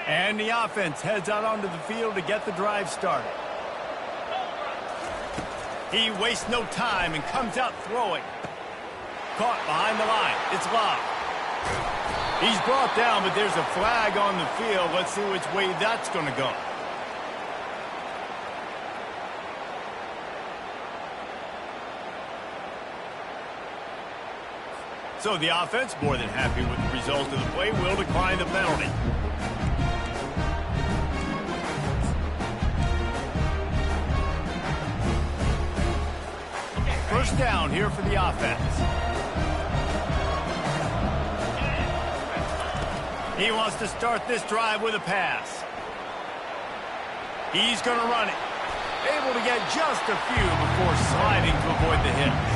And the offense heads out onto the field to get the drive started. He wastes no time and comes out throwing. Caught behind the line. It's locked. He's brought down, but there's a flag on the field. Let's see which way that's going to go. So the offense, more than happy with the result of the play, will decline the penalty. First down here for the offense. He wants to start this drive with a pass. He's going to run it. Able to get just a few before sliding to avoid the hits.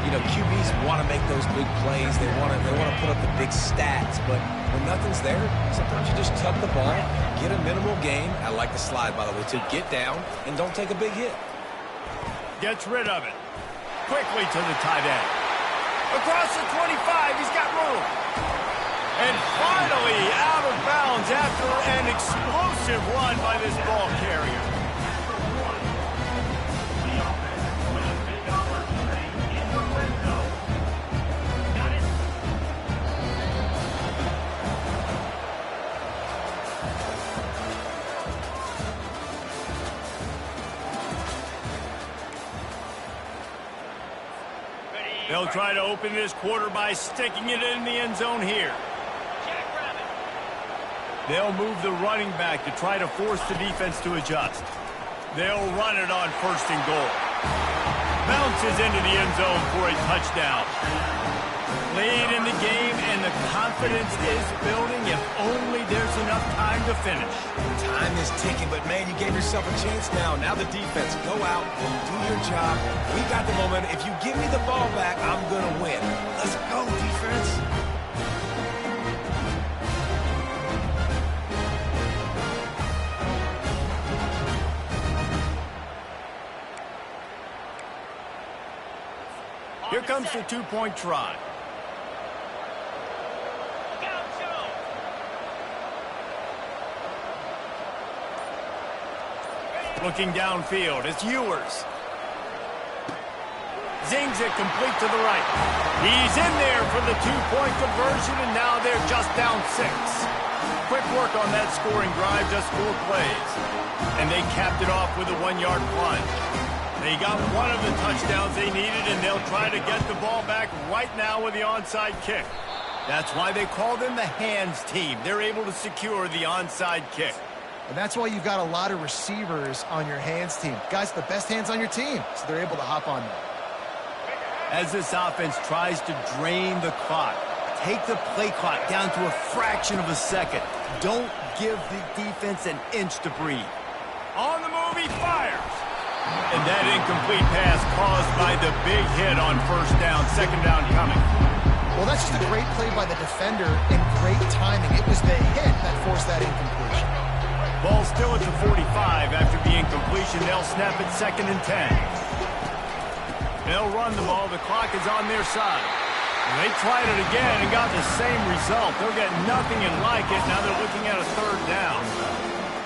You know, QBs want to make those big plays. They want to put up the big stats. But when nothing's there, sometimes you just tuck the ball, get a minimal gain. I like the slide, by the way, to get down and don't take a big hit. Gets rid of it. Quickly to the tight end. Across the 25, he's got room. And finally out of bounds after an explosive run by this ball carrier. They'll try to open this quarter by sticking it in the end zone here. They'll move the running back to try to force the defense to adjust. They'll run it on first and goal. Bounces into the end zone for a touchdown. Lead in the game, and the confidence is building if only there's enough time to finish. Time is ticking, but, man, you gave yourself a chance now. Now the defense, go out and do your job. We got the moment. If you give me the ball back, I'm going to win. Let's go, defense. Here comes the two-point try. Looking downfield, it's Ewers. Zings it complete to the right. He's in there for the two-point conversion, and now they're just down 6. Quick work on that scoring drive, just 4 plays. And they capped it off with a 1-yard plunge. They got one of the touchdowns they needed, and they'll try to get the ball back right now with the onside kick. That's why they call them the hands team. They're able to secure the onside kick. And that's why you've got a lot of receivers on your hands team. Guys, the best hands on your team, so they're able to hop on them. As this offense tries to drain the clock, take the play clock down to a fraction of a second. Don't give the defense an inch to breathe. On the move, he fires. And that incomplete pass caused by the big hit on first down, second down coming. Well, that's just a great play by the defender and great timing. It was the hit that forced that incompletion. Ball still at the 45 after the incompletion. They'll snap it 2nd and 10. They'll run the ball. The clock is on their side. They tried it again and got the same result. They'll get nothing and like it. Now they're looking at a 3rd down.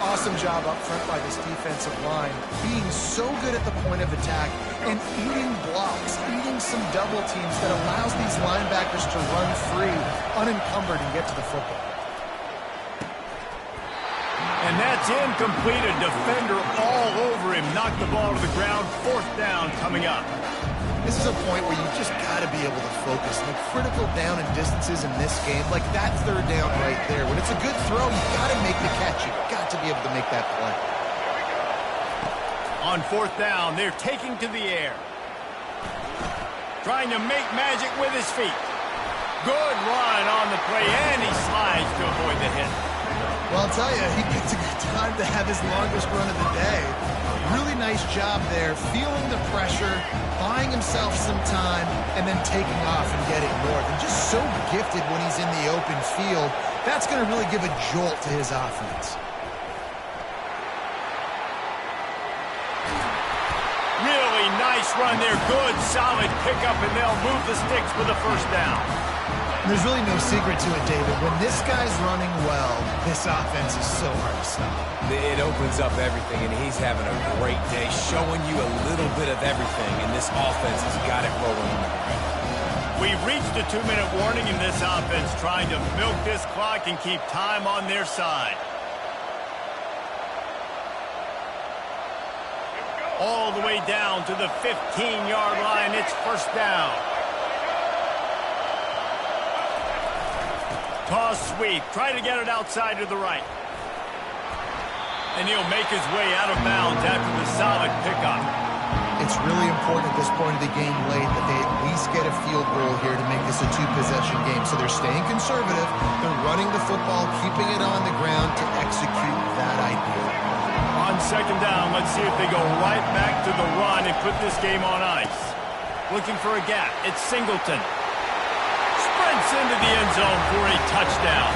Awesome job up front by this defensive line, being so good at the point of attack and eating blocks, eating some double teams that allows these linebackers to run free, unencumbered, and get to the football. And that's incomplete. A defender all over him. Knocked the ball to the ground. 4th down coming up. This is a point where you just got to be able to focus. The critical down and distances in this game, like that 3rd down right there. When it's a good throw, you got to make the catch. You got to be able to make that play. On 4th down, they're taking to the air. Trying to make magic with his feet. Good run on the play, and he slides to avoid the hit. Well, I'll tell you, he picked a good time to have his longest run of the day. Really nice job there, feeling the pressure, buying himself some time, and then taking off and getting north. And just so gifted when he's in the open field. That's going to really give a jolt to his offense. Really nice run there. Good, solid pickup, and they'll move the sticks with the 1st down. And there's really no secret to it, David. When this guy's running well, this offense is so hard to stop. It opens up everything, and he's having a great day, showing you a little bit of everything, and this offense has got it rolling on the ground. We've reached the 2-minute warning in this offense, trying to milk this clock and keep time on their side. All the way down to the 15-yard line. It's first down. Toss sweep. Try to get it outside to the right. And he'll make his way out of bounds after the solid pickup. It's really important at this point of the game late that they at least get a field goal here to make this a 2-possession game. So they're staying conservative. They're running the football, keeping it on the ground to execute that idea. On second down, let's see if they go right back to the run and put this game on ice. Looking for a gap. It's Singleton. Sprints into the end zone for a touchdown.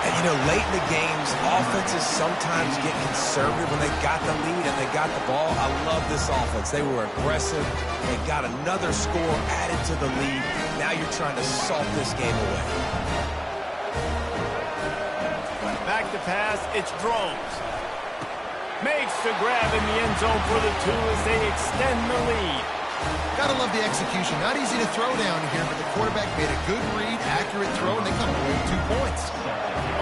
And, you know, late in the games, offenses sometimes get conservative when they got the lead and they got the ball. I love this offense. They were aggressive. They got another score added to the lead. Now you're trying to salt this game away. Back to pass. It's Drones. Makes the grab in the end zone for the 2 as they extend the lead. Gotta love the execution. Not easy to throw down here, but the quarterback made a good read, accurate throw, and they come away with 2 points.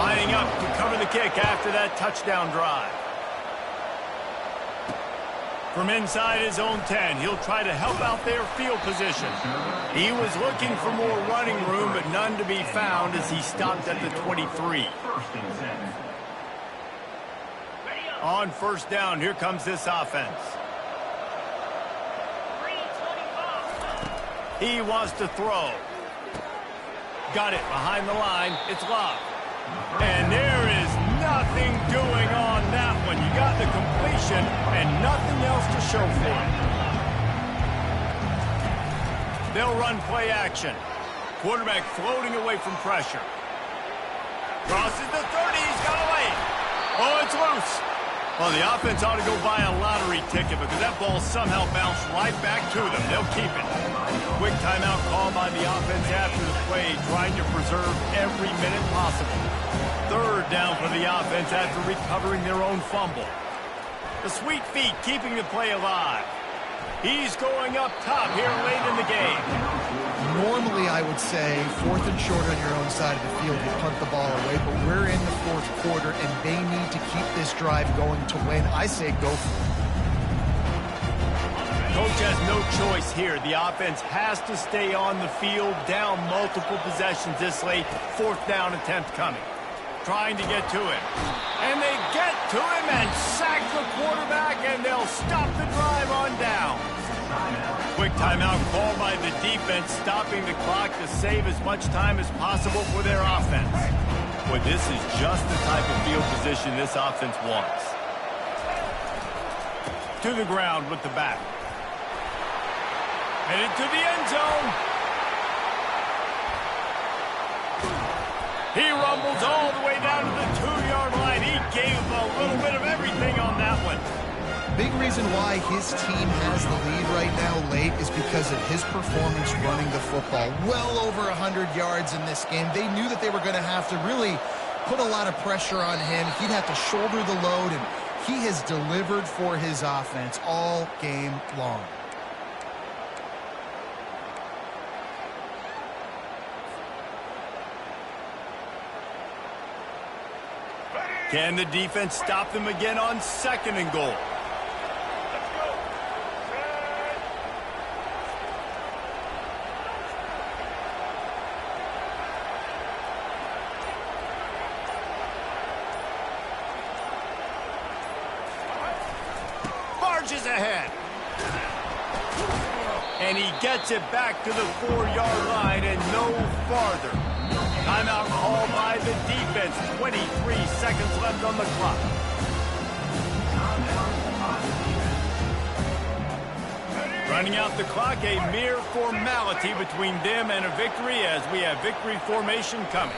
Lining up to cover the kick after that touchdown drive. From inside his own 10, he'll try to help out their field position. He was looking for more running room, but none to be found as he stopped at the 23. On first down, here comes this offense. He wants to throw. Got it behind the line. It's Love. And there is nothing doing on that one. You got the completion and nothing else to show for it. They'll run play action. Quarterback floating away from pressure. Crosses the 30. He's got away. Oh, it's loose. Well, the offense ought to go buy a lottery ticket because that ball somehow bounced right back to them. They'll keep it. Quick timeout call by the offense after the play, trying to preserve every minute possible. Third down for the offense after recovering their own fumble. The sweet feet keeping the play alive. He's going up top here late in the game. Normally, I would say 4th and short on your own side of the field, you punt the ball away, but we're in the 4th quarter, and they need to keep this drive going to win. I say go for it. Coach has no choice here. The offense has to stay on the field, down multiple possessions this late. 4th down attempt coming. Trying to get to him. And they get to him and sack the quarterback, and they'll stop the drive on down. Quick timeout called by the defense, stopping the clock to save as much time as possible for their offense. Boy, this is just the type of field position this offense wants. To the ground with the back. Headed to the end zone. He rumbles all the way down to the 2-yard line. He gave a little bit of everything on that one. Big reason why his team has the lead right now late is because of his performance running the football. Well over 100 yards in this game. They knew that they were going to have to really put a lot of pressure on him. He'd have to shoulder the load, and he has delivered for his offense all game long. Can the defense stop them again on 2nd and goal? Barges ahead. And he gets it back to the 4-yard line and no farther. Timeout called by the defense. 23 seconds left on the clock. Running out the clock, a mere formality between them and a victory as we have victory formation coming.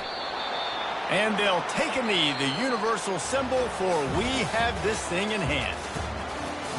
And they'll take a knee, the universal symbol for we have this thing in hand.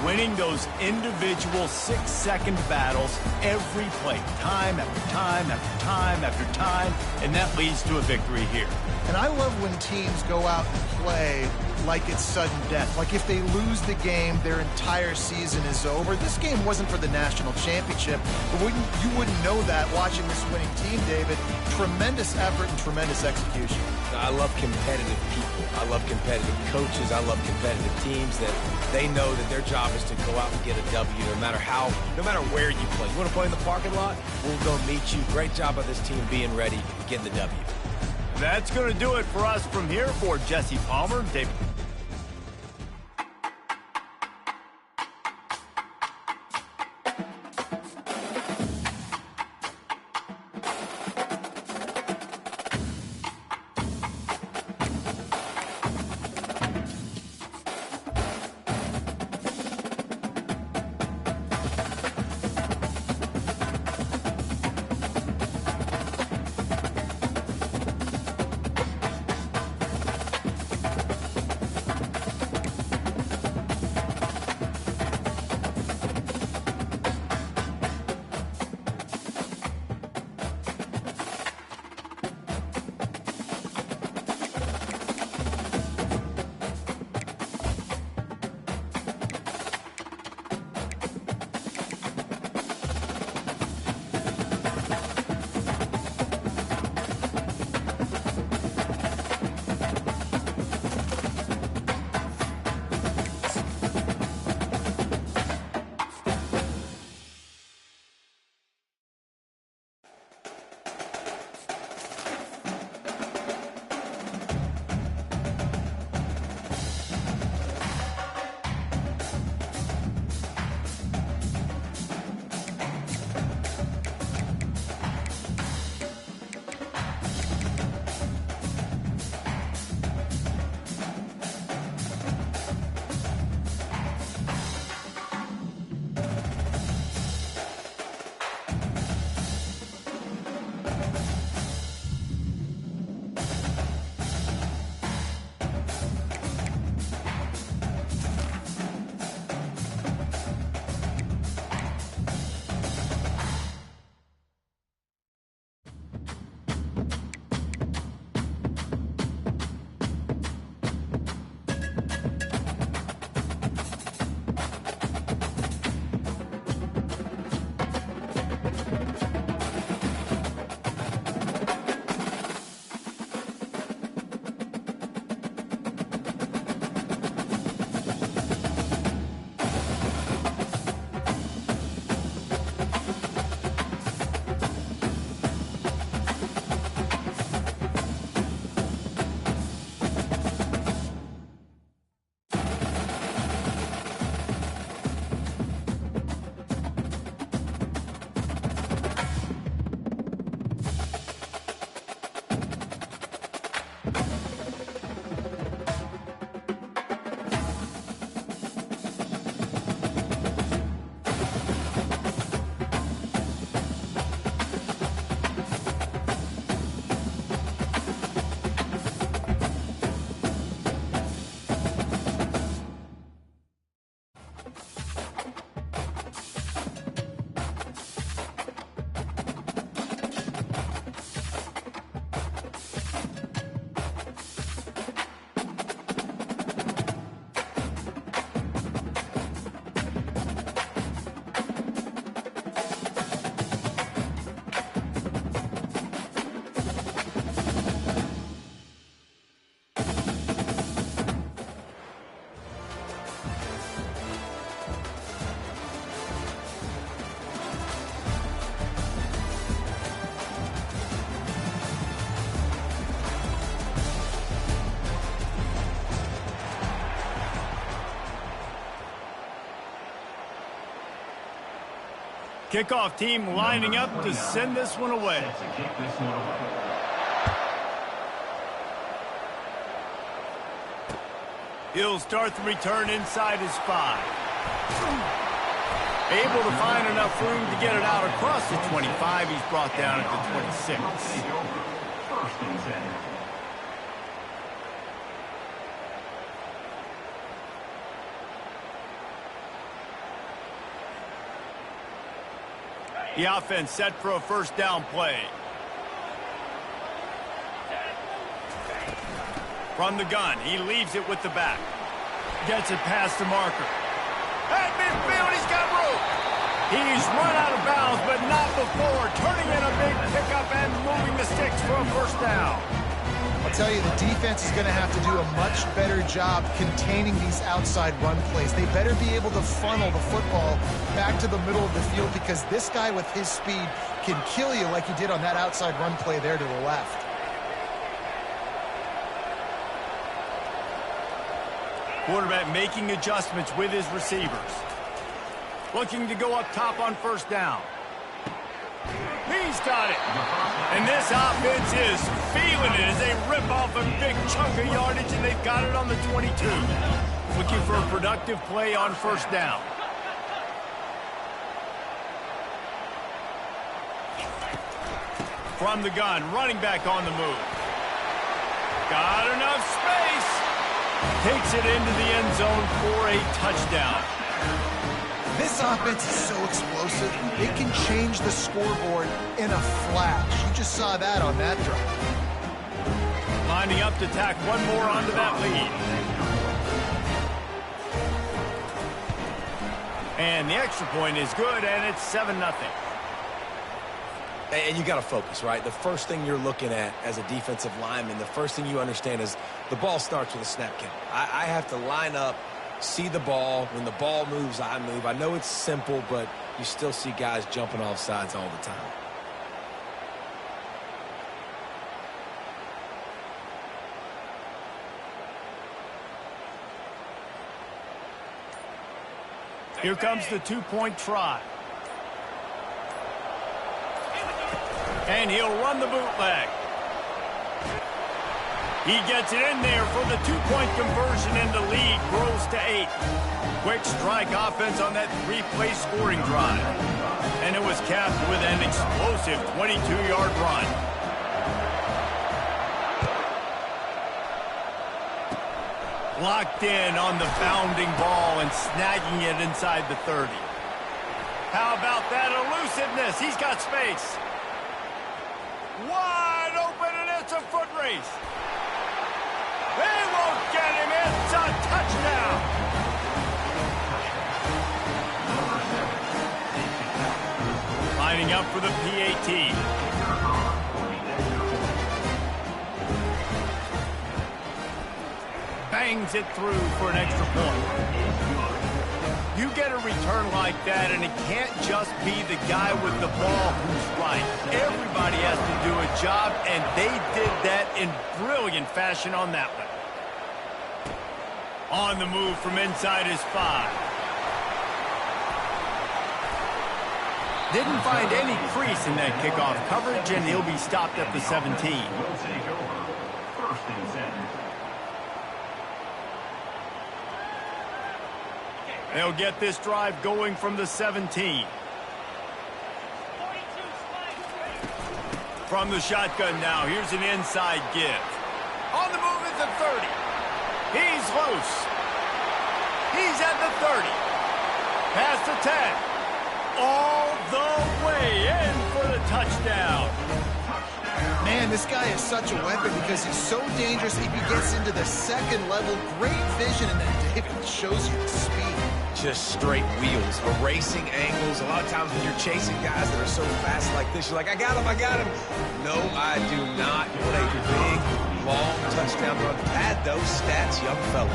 winning those individual 6-second battles every play, time after time after time after time, and that leads to a victory here. And I love when teams go out and play like it's sudden death. Like if they lose the game, their entire season is over. This game wasn't for the national championship, but you wouldn't know that watching this winning team, David. Tremendous effort and tremendous execution. I love competitive people. I love competitive coaches. I love competitive teams that they know that their job is to go out and get a W no matter where you play. You want to play in the parking lot? We'll go meet you. Great job by this team being ready, getting the W. That's going to do it for us from here. For Jesse Palmer, David. Kickoff team lining up to send this one away. He'll start the return inside his 5. Able to find enough room to get it out across the 25. He's brought down at the 26. First and 10. The offense set for a first down play. From the gun, he leaves it with the back. Gets it past the marker. At midfield, he's got room. He's run out of bounds, but not before turning in a big pickup and moving the sticks for a first down. I'll tell you, the defense is going to have to do a much better job containing these outside run plays. They better be able to funnel the football back to the middle of the field because this guy with his speed can kill you like he did on that outside run play there to the left. Quarterback making adjustments with his receivers. Looking to go up top on first down. He's got it. And this offense is feeling it as they rip off a big chunk of yardage, and they've got it on the 22. Looking for a productive play on first down. From the gun, running back on the move. Got enough space. Takes it into the end zone for a touchdown. This offense is so explosive, it can Change the scoreboard in a flash. You just saw that on that drive. Lining up to tack one more onto that lead. And the extra point is good, and it's 7-0. And you got to focus, right? The first thing you're looking at as a defensive lineman, the first thing you understand is the ball starts with a snap count. I have to line up, see the ball. When the ball moves, I move. I know it's simple, but you still see guys jumping off sides all the time. Here comes the two-point try. And he'll run the bootleg. He gets it in there for the two-point conversion, and the lead grows to 8. Quick strike offense on that 3-play scoring drive. And it was capped with an explosive 22-yard run. Locked in on the bounding ball and snagging it inside the 30. How about that elusiveness? He's got space. Wide open, and it's a foot race. They won't get him. It's a touchdown. Lining up for the PAT. Bangs it through for an extra point. You get a return like that, and it can't just be the guy with the ball who's right. Everybody has to do a job, and they did that in brilliant fashion on that one. On the move from inside his 5. Didn't find any crease in that kickoff coverage, and he'll be stopped at the 17. Will take over. First and 10. They'll get this drive going from the 17. From the shotgun now, here's an inside give. On the move at the 30. He's loose. He's at the 30. Past the 10. All the way in for the touchdown. Man, this guy is such a weapon because he's so dangerous. If he gets into the second level, great vision, and then David shows you the speed. Just straight wheels, erasing angles. A lot of times when you're chasing guys that are so fast like this, you're like, I got him, I got him. No, I do not. What a big, long touchdown run. Add those stats, young fella.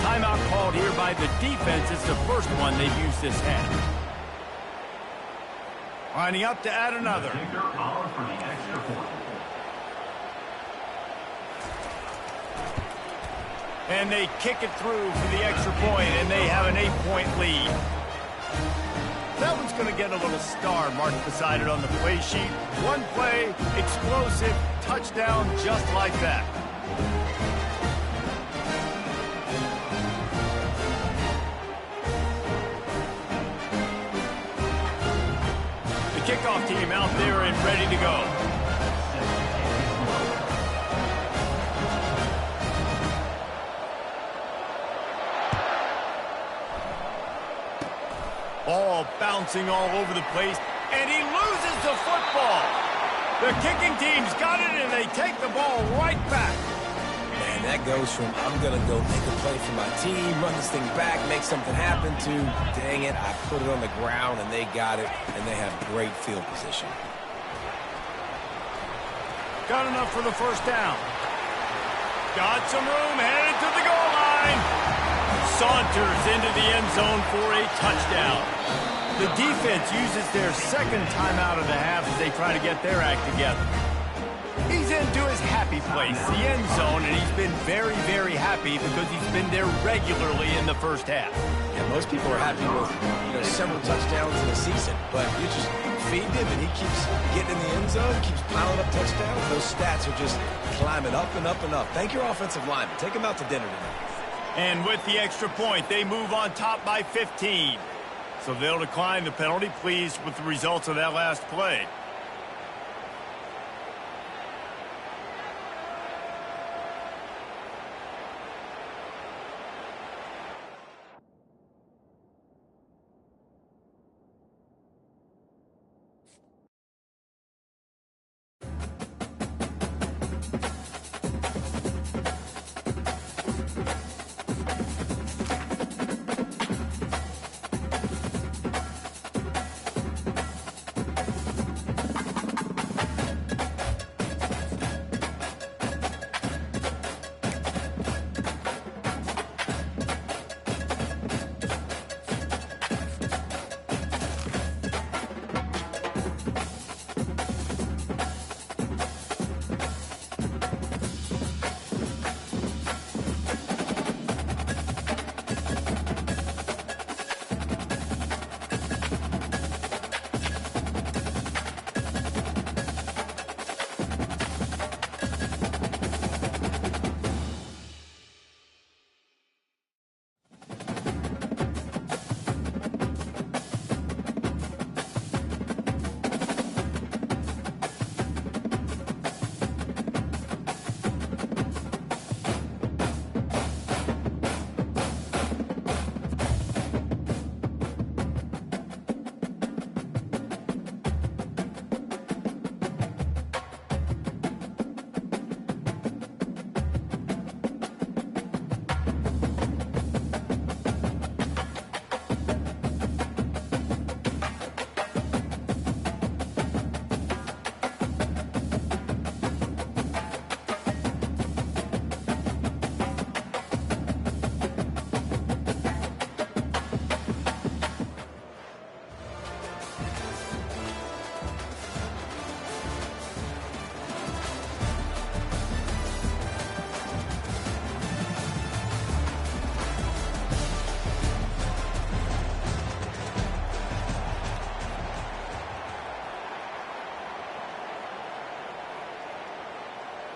Timeout called here by the defense. It's the first one they've used this half. Lining up to add another. Kicker on for the extra point. And they kick it through for the extra point, and they have an 8-point lead. That one's going to get a little star marked beside it on the play sheet. One play, explosive, touchdown just like that. The kickoff team out there and ready to go. Ball bouncing all over the place. And he loses the football. The kicking team's got it, and they take the ball right back. Man, that goes from I'm going to go make a play for my team, run this thing back, make something happen, to dang it, I put it on the ground, and they got it, and they have great field position. Got enough for the first down. Got some room, headed to the goal line. Saunters into the end zone for a touchdown. The defense uses their second timeout of the half as they try to get their act together. He's into his happy place, the end zone, and he's been very, very happy because he's been there regularly in the first half. Yeah, most people are happy with, several touchdowns in a season, but you just feed him and he keeps getting in the end zone, keeps piling up touchdowns. Those stats are just climbing up and up and up. Thank your offensive lineman. Take him out to dinner tonight. And with the extra point, they move on top by 15. So they'll decline the penalty, pleased with the results of that last play.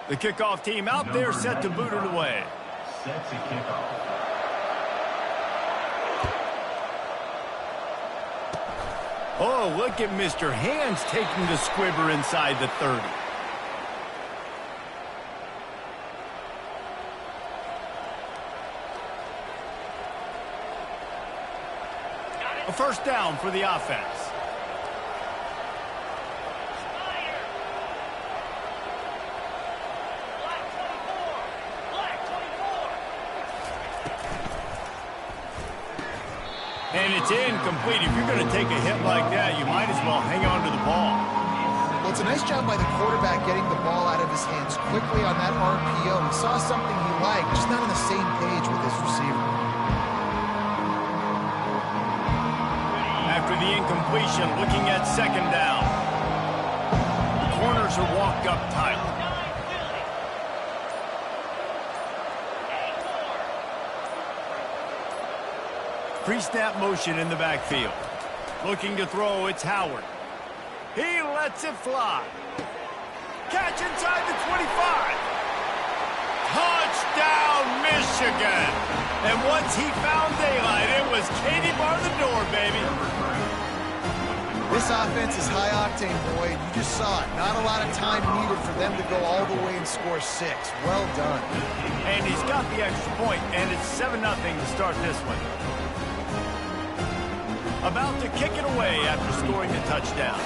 The kickoff team out there set to boot it away. Set to kickoff. Oh, look at Mr. Hands taking the squibber inside the 30. A first down for the offense. And it's incomplete. If you're going to take a hit like that, you might as well hang on to the ball. Well, it's a nice job by the quarterback getting the ball out of his hands quickly on that RPO. He saw something he liked, just not on the same page with his receiver. After the incompletion, looking at second down. The corners are walked up tight. Pre-snap motion in the backfield. Looking to throw, it's Howard. He lets it fly. Catch inside the 25. Touchdown, Michigan. And once he found daylight, it was Katie bar the door, baby. This offense is high octane, Boyd. You just saw it. Not a lot of time needed for them to go all the way and score 6. Well done. And he's got the extra point, and it's 7-0 to start this one. About to kick it away after scoring the touchdown.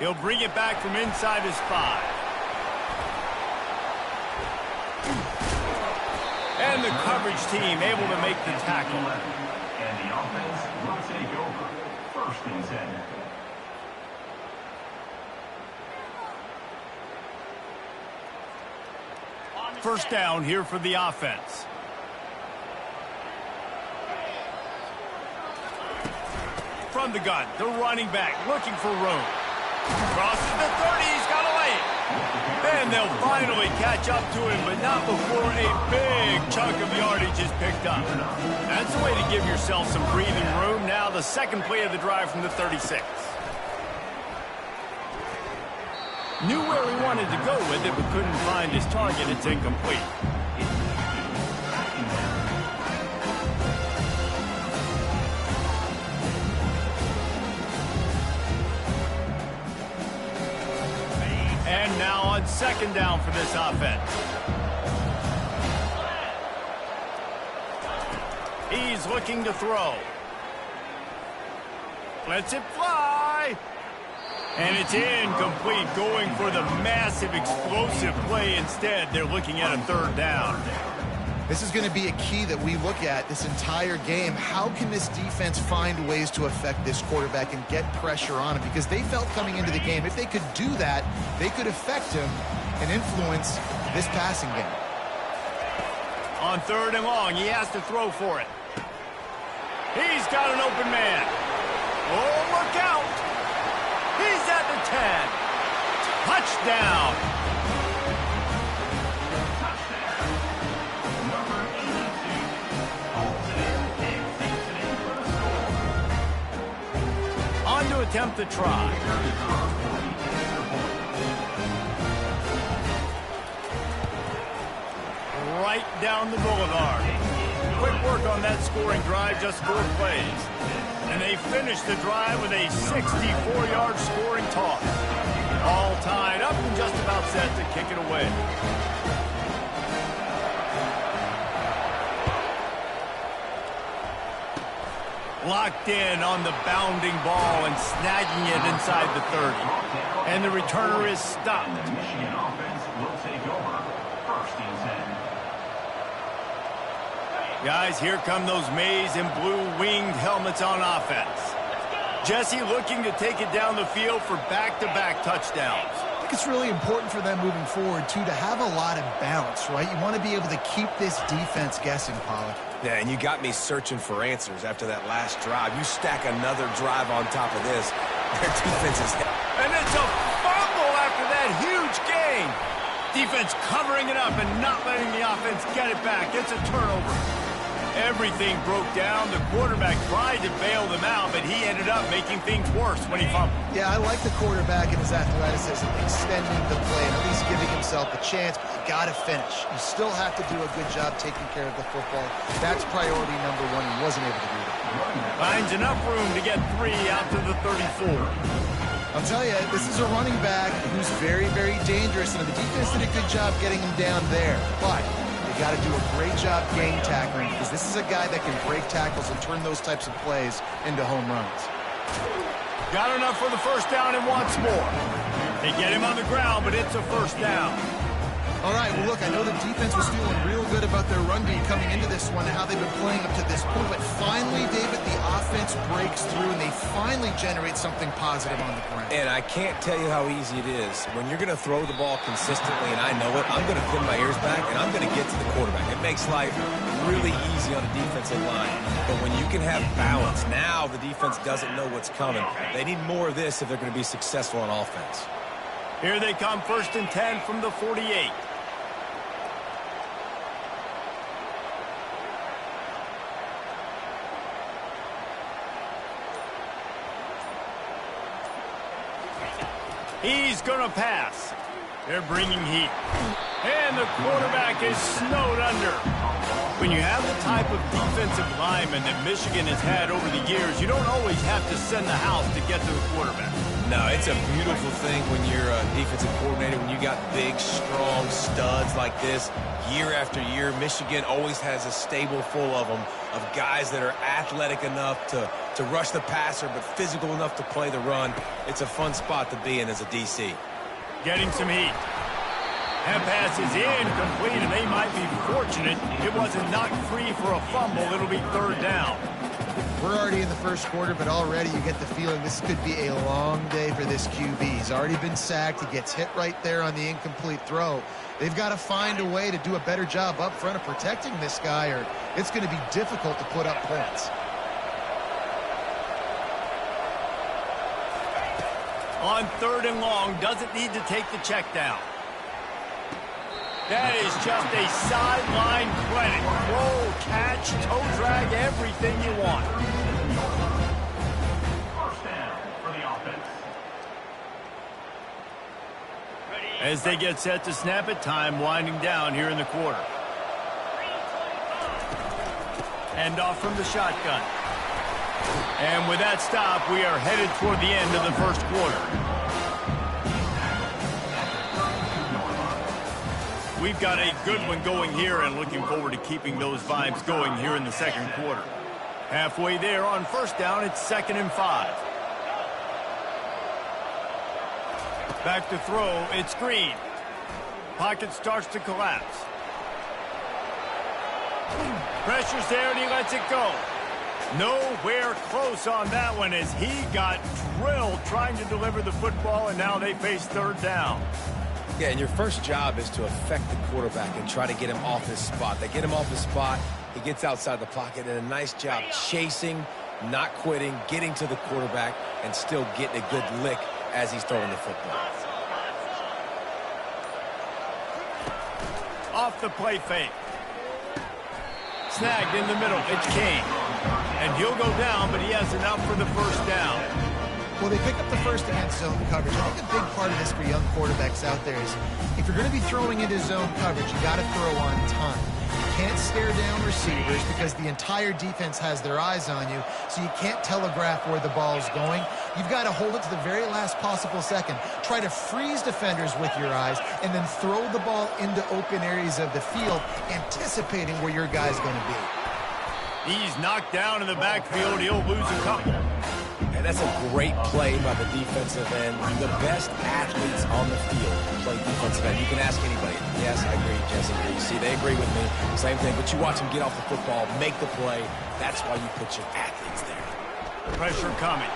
He'll bring it back from inside his 5. And the coverage team able to make the tackle. And the offense will take over. First and 10. First down here for the offense. From the gun, the running back looking for room. Crosses the 30, he's got a lane. And they'll finally catch up to him, but not before a big chunk of yardage is picked up. That's a way to give yourself some breathing room. Now the second play of the drive from the 36. Knew where he wanted to go with it, but couldn't find his target. It's incomplete. And now on second down for this offense. He's looking to throw. Lets it fly. And it's incomplete, going for the massive, explosive play instead. They're looking at a third down. This is going to be a key that we look at this entire game. How can this defense find ways to affect this quarterback and get pressure on him? Because they felt coming into the game, if they could do that, they could affect him and influence this passing game. On third and long, he has to throw for it. He's got an open man. Oh, look out. He's at the 10. Touchdown. On to attempt the try. Right down the boulevard. Quick work on that scoring drive, just 4 plays. And they finish the drive with a 64-yard scoring toss. All tied up and just about set to kick it away. Locked in on the bounding ball and snagging it inside the 30. And the returner is stopped. The Michigan offense will take over. First and 10. Guys, here come those maize and blue winged helmets on offense. Jesse looking to take it down the field for back-to-back touchdowns. I think it's really important for them moving forward, too, to have a lot of balance, right? You want to be able to keep this defense guessing, Pollard. Yeah, and you got me searching for answers after that last drive. You stack another drive on top of this. Their defense is... And it's a fumble after that huge gain. Defense covering it up and not letting the offense get it back. It's a turnover. Everything broke down. The quarterback tried to bail them out, but he ended up making things worse when he fumbled. Yeah, I like the quarterback and his athleticism, extending the play and at least giving himself a chance, but you got to finish. You still have to do a good job taking care of the football. That's priority number 1. He wasn't able to do that. Finds enough room to get 3 out to the 34. I'll tell you, this is a running back who's very, very dangerous, and the defense did a good job getting him down there. But you got to do a great job game tackling, because this is a guy that can break tackles and turn those types of plays into home runs. Got enough for the first down and wants more. They get him on the ground, but it's a first down. All right, well, look, I know the defense was feeling real good about their run game coming into this one and how they've been playing up to this point, but finally, David, the offense breaks through and they finally generate something positive on the ground. And I can't tell you how easy it is. When you're going to throw the ball consistently, and I know it, I'm going to pin my ears back, and I'm going to get to the quarterback. It makes life really easy on a defensive line. But when you can have balance, now the defense doesn't know what's coming. They need more of this if they're going to be successful on offense. Here they come, first and 10 from the 48. He's going to pass. They're bringing heat. And the quarterback is snowed under. When you have the type of defensive lineman that Michigan has had over the years, you don't always have to send the house to get to the quarterback. No, it's a beautiful thing when you're a defensive coordinator, when you got big, strong studs like this. Year after year, Michigan always has a stable full of them, of guys that are athletic enough to rush the passer, but physical enough to play the run. It's a fun spot to be in as a DC. Getting some heat. That pass is incomplete, and they might be fortunate it wasn't knocked free for a fumble. It'll be third down. We're already in the first quarter, but already you get the feeling this could be a long day for this QB. He's already been sacked. He gets hit right there on the incomplete throw. They've got to find a way to do a better job up front of protecting this guy, or it's going to be difficult to put up points. On third and long, doesn't need to take the check down. That is just a sideline credit. Roll, catch, toe drag, everything you want. First down for the offense. As they get set to snap it, time winding down here in the quarter. End off from the shotgun. And with that stop, we are headed toward the end of the first quarter. We've got a good one going here and looking forward to keeping those vibes going here in the second quarter. Halfway there on first down, it's 2nd and 5. Back to throw, it's Green. Pocket starts to collapse. Pressure's there and he lets it go. Nowhere close on that one as he got drilled trying to deliver the football, and now they face third down. Yeah, and your first job is to affect the quarterback and try to get him off his spot. They get him off his spot, he gets outside the pocket, and a nice job chasing, not quitting, getting to the quarterback, and still getting a good lick as he's throwing the football. Off the play fake. Snagged in the middle, it's Kane. And he'll go down, but he has enough for the first down. Well, they pick up the first against zone coverage. I think a big part of this for young quarterbacks out there is if you're going to be throwing into zone coverage, you got to throw on time. You can't stare down receivers because the entire defense has their eyes on you, so you can't telegraph where the ball's going. You've got to hold it to the very last possible second. Try to freeze defenders with your eyes and then throw the ball into open areas of the field, anticipating where your guy's going to be. He's knocked down in the backfield. He'll lose a couple. And that's a great play by the defensive end. The best athletes on the field play defensive end. You can ask anybody. Yes, I agree, Jesse. You see, they agree with me. Same thing. But you watch them get off the football, make the play. That's why you put your athletes there. Pressure coming.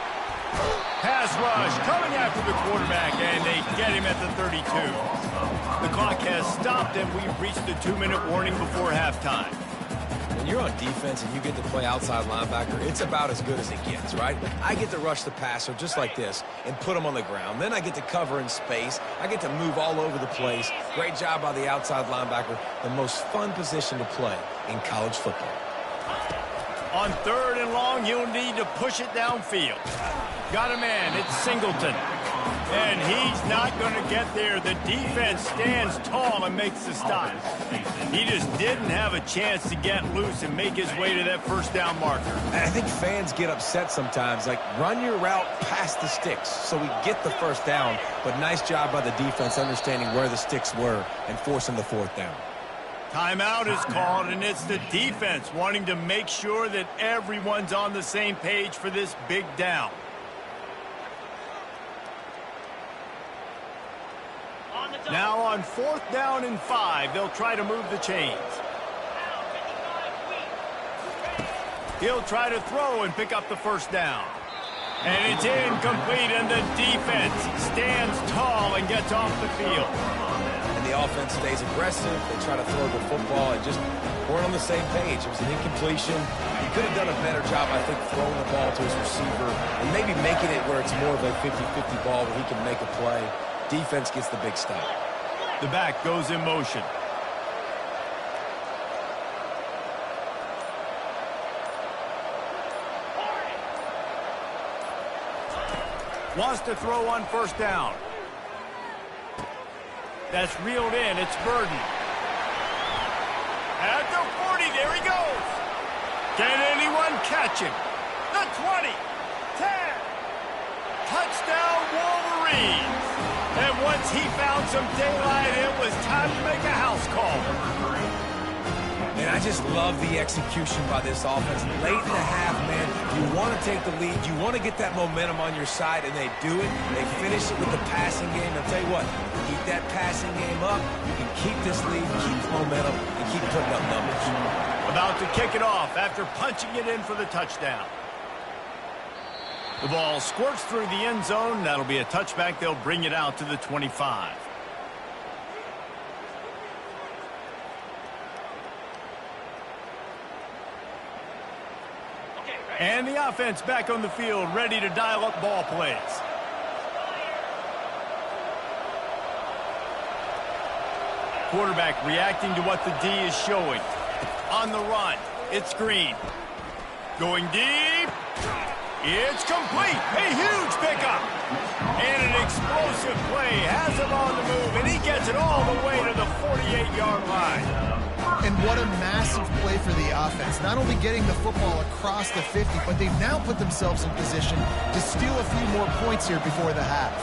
Pass rush coming after the quarterback, and they get him at the 32. The clock has stopped, and we've reached the 2-minute warning before halftime. When you're on defense and you get to play outside linebacker, it's about as good as it gets, right? I get to rush the passer just like this and put him on the ground. Then I get to cover in space. I get to move all over the place. Great job by the outside linebacker. The most fun position to play in college football. On third and long, you'll need to push it downfield. Got a man, it's Singleton. And he's not going to get there. The defense stands tall and makes the stop. He just didn't have a chance to get loose and make his way to that first down marker. I think fans get upset sometimes, like run your route past the sticks so we get the first down. But nice job by the defense understanding where the sticks were and forcing the fourth down. Timeout is called, and it's the defense wanting to make sure that everyone's on the same page for this big down. Now on 4th down and 5, they'll try to move the chains. He'll try to throw and pick up the first down. And it's incomplete, and the defense stands tall and gets off the field. And the offense stays aggressive. They try to throw the football and just weren't on the same page. It was an incompletion. He could have done a better job, I think, throwing the ball to his receiver and maybe making it where it's more of a 50-50 ball where he can make a play. Defense gets the big stop. The back goes in motion. Wants to throw on first down. That's reeled in. It's Burden. At the 40, there he goes. Can anyone catch him? The 20, 10, Touchdown, Wolverines! And once he found some daylight, it was time to make a house call. Man, I just love the execution by this offense. Late in the half, man, you want to take the lead. You want to get that momentum on your side, and they do it. They finish it with the passing game. I'll tell you what, keep that passing game up. You can keep this lead, keep the momentum, and keep putting up numbers. About to kick it off after punching it in for the touchdown. The ball squirts through the end zone. That'll be a touchback. They'll bring it out to the 25. And the offense back on the field, ready to dial up ball plays. Quarterback reacting to what the D is showing. On the run, it's Green. Going deep. It's complete. A huge pickup. And an explosive play. Has him on the move, and he gets it all the way to the 48-yard line. And what a massive play for the offense. Not only getting the football across the 50, but they've now put themselves in position to steal a few more points here before the half.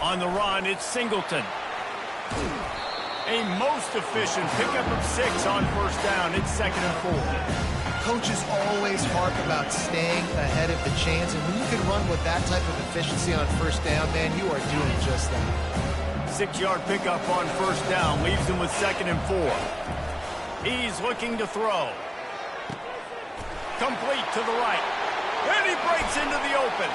On the run, it's Singleton. A most efficient pickup of 6 on first down. It's 2nd and 4. Coaches always harp about staying ahead of the chains, and when you can run with that type of efficiency on first down, man, you are doing just that. 6-yard pickup on first down leaves him with 2nd and 4. He's looking to throw. Complete to the right. And he breaks into the open.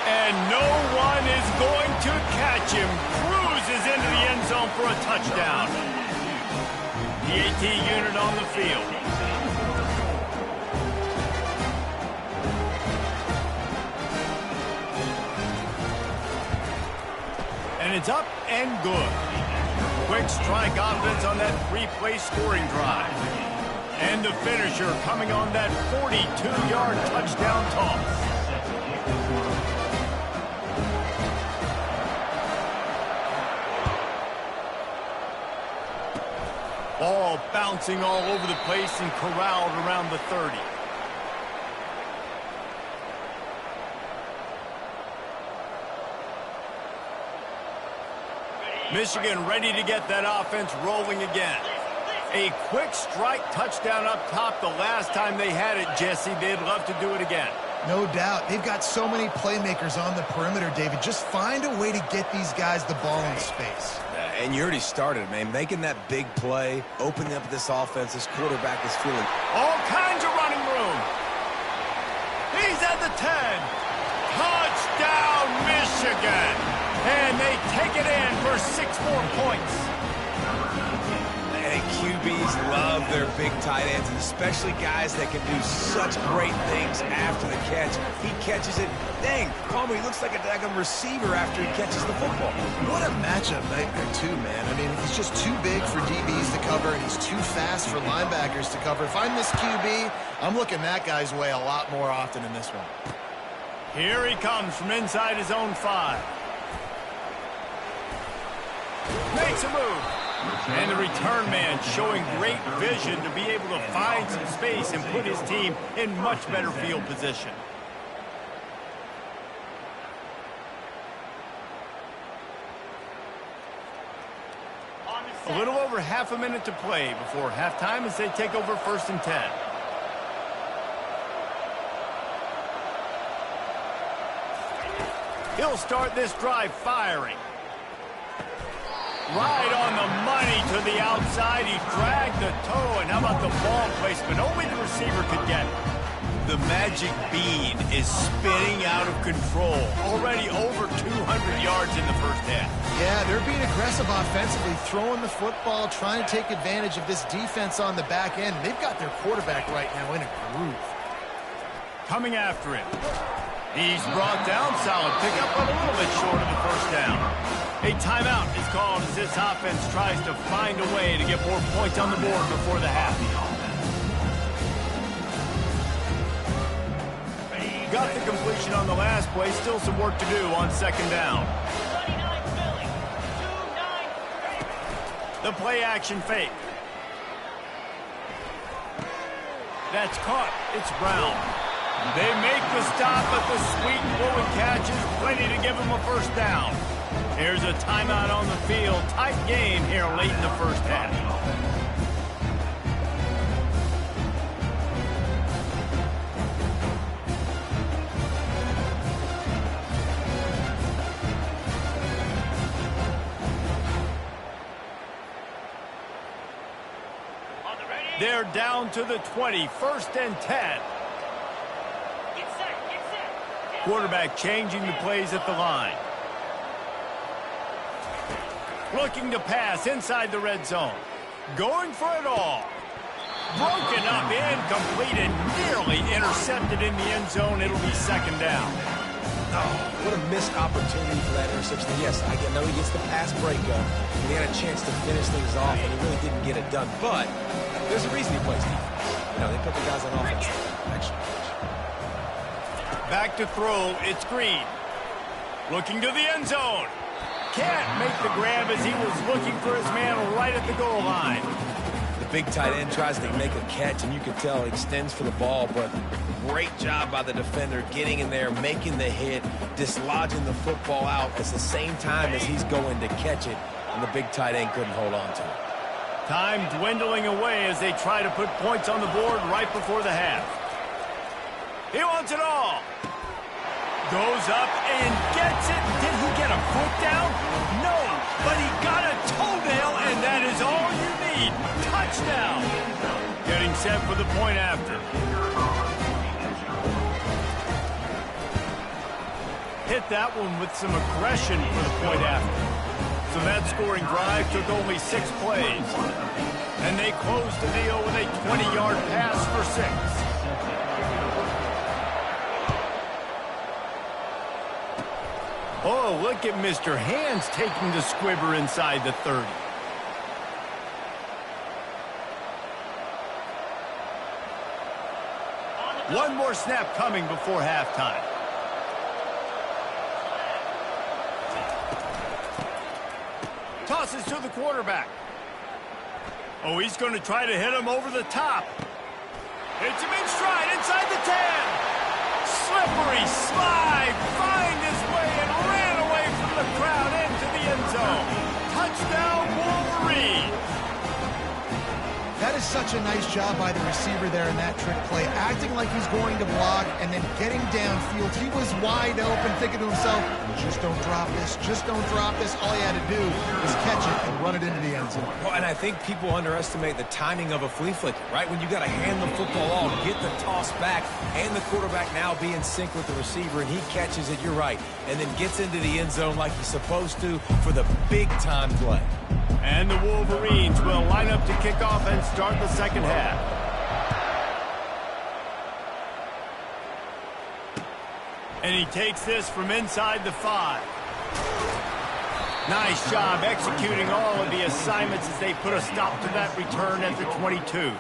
And no one is going to catch him. Cruises into the end zone for a touchdown. The AT unit on the field. And it's up and good. Quick strike offense on that 3-play scoring drive. And the finisher coming on that 42-yard touchdown toss. Ball bouncing all over the place and corralled around the 30. Michigan ready to get that offense rolling again. A quick strike touchdown up top the last time they had it, Jesse. They'd love to do it again. No doubt. They've got so many playmakers on the perimeter, David. Just find a way to get these guys the ball in space. And you already started, man. Making that big play, opening up this offense, this quarterback is feeling all kinds of running room. He's at the 10. Touchdown, Michigan. And they take it in for 6 more points. And QBs love their big tight ends, and especially guys that can do such great things after the catch. He catches it. Dang, Palmer, he looks like a daggum receiver after he catches the football. What a matchup nightmare, too, man. I mean, he's just too big for DBs to cover, and he's too fast for linebackers to cover. If I'm this QB, I'm looking that guy's way a lot more often in this one. Here he comes from inside his own 5. Makes a move. And the return man showing great vision to be able to find some space and put his team in much better field position. A little over half a minute to play before halftime as they take over 1st and 10. He'll start this drive firing. Right on the money to the outside. He dragged the toe, and how about the ball placement? Only the receiver could get it. The magic bean is spinning out of control. Already over 200 yards in the first half. Yeah, they're being aggressive offensively, throwing the football, trying to take advantage of this defense on the back end. They've got their quarterback right now in a groove. Coming after him. He's brought down. Solid pickup, but a little bit short of the first down. A timeout is called as this offense tries to find a way to get more points on the board before the half. Got the completion on the last play. Still some work to do on 2nd down. The play action fake. That's caught. It's Brown. They make the stop, but the sweet flowing catch is plenty to give them a first down. Here's a timeout on the field. Tight game here late in the first half. They're down to the 20, 1st and 10. Quarterback changing the plays at the line. Looking to pass inside the red zone. Going for it all. Broken up, incomplete, and nearly intercepted in the end zone. It'll be 2nd down. Oh, what a missed opportunity for that interception. Yes, I know he gets the pass breakup, and he had a chance to finish things off, and he really didn't get it done. But there's a reason he plays defense. You know, they put the guys on offense. Back to throw, it's Green. Looking to the end zone. Can't make the grab as he was looking for his man right at the goal line. The big tight end tries to make a catch, and you can tell he extends for the ball, but great job by the defender getting in there, making the hit, dislodging the football out at the same time as he's going to catch it, and the big tight end couldn't hold on to it. Time dwindling away as they try to put points on the board right before the half. He wants it all. Goes up and gets it. Did he get a foot down? No, but he got a toenail, and that is all you need. Touchdown. Getting set for the point after. Hit that one with some aggression for the point after. So that scoring drive took only 6 plays. And they closed the deal with a 20-yard pass for 6. Oh, look at Mr. Hands taking the squibber inside the 30. One more snap coming before halftime. Tosses to the quarterback. Oh, he's going to try to hit him over the top. Hits him in stride inside the 10. Slippery slide, find his way and ran away from the crowd into the end zone. Touchdown, Wolverine. That is such a nice job by the receiver there in that trick play, acting like he's going to block and then getting downfield. He was wide open, thinking to himself, just don't drop this, just don't drop this. All he had to do was catch it and run it into the end zone. Well, and I think people underestimate the timing of a flea flicker, right? When you got to hand the football off, get the toss back, and the quarterback now be in sync with the receiver, and he catches it, you're right, and then gets into the end zone like he's supposed to for the big-time play. And the Wolverines will line up to kick off and start the second half. And he takes this from inside the 5. Nice job executing all of the assignments as they put a stop to that return at the 22.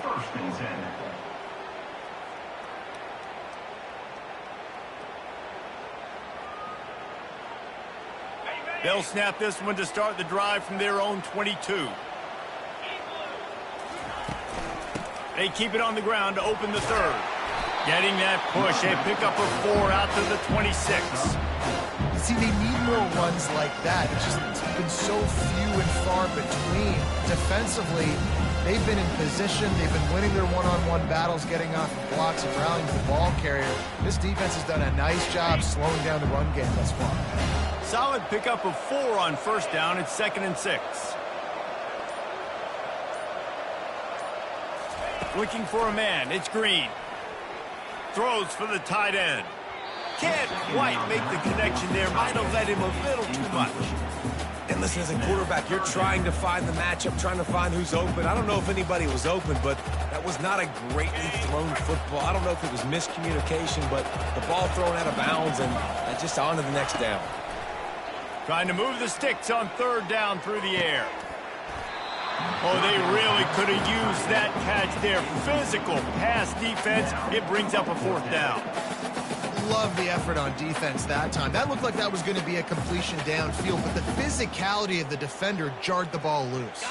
They'll snap this one to start the drive from their own 22. They keep it on the ground to open the 3rd. Getting that push, a pickup of 4 out to the 26. You see, they need more runs like that. It's just been so few and far between. Defensively, they've been in position. They've been winning their one-on-one battles, getting off of blocks and rallying the ball carrier. This defense has done a nice job slowing down the run game thus far. Solid pickup of 4 on 1st down. It's 2nd and 6. Looking for a man. It's Green. Throws for the tight end. Can't quite make the connection there. Might have led him a little too much. And listen, as a quarterback, you're trying to find the matchup, trying to find who's open. I don't know if anybody was open, but that was not a greatly thrown football. I don't know if it was miscommunication, but the ball thrown out of bounds and just on to the next down. Trying to move the sticks on 3rd down through the air. Oh, they really could have used that catch there. Physical pass defense. It brings up a 4th down. Love the effort on defense that time. That looked like that was going to be a completion downfield, but the physicality of the defender jarred the ball loose.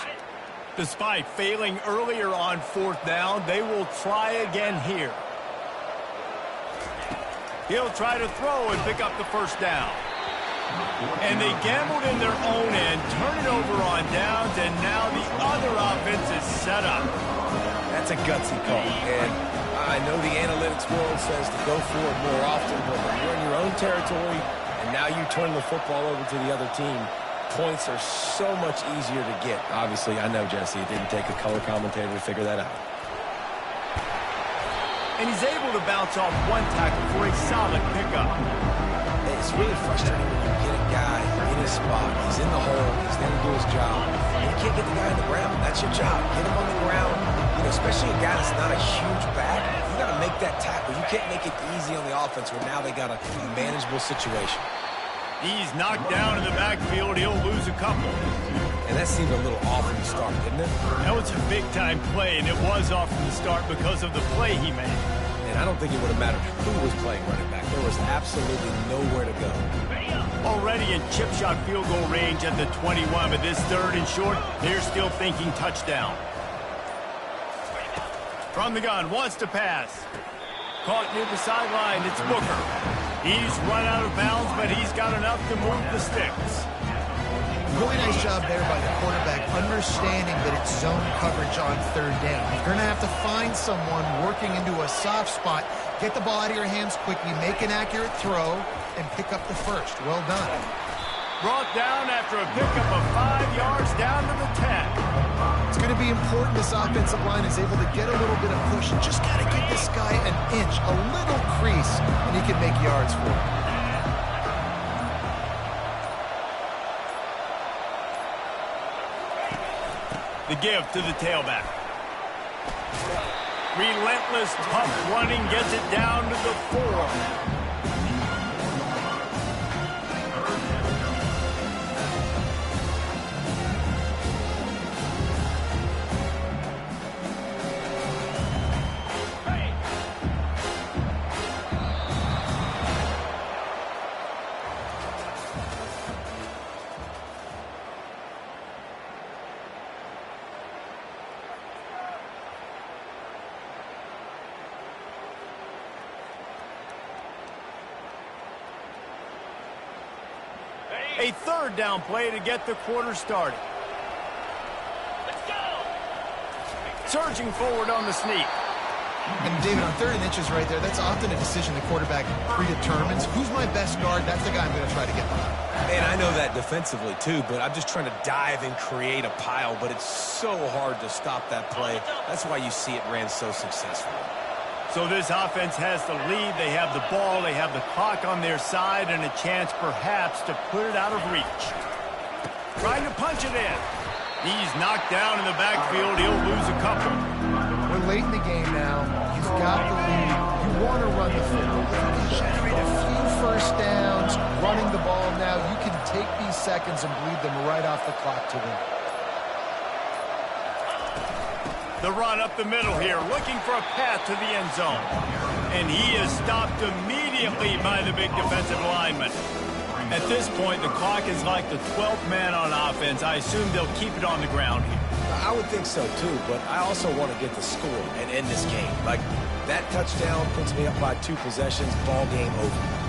Despite failing earlier on 4th down, they will try again here. He'll try to throw and pick up the first down. And they gambled in their own end, turn it over on downs, and now the other offense is set up. That's a gutsy call, and I know the analytics world says to go for it more often, but when you're in your own territory and now you turn the football over to the other team, points are so much easier to get. Obviously, I know, Jesse, it didn't take a color commentator to figure that out. And he's able to bounce off one tackle for a solid pickup. It's really frustrating when you get a guy in his spot. He's in the hole. He's there to do his job. And you can't get the guy on the ground. That's your job. Get him on the ground. You know, especially a guy that's not a huge back. You got to make that tackle. You can't make it easy on the offense where now they got a manageable situation. He's knocked down in the backfield. He'll lose a couple. And that seemed a little off from the start, didn't it? That was a big-time play, and it was off from the start because of the play he made. And I don't think it would have mattered who was playing running back. There was absolutely nowhere to go. Already in chip shot field goal range at the 21, but this third and short, they're still thinking touchdown. From the gun, wants to pass. Caught near the sideline, it's Booker. He's run out of bounds, but he's got enough to move the sticks. Really nice job there by the quarterback, understanding that it's zone coverage on third down. You're going to have to find someone working into a soft spot, get the ball out of your hands quickly, make an accurate throw, and pick up the first. Well done. Brought down after a pickup of 5 yards down to the 10. It's going to be important this offensive line is able to get a little bit of push. Just got to give this guy an inch, a little crease, and he can make yards for it. The give to the tailback. Relentless, tough running gets it down to the 4. A third down play to get the quarter started. Let's go! Surging forward on the sneak. And David, on 3rd and inches right there, that's often a decision the quarterback predetermines. Who's my best guard? That's the guy I'm going to try to get behind. And I know that defensively too, but I'm just trying to dive and create a pile, but it's so hard to stop that play. That's why you see it ran so successfully. So this offense has the lead. They have the ball. They have the clock on their side and a chance perhaps to put it out of reach. Trying to punch it in. He's knocked down in the backfield. He'll lose a couple. We're late in the game now. You've got the lead. You want to run the football. If you can generate a few first downs running the ball now, you can take these seconds and bleed them right off the clock to win. The run up the middle here, looking for a path to the end zone. And he is stopped immediately by the big defensive lineman. At this point, the clock is like the 12th man on offense. I assume they'll keep it on the ground here. I would think so too, but I also want to get the score and end this game. Like, that touchdown puts me up by 2 possessions, ball game over.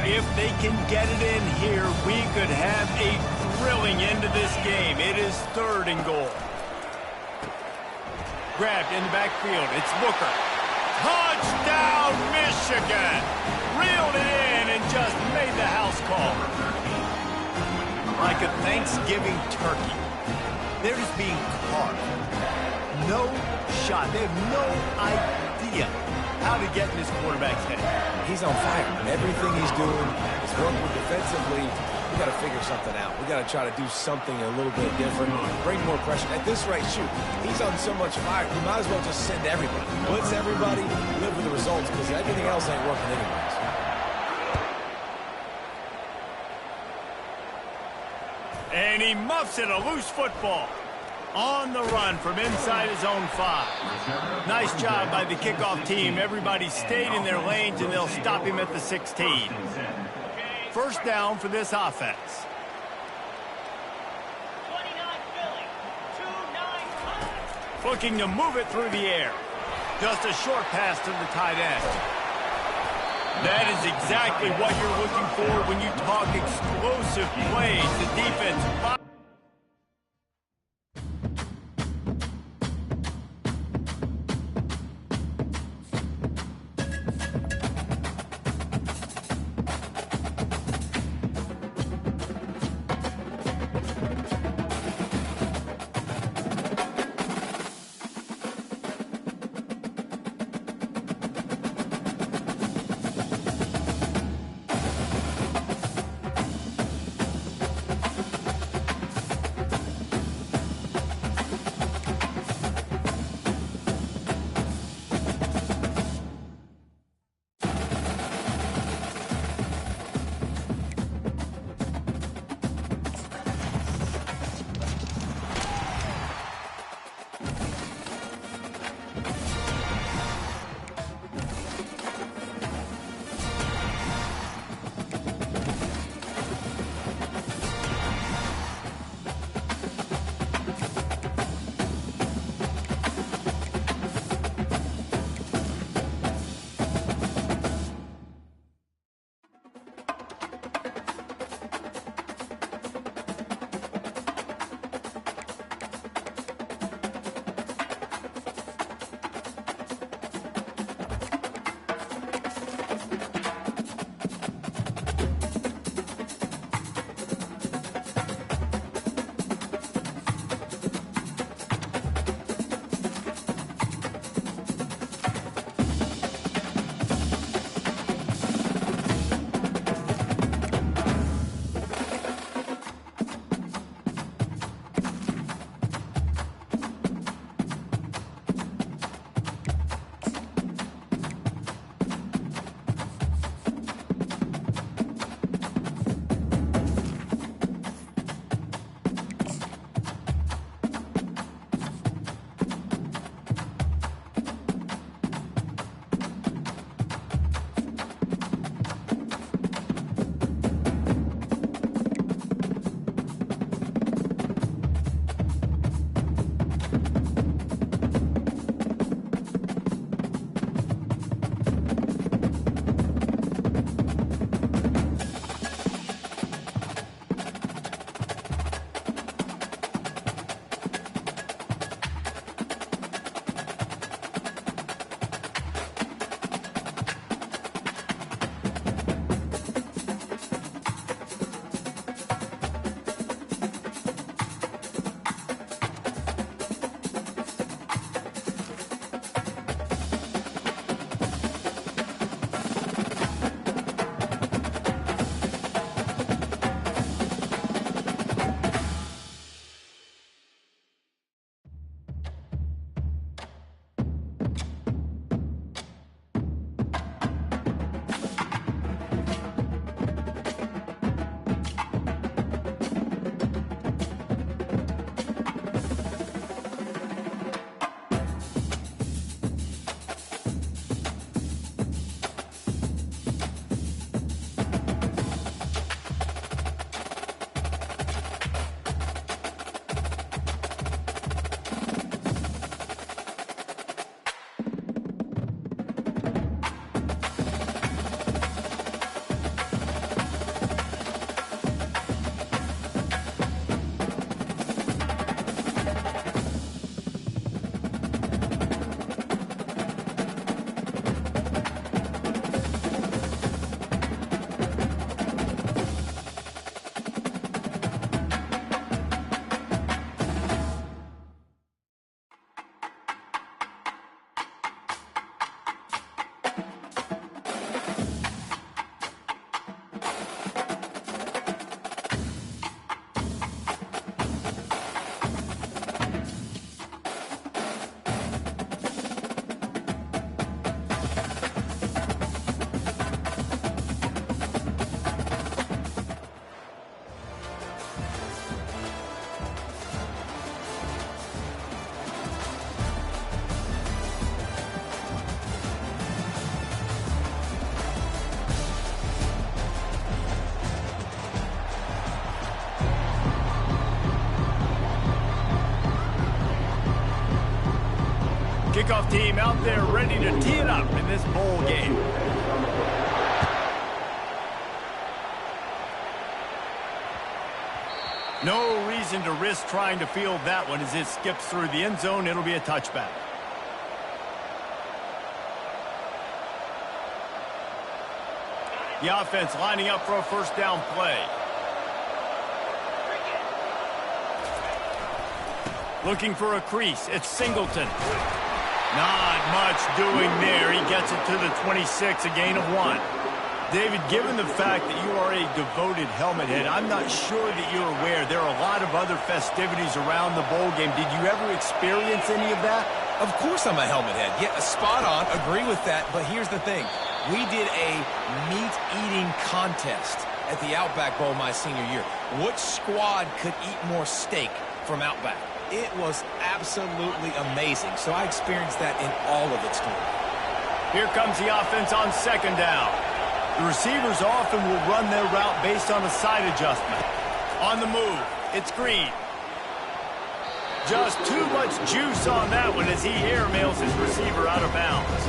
If they can get it in here, we could have a thrilling end to this game. It is 3rd and goal. Grabbed in the backfield. It's Booker. Touchdown, Michigan! Reeled it in and just made the house call. Like a Thanksgiving turkey. They're just being carved. No shot. They have no idea how to get in this quarterback's head. He's on fire. And everything he's doing is working defensively. We got to figure something out. We got to try to do something a little bit different. Bring more pressure. At this rate, shoot, he's on so much fire. We might as well just send everybody. Blitz everybody, live with the results, because everything else ain't working anyways. And he muffs it, a loose football. On the run from inside his own 5. Nice job by the kickoff team. Everybody stayed in their lanes, and they'll stop him at the 16. First down for this offense. Looking to move it through the air. Just a short pass to the tight end. That is exactly what you're looking for when you talk explosive plays. The defense kickoff team out there ready to tee it up in this bowl game. No reason to risk trying to field that one as it skips through the end zone. It'll be a touchback. The offense lining up for a first down play. Looking for a crease. It's Singleton. Not much doing there. He gets it to the 26, a gain of 1. David, given the fact that you are a devoted helmet head, I'm not sure that you're aware there are a lot of other festivities around the bowl game. Did you ever experience any of that? Of course I'm a helmet head. Yeah, spot on. Agree with that. But here's the thing. We did a meat-eating contest at the Outback Bowl my senior year. Which squad could eat more steak from Outback? It was absolutely amazing. So I experienced that in all of its glory. Here comes the offense on second down. The receivers often will run their route based on a side adjustment. On the move, it's Green. Just too much juice on that one as he airmails his receiver out of bounds.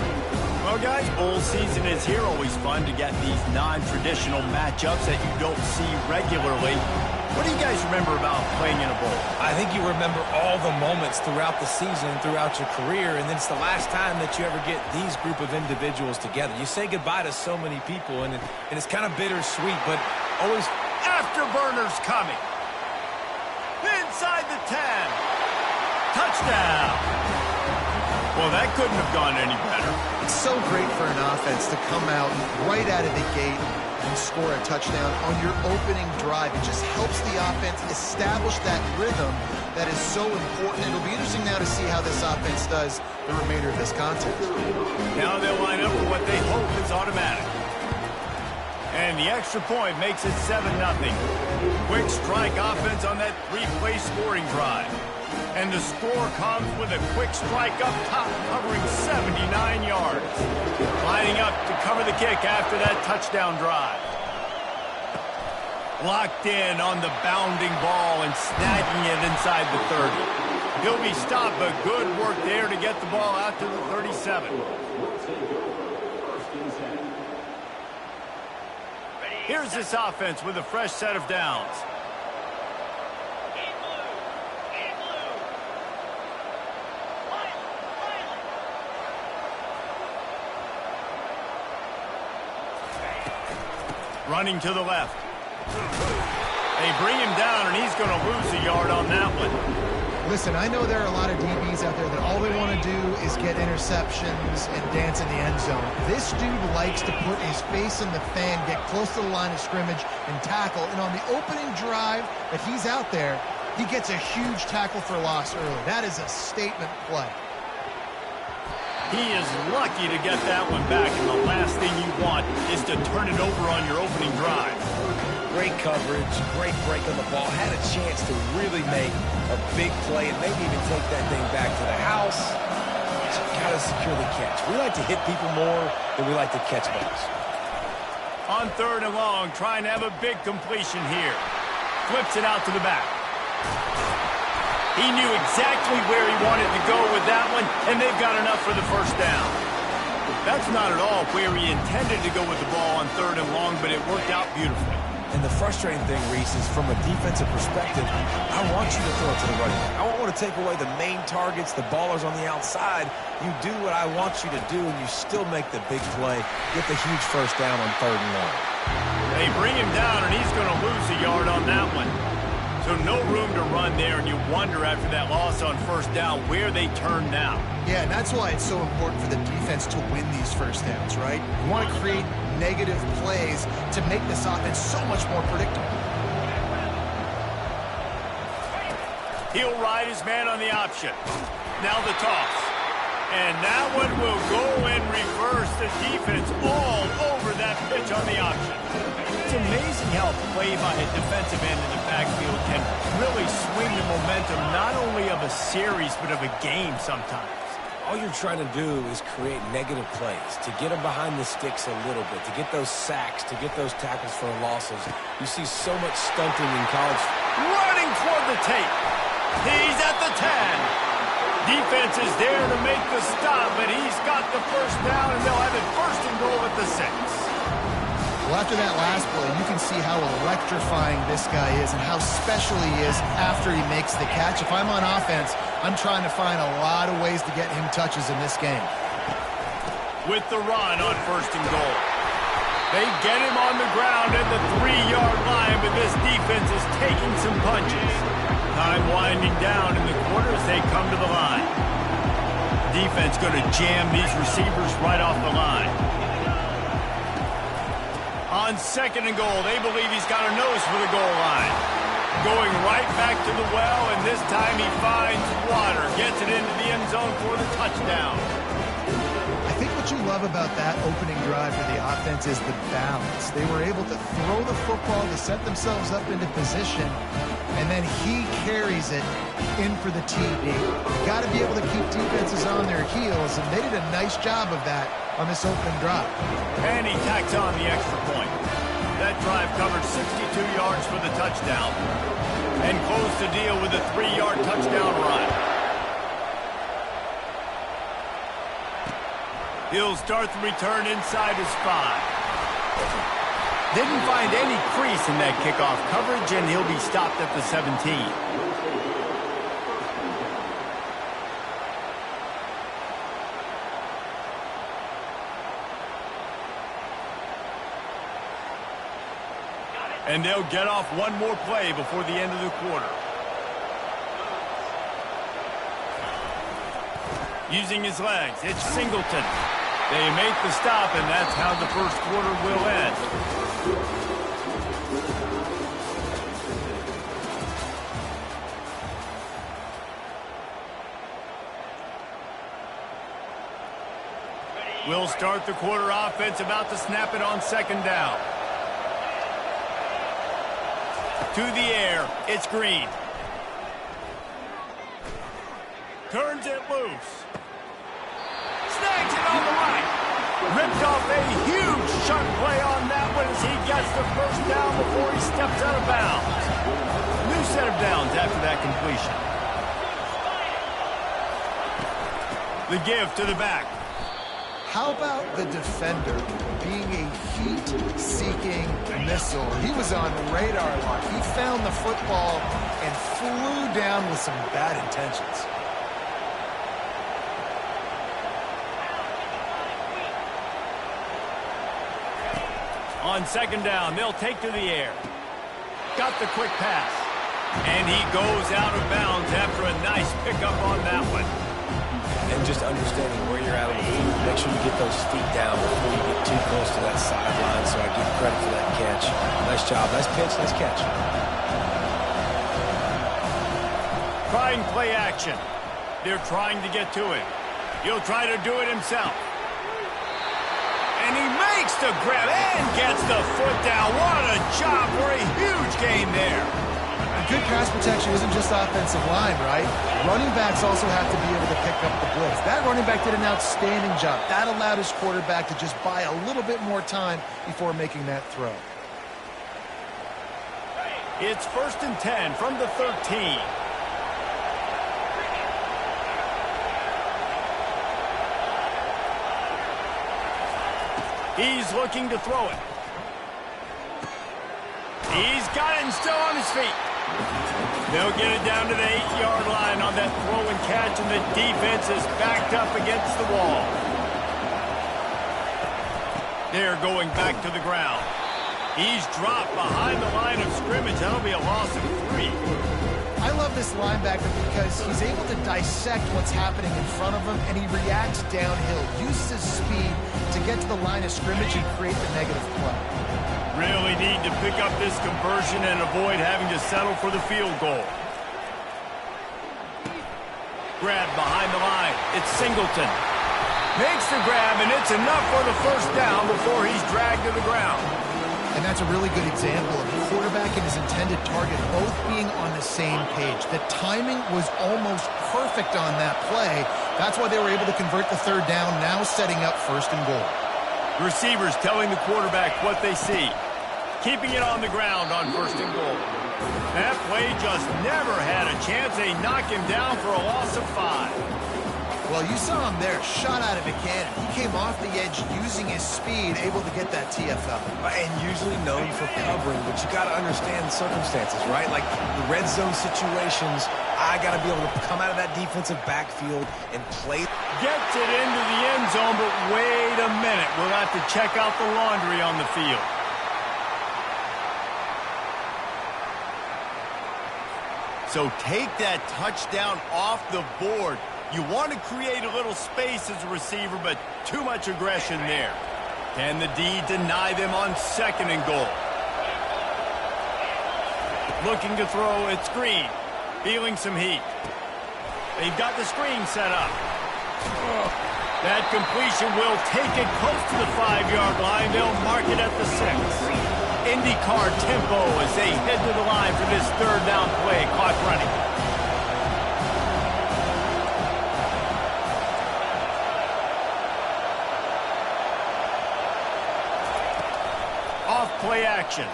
Well, guys, bowl season is here. Always fun to get these non-traditional matchups that you don't see regularly. What do you guys remember about playing in a bowl? I think you remember all the moments throughout the season, throughout your career, and then it's the last time that you ever get these group of individuals together. You say goodbye to so many people, and it's kind of bittersweet, but always... Afterburners coming. Inside the 10. Touchdown. Well, that couldn't have gone any better. It's so great for an offense to come out right out of the gate and score a touchdown on your opening drive. It just helps the offense establish that rhythm that is so important. It'll be interesting now to see how this offense does the remainder of this contest. Now they'll line up for what they hope is automatic. And the extra point makes it 7-0. Quick strike offense on that 3-play scoring drive. And the score comes with a quick strike up top, covering 79 yards. Lining up to cover the kick after that touchdown drive. Locked in on the bounding ball and snagging it inside the 30. He'll be stopped, but good work there to get the ball out to the 37. Here's this offense with a fresh set of downs. Running to the left. They bring him down, and he's going to lose a yard on that one. Listen, I know there are a lot of DBs out there that all they want to do is get interceptions and dance in the end zone. This dude likes to put his face in the fan, get close to the line of scrimmage, and tackle. And on the opening drive that he's out there, he gets a huge tackle for loss early. That is a statement play. He is lucky to get that one back, and the last thing you want is to turn it over on your opening drive. Great coverage, great break on the ball. Had a chance to really make a big play and maybe even take that thing back to the house. Got to secure the catch. We like to hit people more than we like to catch balls. On third and long, trying to have a big completion here. Flips it out to the back. He knew exactly where he wanted to go with that one, and they've got enough for the first down. That's not at all where he intended to go with the ball on third and long, but it worked out beautifully. And the frustrating thing, Reese, is from a defensive perspective, I want you to throw it to the running back. I don't want to take away the main targets, the ballers on the outside. You do what I want you to do, and you still make the big play, get the huge first down on third and long. They bring him down, and he's going to lose a yard on that one. So no room to run there, and you wonder after that loss on first down where they turn now. Yeah, and that's why it's so important for the defense to win these first downs, right? You want to create negative plays to make this offense so much more predictable. He'll ride his man on the option. Now the toss. And that one will go in reverse. The defense all over that pitch on the option. It's amazing how play by a defensive end in the backfield can really swing the momentum not only of a series but of a game sometimes. All you're trying to do is create negative plays, to get them behind the sticks a little bit, to get those sacks, to get those tackles for losses. You see so much stunting in college. Running toward the tape. He's at the 10. Defense is there to make the stop, but he's got the first down, and they'll have it first and goal at the 6. Well, after that last play, you can see how electrifying this guy is and how special he is after he makes the catch. If I'm on offense, I'm trying to find a lot of ways to get him touches in this game. With the run on first and goal. They get him on the ground at the 3-yard line, but this defense is taking some punches. Time winding down in the quarter as they come to the line. Defense going to jam these receivers right off the line. On second and goal, they believe he's got a nose for the goal line. Going right back to the well, and this time he finds water. Gets it into the end zone for the touchdown. I think what you love about that opening drive for the offense is the balance. They were able to throw the football to set themselves up into position, and then he carries it in for the TD. You got to be able to keep defenses on their heels, and they did a nice job of that on this opening drive. And he tacks on the extra point. That drive covered 62 yards for the touchdown and closed the deal with a 3-yard touchdown run. He'll start the return inside his 5. Didn't find any crease in that kickoff coverage, and he'll be stopped at the 17. And they'll get off one more play before the end of the quarter. Using his legs, it's Singleton. They make the stop, and that's how the first quarter will end. We'll start the quarter offense, about to snap it on second down. To the air, it's Green. Turns it loose. Snags it on the right. Ripped off a huge sharp play on that one as he gets the first down before he steps out of bounds. New set of downs after that completion. The give to the back. How about the defender being a heat-seeking missile? He was on radar lock. He found the football and flew down with some bad intentions. On second down, they'll take to the air. Got the quick pass. And he goes out of bounds after a nice pickup on that one. And just understanding where you're at on the field. Make sure you get those feet down before you get too close to that sideline, so I give credit for that catch. Nice job. Nice pitch. Nice catch. Trying play action. They're trying to get to it. He'll try to do it himself. And he makes the grab and gets the foot down. What a job for a huge gain there. Good pass protection isn't just offensive line, right? Running backs also have to be able to pick up the blitz. That running back did an outstanding job. That allowed his quarterback to just buy a little bit more time before making that throw. It's 1st and 10 from the 13. He's looking to throw it. He's got it and still on his feet. They'll get it down to the 8-yard line on that throw and catch, and the defense is backed up against the wall. They're going back to the ground. He's dropped behind the line of scrimmage. That'll be a loss of 3. I love this linebacker because he's able to dissect what's happening in front of him, and he reacts downhill, uses his speed to get to the line of scrimmage and create the negative play. Really need to pick up this conversion and avoid having to settle for the field goal. Grab behind the line. It's Singleton. Makes the grab, and it's enough for the first down before he's dragged to the ground. And that's a really good example of the quarterback and his intended target both being on the same page. The timing was almost perfect on that play. That's why they were able to convert the third down, now setting up 1st and goal. Receivers telling the quarterback what they see. keeping it on the ground on 1st and goal. That play just never had a chance. They knock him down for a loss of 5. Well, you saw him there, shot out of a cannon. He came off the edge using his speed, able to get that TFL. And usually known for covering, but you got to understand the circumstances, right? Like the red zone situations, I got to be able to come out of that defensive backfield and play. Gets it into the end zone, but wait a minute. We'll have to check out the laundry on the field. So take that touchdown off the board. You want to create a little space as a receiver, but too much aggression there. Can the D deny them on 2nd and goal? Looking to throw at screen. Feeling some heat. They've got the screen set up. That completion will take it close to the 5-yard line. They'll mark it at the 6. IndyCar tempo as they head to the line for this 3rd down play. Clock running. Off play action.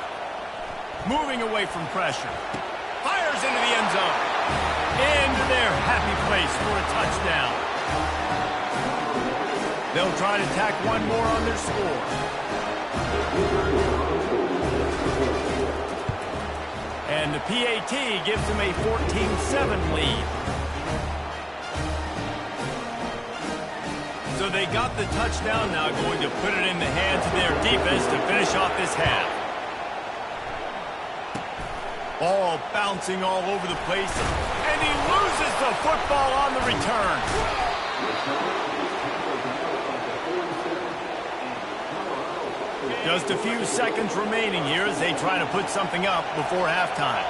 Moving away from pressure. Fires into the end zone. Into their happy place for a touchdown. They'll try to tack one more on their score. And the PAT gives them a 14-7 lead. So they got the touchdown, now going to put it in the hands of their defense to finish off this half. Ball bouncing all over the place, and he loses the football on the return. Just a few seconds remaining here as they try to put something up before halftime.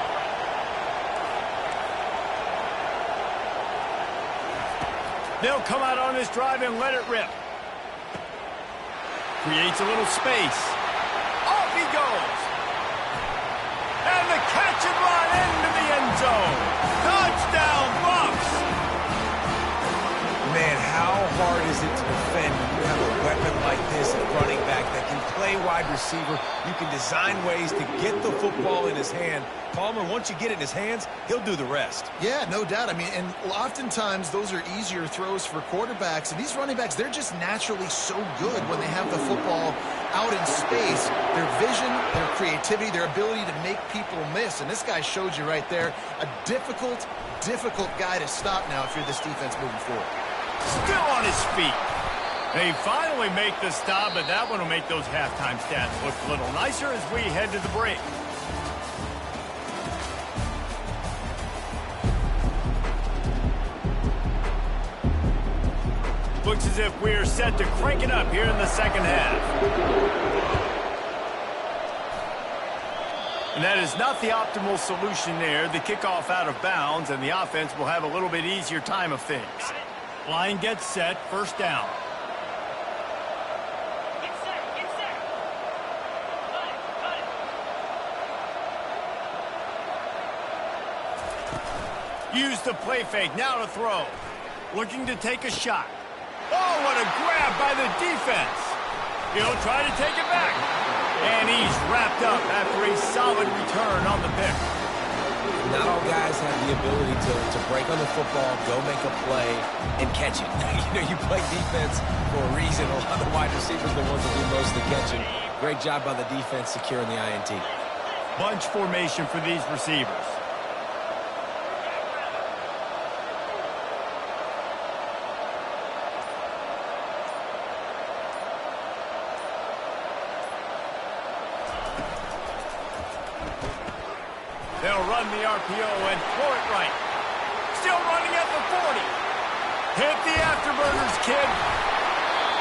They'll come out on this drive and let it rip. Creates a little space. Off he goes. And the catch and run into the end zone. Touchdown, Bucs! Man, how hard is it to defend when you have a weapon like this at running back that can play wide receiver? You can design ways to get the football in his hand. Palmer, once you get it in his hands, he'll do the rest. Yeah, no doubt. I mean, and oftentimes those are easier throws for quarterbacks. And these running backs, they're just naturally so good when they have the football out in space. Their vision, their creativity, their ability to make people miss. And this guy showed you right there, a difficult guy to stop now if you're this defense moving forward. Still on his feet. They finally make the stop, but that one will make those halftime stats look a little nicer as we head to the break. Looks as if we're set to crank it up here in the second half. And that is not the optimal solution there. The kickoff out of bounds, and the offense will have a little bit easier time of things. Line gets set, 1st down. Use the play fake, now to throw. Looking to take a shot. Oh, what a grab by the defense. He'll try to take it back. And he's wrapped up after a solid return on the pick. Not all guys have the ability to break on the football, go make a play, and catch it. You play defense for a reason. A lot of the wide receivers are the ones that do most of the catching. Great job by the defense securing the INT. Bunch formation for these receivers. They'll run the RPO and throw it right. Still running at the 40. Hit the afterburners, kid.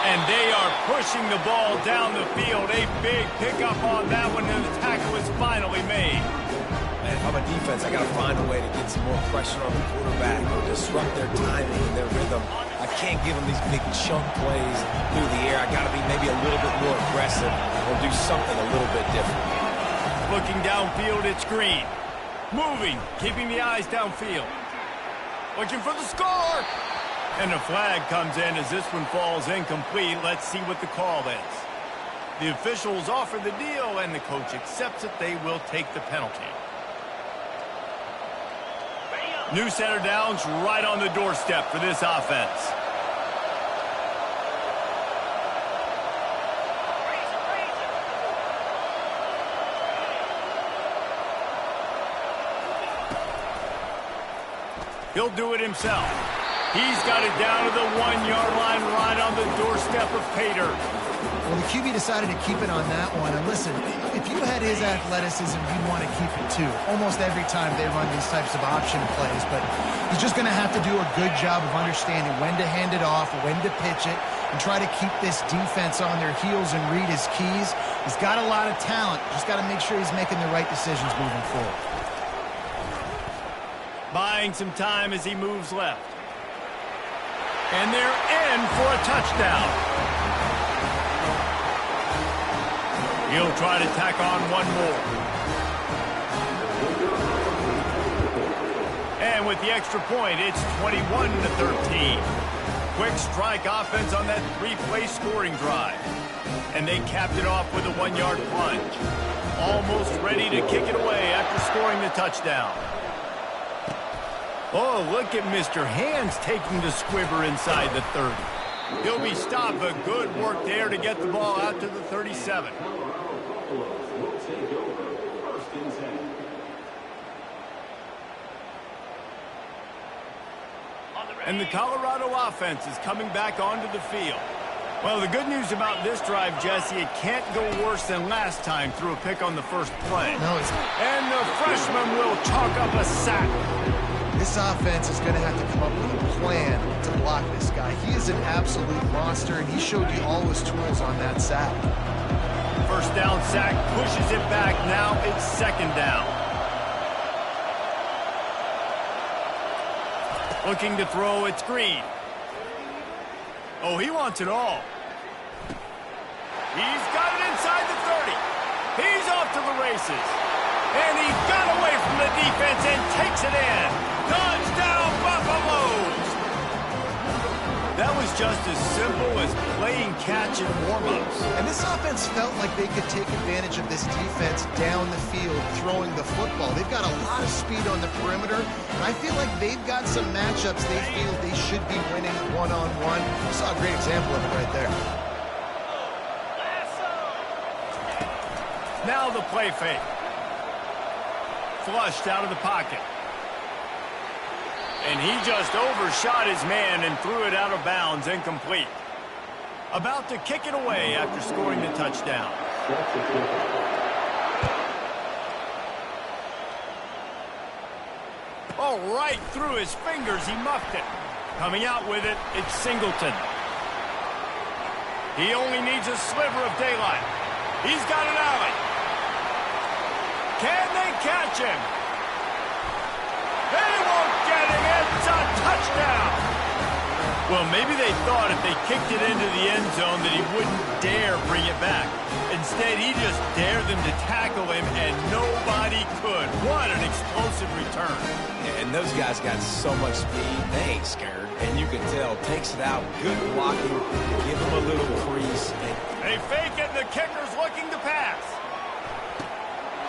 And they are pushing the ball down the field. A big pickup on that one, and the tackle was finally made. Man, if I'm a defense, I got to find a way to get some more pressure on the quarterback or disrupt their timing and their rhythm. I can't give them these big chunk plays through the air. I got to be maybe a little bit more aggressive or do something a little bit different. Looking downfield, it's Green. Moving, keeping the eyes downfield. Looking for the score. And a flag comes in as this one falls incomplete. Let's see what the call is. The officials offer the deal, and the coach accepts it. They will take the penalty. New center downs right on the doorstep for this offense. He'll do it himself. He's got it down to the 1-yard line right on the doorstep of Pater. Well, the QB decided to keep it on that one. And listen, if you had his athleticism, you'd want to keep it too. Almost every time they run these types of option plays. But he's just going to have to do a good job of understanding when to hand it off, when to pitch it, and try to keep this defense on their heels and read his keys. He's got a lot of talent. Just got to make sure he's making the right decisions moving forward. Buying some time as he moves left. And they're in for a touchdown. He'll try to tack on one more. And with the extra point, it's 21-13. Quick strike offense on that 3-play scoring drive. And they capped it off with a 1-yard plunge. Almost ready to kick it away after scoring the touchdown. Oh, look at Mr. Hands taking the squibber inside the 30. He'll be stopped, but good work there to get the ball out to the 37. And the Colorado offense is coming back onto the field. Well, the good news about this drive, Jesse, it can't go worse than last time through a pick on the first play. No, it's... And the freshman will chalk up a sack. This offense is going to have to come up with a plan to block this guy. He is an absolute monster, and he showed you all his tools on that sack. First down sack, pushes it back. Now it's second down. Looking to throw, it's Green. Oh, he wants it all. He's got it inside the 30. He's off to the races. And he got away from the defense and takes it in. Touchdown, Buffaloes! That was just as simple as playing catch in warm-ups. And this offense felt like they could take advantage of this defense down the field, throwing the football. They've got a lot of speed on the perimeter, and I feel like they've got some matchups they feel they should be winning one-on-one. You saw a great example of it right there. Now the play fake. Flushed out of the pocket. And he just overshot his man and threw it out of bounds, incomplete. About to kick it away after scoring the touchdown. Oh, right through his fingers, he muffed it. Coming out with it, it's Singleton. He only needs a sliver of daylight. He's got an alley. Can they catch him? They won't get him. It's a touchdown. Well, maybe they thought if they kicked it into the end zone that he wouldn't dare bring it back. Instead, he just dared them to tackle him, and nobody could. What an explosive return. Yeah, and those guys got so much speed, they ain't scared. And you can tell, takes it out, good blocking, give him a little crease. They fake it, and the kicker's looking to pass.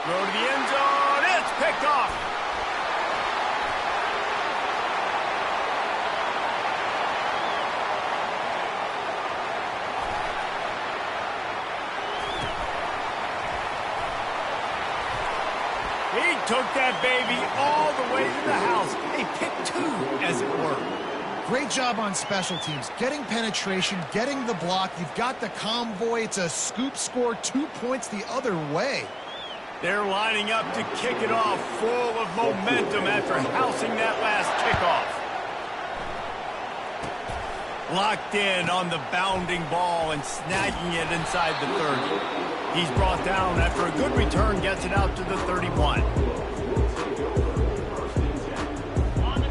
Throw to the end zone. It's picked off. He took that baby all the way to the house. A pick two, as it were. Great job on special teams. Getting penetration, getting the block. You've got the convoy. It's a scoop score, 2 points the other way. They're lining up to kick it off, full of momentum after housing that last kickoff. Locked in on the bounding ball and snagging it inside the 30. He's brought down after a good return, gets it out to the 31.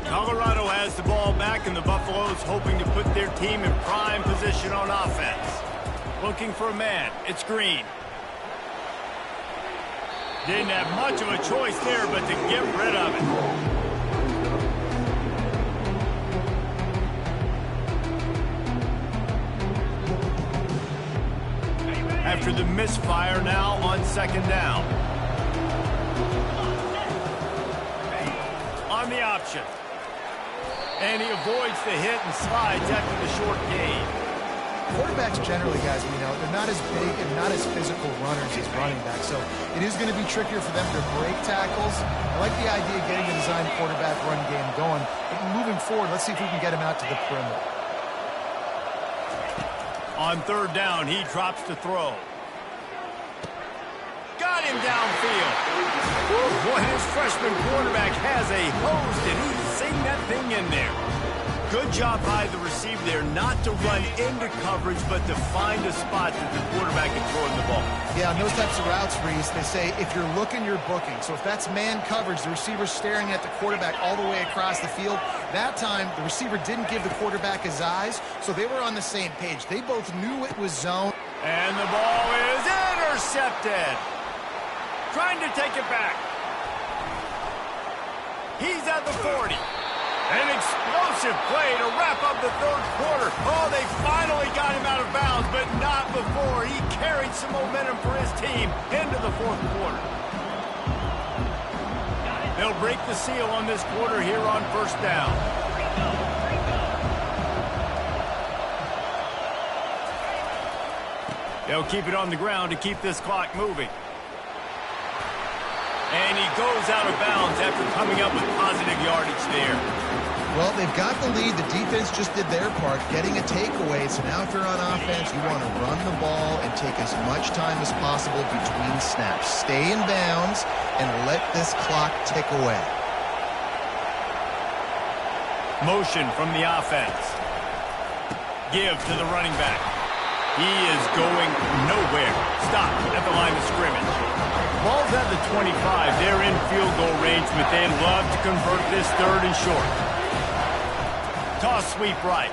Colorado has the ball back, and the Buffaloes hoping to put their team in prime position on offense. Looking for a man. It's Green. Didn't have much of a choice there, but to get rid of it. after the misfire now on second down. On the option. And he avoids the hit and slides after the short gain. Quarterbacks generally, guys, we know, they're not as big and not as physical runners as running backs, so it is going to be trickier for them to break tackles. I like the idea of getting a design quarterback run game going. But moving forward, let's see if we can get him out to the perimeter. On third down, he drops to throw. Got him downfield. Boy, his freshman quarterback has a hose, and he's seeing that thing in there. Good job by the receiver there, not to run into coverage, but to find a spot that the quarterback can throw in the ball. Yeah, on those types of routes, Reese, they say if you're looking, you're booking. So if that's man coverage, the receiver's staring at the quarterback all the way across the field. That time, the receiver didn't give the quarterback his eyes, so they were on the same page. They both knew it was zone. And the ball is intercepted. Trying to take it back. He's at the 40. An explosive play to wrap up the third quarter. Oh, they finally got him out of bounds, but not before. He carried some momentum for his team into the fourth quarter. They'll break the seal on this quarter here on first down. They'll keep it on the ground to keep this clock moving. And he goes out of bounds after coming up with positive yardage there. Well, they've got the lead. The defense just did their part, getting a takeaway. So now if you're on offense, you want to run the ball and take as much time as possible between snaps. Stay in bounds and let this clock tick away. Motion from the offense. Give to the running back. He is going nowhere. Stop at the line of scrimmage. Ball's at the 25. They're in field goal range, but they'd love to convert this third and short. Toss sweep right.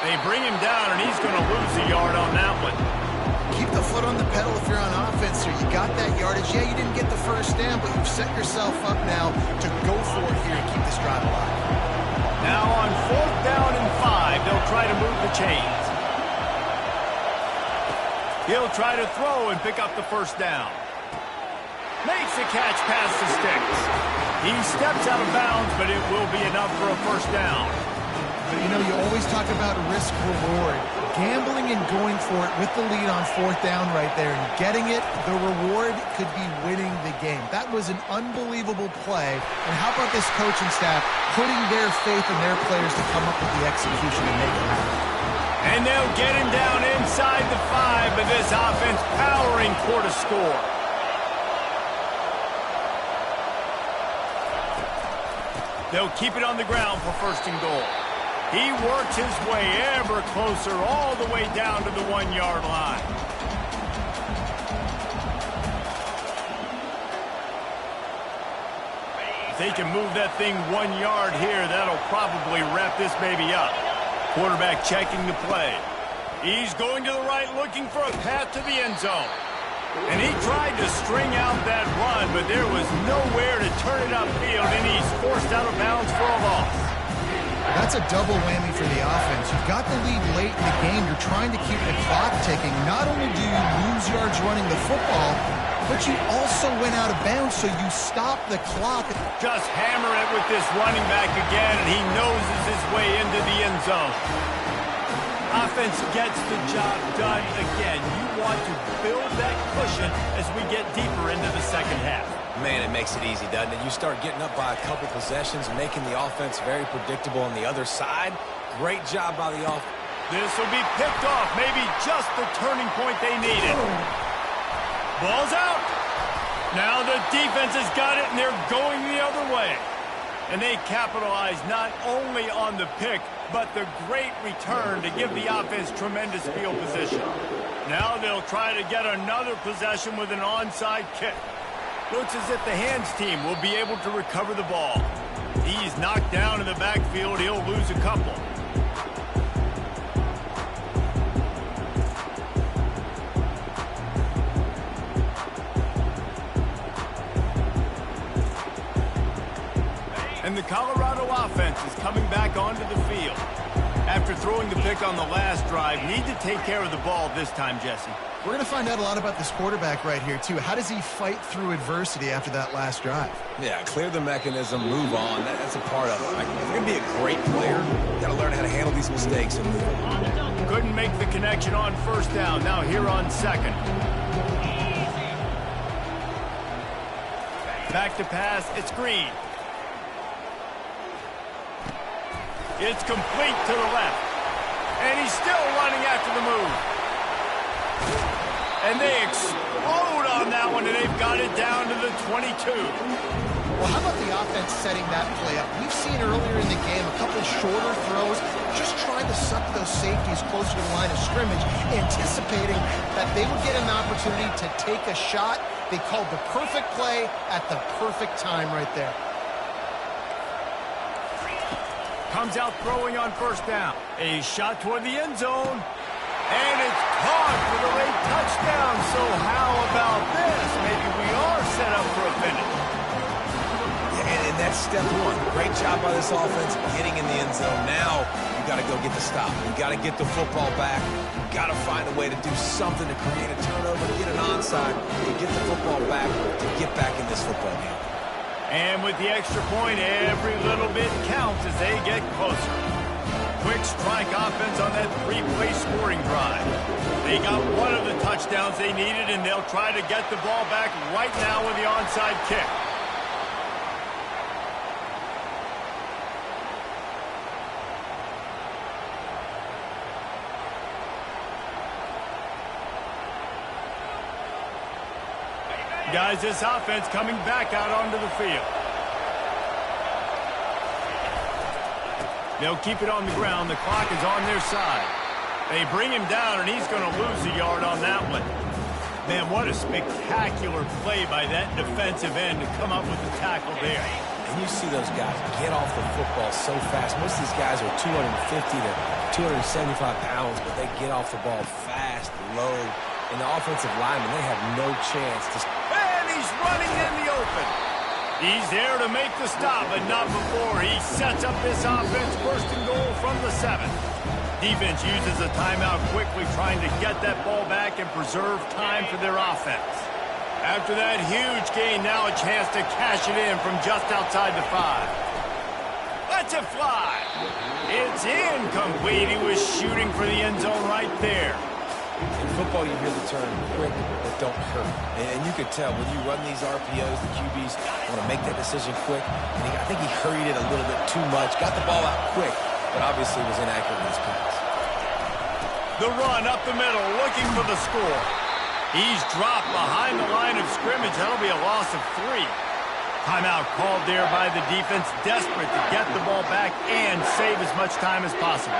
They bring him down, and he's going to lose a yard on that one. Keep the foot on the pedal if you're on offense here. You got that yardage. Yeah, you didn't get the first down, but you've set yourself up now to go for it here and keep this drive alive. Now on fourth down and 5, they'll try to move the chains. He'll try to throw and pick up the first down. Makes a catch past the sticks. He steps out of bounds, but it will be enough for a first down. But, you know, you always talk about risk-reward. Gambling and going for it with the lead on fourth down right there and getting it, the reward could be winning the game. That was an unbelievable play. And how about this coaching staff putting their faith in their players to come up with the execution and make it happen? And they'll get him down inside the 5, but this offense powering toward a score. They'll keep it on the ground for first and goal. He works his way ever closer all the way down to the 1-yard line. If they can move that thing 1 yard here, that'll probably wrap this baby up. Quarterback checking the play. He's going to the right, looking for a path to the end zone. And he tried to string out that run, but there was nowhere to turn it upfield, and he's forced out of bounds for a loss. That's a double whammy for the offense. You've got the lead late in the game. You're trying to keep the clock ticking. Not only do you lose yards running the football, but you also went out of bounds, so you stop the clock. Just hammer it with this running back again, and he noses his way into the end zone. Offense gets the job done again. You want to build that cushion as we get deeper into the second half. Man, it makes it easy, doesn't it? You start getting up by a couple possessions, making the offense very predictable on the other side. Great job by the offense. This will be picked off, maybe just the turning point they needed. Ball's out. Now the defense has got it, and they're going the other way. And they capitalize not only on the pick, but the great return to give the offense tremendous field position. Now they'll try to get another possession with an onside kick. Looks as if the hands team will be able to recover the ball. He's knocked down in the backfield. He'll lose a couple. And the Colorado offense is coming back onto the field. After throwing the pick on the last drive, need to take care of the ball this time, Jesse. We're going to find out a lot about this quarterback right here, too. How does he fight through adversity after that last drive? Yeah, clear the mechanism, move on. That's a part of it. Right? If you're going to be a great player, you got to learn how to handle these mistakes and move on. Couldn't make the connection on first down. Now here on second. Back to pass. It's Green. It's complete to the left. And he's still running after the move. And they explode on that one, and they've got it down to the 22. Well, how about the offense setting that play up? We've seen earlier in the game a couple shorter throws, just trying to suck those safeties closer to the line of scrimmage, anticipating that they would get an opportunity to take a shot. They called the perfect play at the perfect time right there. Comes out throwing on first down. A shot toward the end zone. And it's caught for the late touchdown. So how about this? Maybe we are set up for a finish. Yeah, and that's step one. Great job by this offense getting in the end zone. Now you got to go get the stop. You got to get the football back. You got to find a way to do something to create a turnover, get an onside, to get the football back, to get back in this football game. And with the extra point, every little bit counts as they get closer. Quick strike offense on that three-play scoring drive. They got one of the touchdowns they needed, and they'll try to get the ball back right now with the onside kick. Guys, this offense coming back out onto the field. They'll keep it on the ground. The clock is on their side. They bring him down, and he's going to lose a yard on that one. Man, what a spectacular play by that defensive end to come up with the tackle there. And you see those guys get off the football so fast. Most of these guys are 250 to 275 pounds, but they get off the ball fast, low. And the offensive linemen, they have no chance to... And he's running in the open. He's there to make the stop, but not before. He sets up this offense first and goal from the 7. Defense uses a timeout quickly, trying to get that ball back and preserve time for their offense. After that huge gain, now a chance to cash it in from just outside the 5. Lets it fly. It's incomplete. He was shooting for the end zone right there. In football, you hear the term quick but don't hurt. And you could tell when you run these RPOs, the QBs want to make that decision quick. And I think he hurried it a little bit too much, got the ball out quick, but obviously was inaccurate in his pass. The run up the middle, looking for the score. He's dropped behind the line of scrimmage. That'll be a loss of 3. Timeout called there by the defense, desperate to get the ball back and save as much time as possible.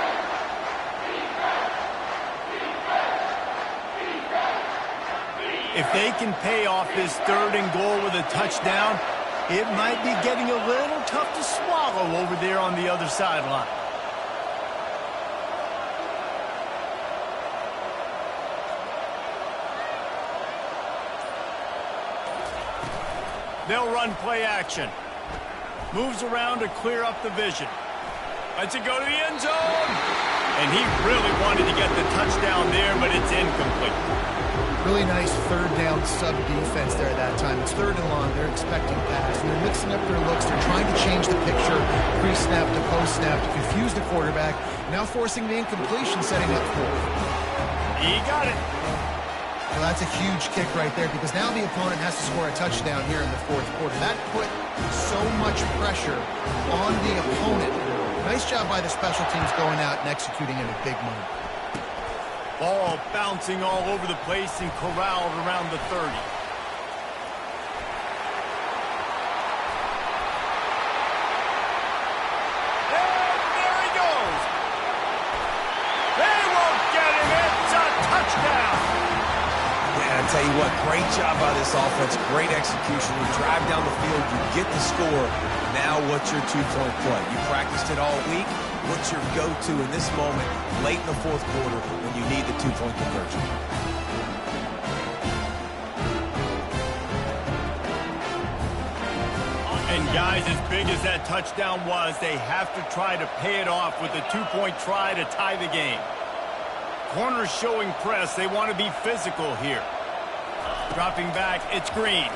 If they can pay off this 3rd and goal with a touchdown, it might be getting a little tough to swallow over there on the other sideline. They'll run play action. Moves around to clear up the vision. Lets it go to the end zone. And he really wanted to get the touchdown there, but it's incomplete. Really nice 3rd down sub-defense there at that time. It's 3rd and long. They're expecting pass. And they're mixing up their looks. They're trying to change the picture pre-snap to post-snap to confuse the quarterback. Now forcing the incompletion, setting up 4th. He got it. Well, that's a huge kick right there because now the opponent has to score a touchdown here in the 4th quarter. That put so much pressure on the opponent. Nice job by the special teams going out and executing in a big moment. Ball bouncing all over the place and corralled around the 30. And there he goes. They won't get him. It's a touchdown. Yeah, I tell you what, great job by this offense. Great execution. You drive down the field, you get the score. Now what's your 2-point play? You practiced it all week. What's your go-to in this moment, late in the 4th quarter, when you need the 2-point conversion? And Guys, as big as that touchdown was, they have to try to pay it off with a two-point try to tie the game. Corners showing press. They want to be physical here. Dropping back, it's Green.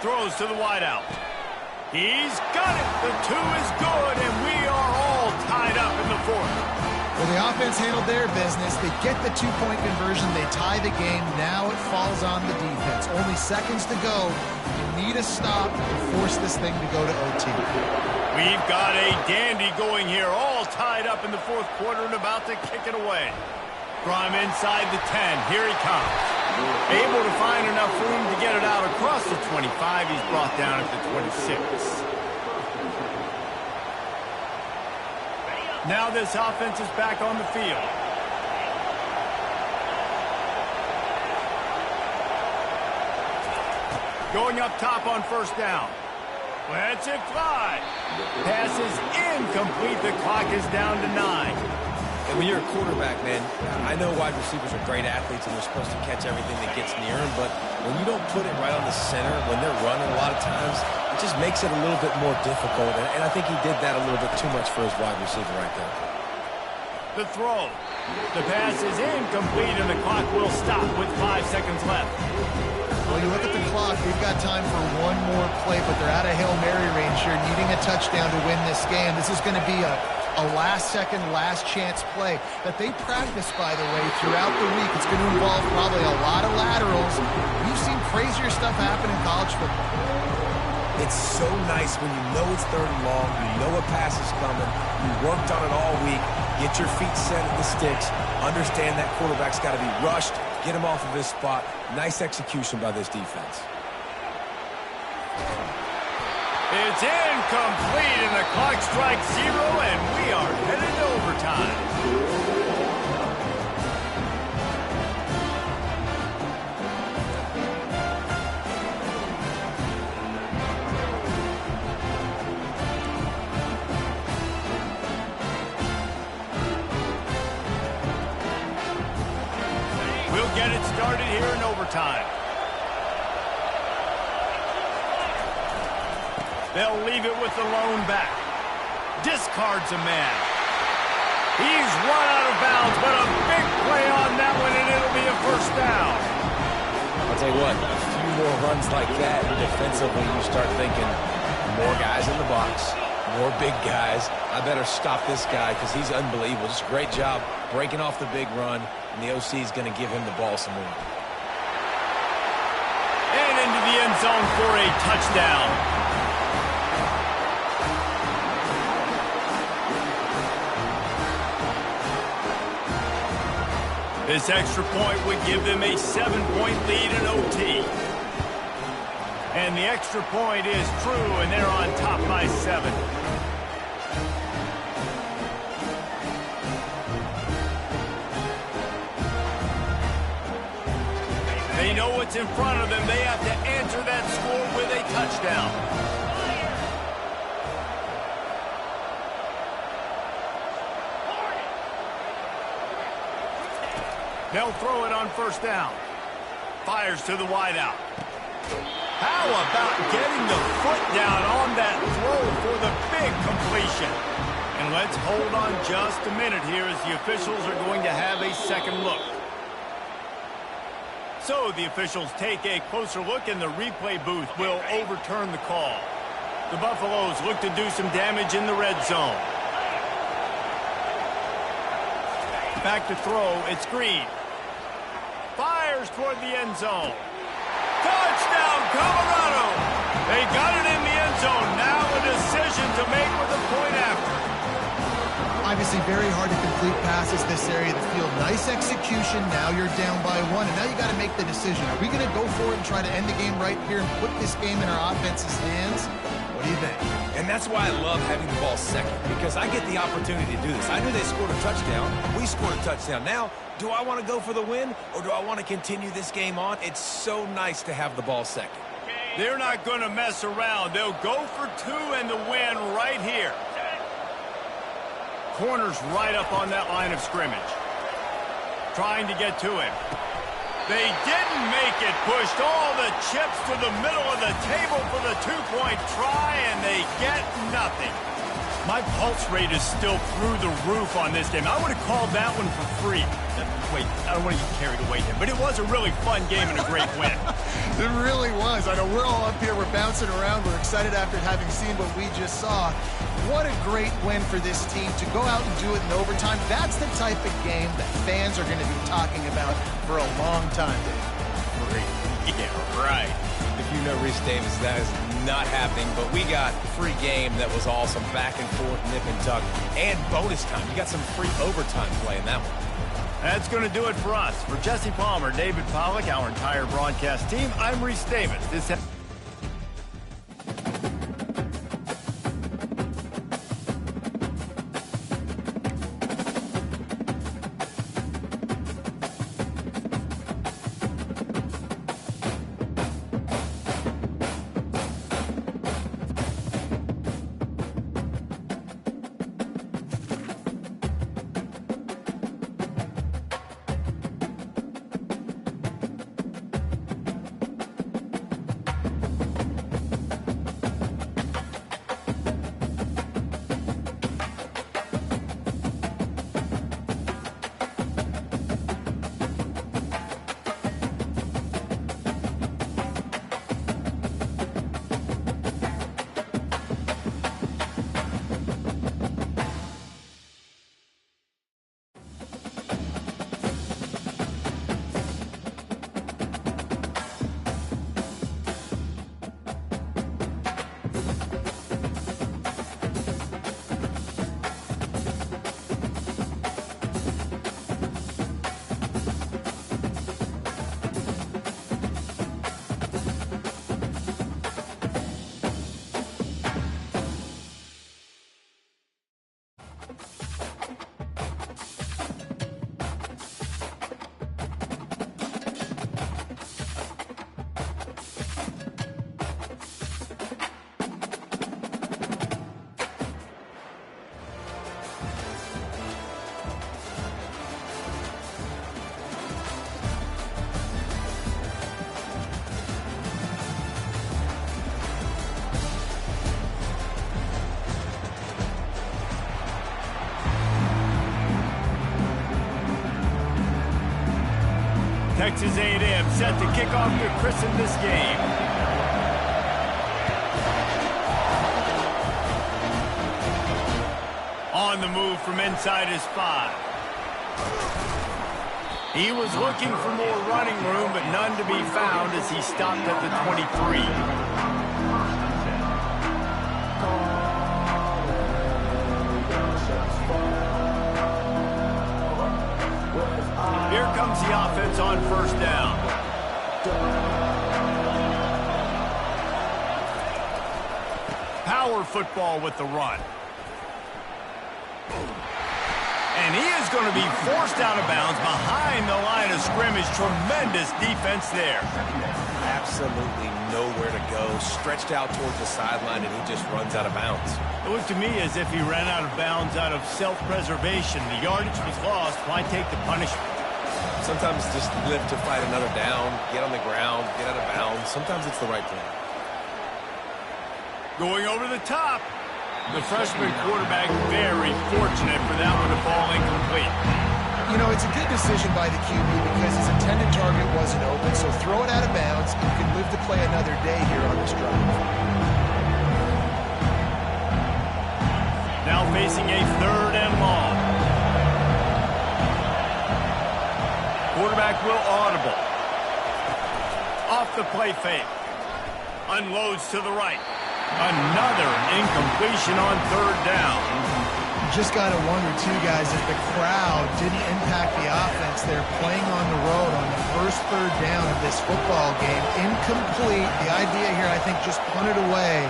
Throws to the wideout. He's got it. The two is good, and we are all tied up in the fourth. Well, the offense handled their business. They get the two-point conversion. They tie the game. Now it falls on the defense. Only seconds to go. You need a stop to force this thing to go to OT. We've got a dandy going here, all tied up in the fourth quarter and about to kick it away. From inside the 10, here he comes. Able to find enough room to get it out across the 25. He's brought down at the 26. Now this offense is back on the field. Going up top on first down. Lets it fly. Pass is incomplete. The clock is down to 9. And when you're a quarterback, man, I know wide receivers are great athletes and they're supposed to catch everything that gets near them, but when you don't put it right on the center, when they're running a lot of times, it just makes it a little bit more difficult. And I think he did that a little bit too much for his wide receiver right there. The throw. The pass is incomplete, and the clock will stop with 5 seconds left. Well, you look at the clock, we've got time for one more play, but they're out of Hail Mary range here, needing a touchdown to win this game. This is going to be a last-second, last-chance play that they practice, by the way, throughout the week. It's going to involve probably a lot of laterals. We've seen crazier stuff happen in college football. It's so nice when you know it's third and long, you know a pass is coming, you worked on it all week, get your feet set at the sticks, understand that quarterback's got to be rushed, get him off of his spot. Nice execution by this defense. It's incomplete, and the clock strikes 0, and we are headed to overtime. We'll get it started here in overtime. They'll leave it with the lone back. Discards a man. He's run out of bounds, but a big play on that one, and it'll be a first down. I'll tell you what, a few more runs like that, defensively you start thinking more guys in the box, more big guys. I better stop this guy because he's unbelievable. Just a great job breaking off the big run, and the OC is going to give him the ball some more. And into the end zone for a touchdown. This extra point would give them a 7-point lead in OT. And the extra point is true, and they're on top by 7. They know what's in front of them. They have to answer that score with a touchdown. They'll throw it on first down. Fires to the wideout. How about getting the foot down on that throw for the big completion? And let's hold on just a minute here as the officials are going to have a second look. So the officials take a closer look, and the replay booth will overturn the call. The Buffaloes look to do some damage in the red zone. Back to throw, it's Green. Fires toward the end zone. Touchdown, Colorado! They got it in the end zone. Now a decision to make with a point after. Obviously very hard to complete passes this area of the field. Nice execution. Now you're down by 1, and now you got to make the decision. Are we going to go for it and try to end the game right here and put this game in our offense's hands? What do you think? And that's why I love having the ball second, because I get the opportunity to do this. I knew they scored a touchdown. We scored a touchdown. Now, do I want to go for the win, or do I want to continue this game on? It's so nice to have the ball second. They're not going to mess around. They'll go for 2 and the win right here. Corner's right up on that line of scrimmage. Trying to get to him. They didn't make it. Pushed all the chips to the middle of the table for the two-point try, and they get nothing. My pulse rate is still through the roof on this game. I would have called that one for free. Wait, I don't want to get carried away here, but it was a really fun game and a great win. It really was. I know we're all up here. We're bouncing around. We're excited after having seen what we just saw. What a great win for this team to go out and do it in overtime. That's the type of game that fans are going to be talking about for a long time, Dave. Yeah, right. If you know Reese Davis, that is not happening, but we got free game that was awesome, back and forth, nip and tuck, and bonus time. You got some free overtime play in that one. That's going to do it for us. For Jesse Palmer, David Pollack, our entire broadcast team, I'm Reese Davis. Texas A&M set to kick off to christen this game. On the move from inside his 5. He was looking for more running room, but none to be found as he stopped at the 23. Here comes the offense on first down. Power football with the run. And he is going to be forced out of bounds behind the line of scrimmage. Tremendous defense there. Absolutely nowhere to go. Stretched out towards the sideline, and he just runs out of bounds. It looked to me as if he ran out of bounds out of self-preservation. The yardage was lost. Why take the punishment? Sometimes just live to fight another down, get on the ground, get out of bounds. Sometimes it's the right thing. Going over the top. The freshman quarterback very fortunate for that one to fall incomplete. You know, it's a good decision by the QB because his intended target wasn't open, so throw it out of bounds. You can live to play another day here on this drive. Now facing a 3rd and long. Quarterback will audible. Off the play fake. Unloads to the right. Another incompletion on 3rd down. Just got to wonder, too, guys, if the crowd didn't impact the offense. They're playing on the road on the first 3rd down of this football game. Incomplete. The idea here, I think, just punt it away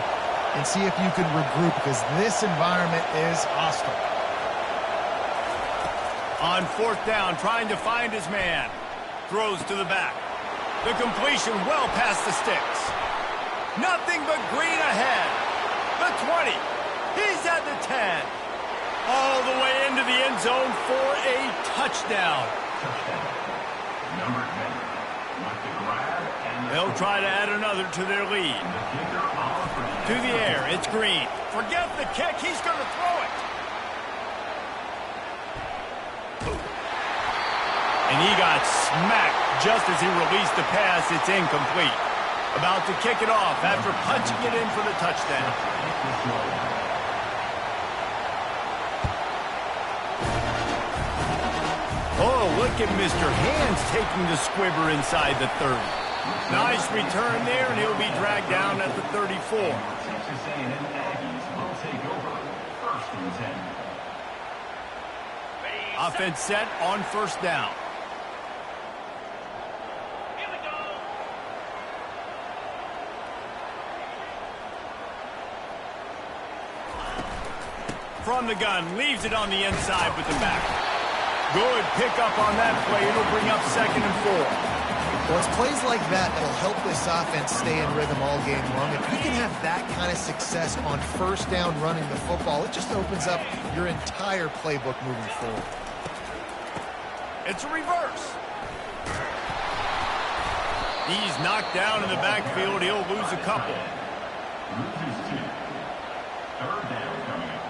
and see if you can regroup because this environment is hostile. On 4th down, trying to find his man. Throws to the back. The completion well past the sticks. Nothing but green ahead. The 20. He's at the 10. All the way into the end zone for a touchdown. Touchdown. Number 10. They'll try to add another to their lead. To the air, it's Green. Forget the kick, he's going to throw it. And he got smacked just as he released the pass. It's incomplete. About to kick it off after punching it in for the touchdown. Oh, look at Mr. Hands taking the squibber inside the 30. Nice return there, and he'll be dragged down at the 34. Texas A&M Aggies will take over 1st and 10. Offense set on first down. From the gun, leaves it on the inside with the back. Good pickup on that play. It'll bring up 2nd and 4. Well, it's plays like that that'll help this offense stay in rhythm all game long. If you can have that kind of success on first down running the football, it just opens up your entire playbook moving forward. It's a reverse. He's knocked down in the backfield. He'll lose a couple. Loses 2. 3rd down coming up.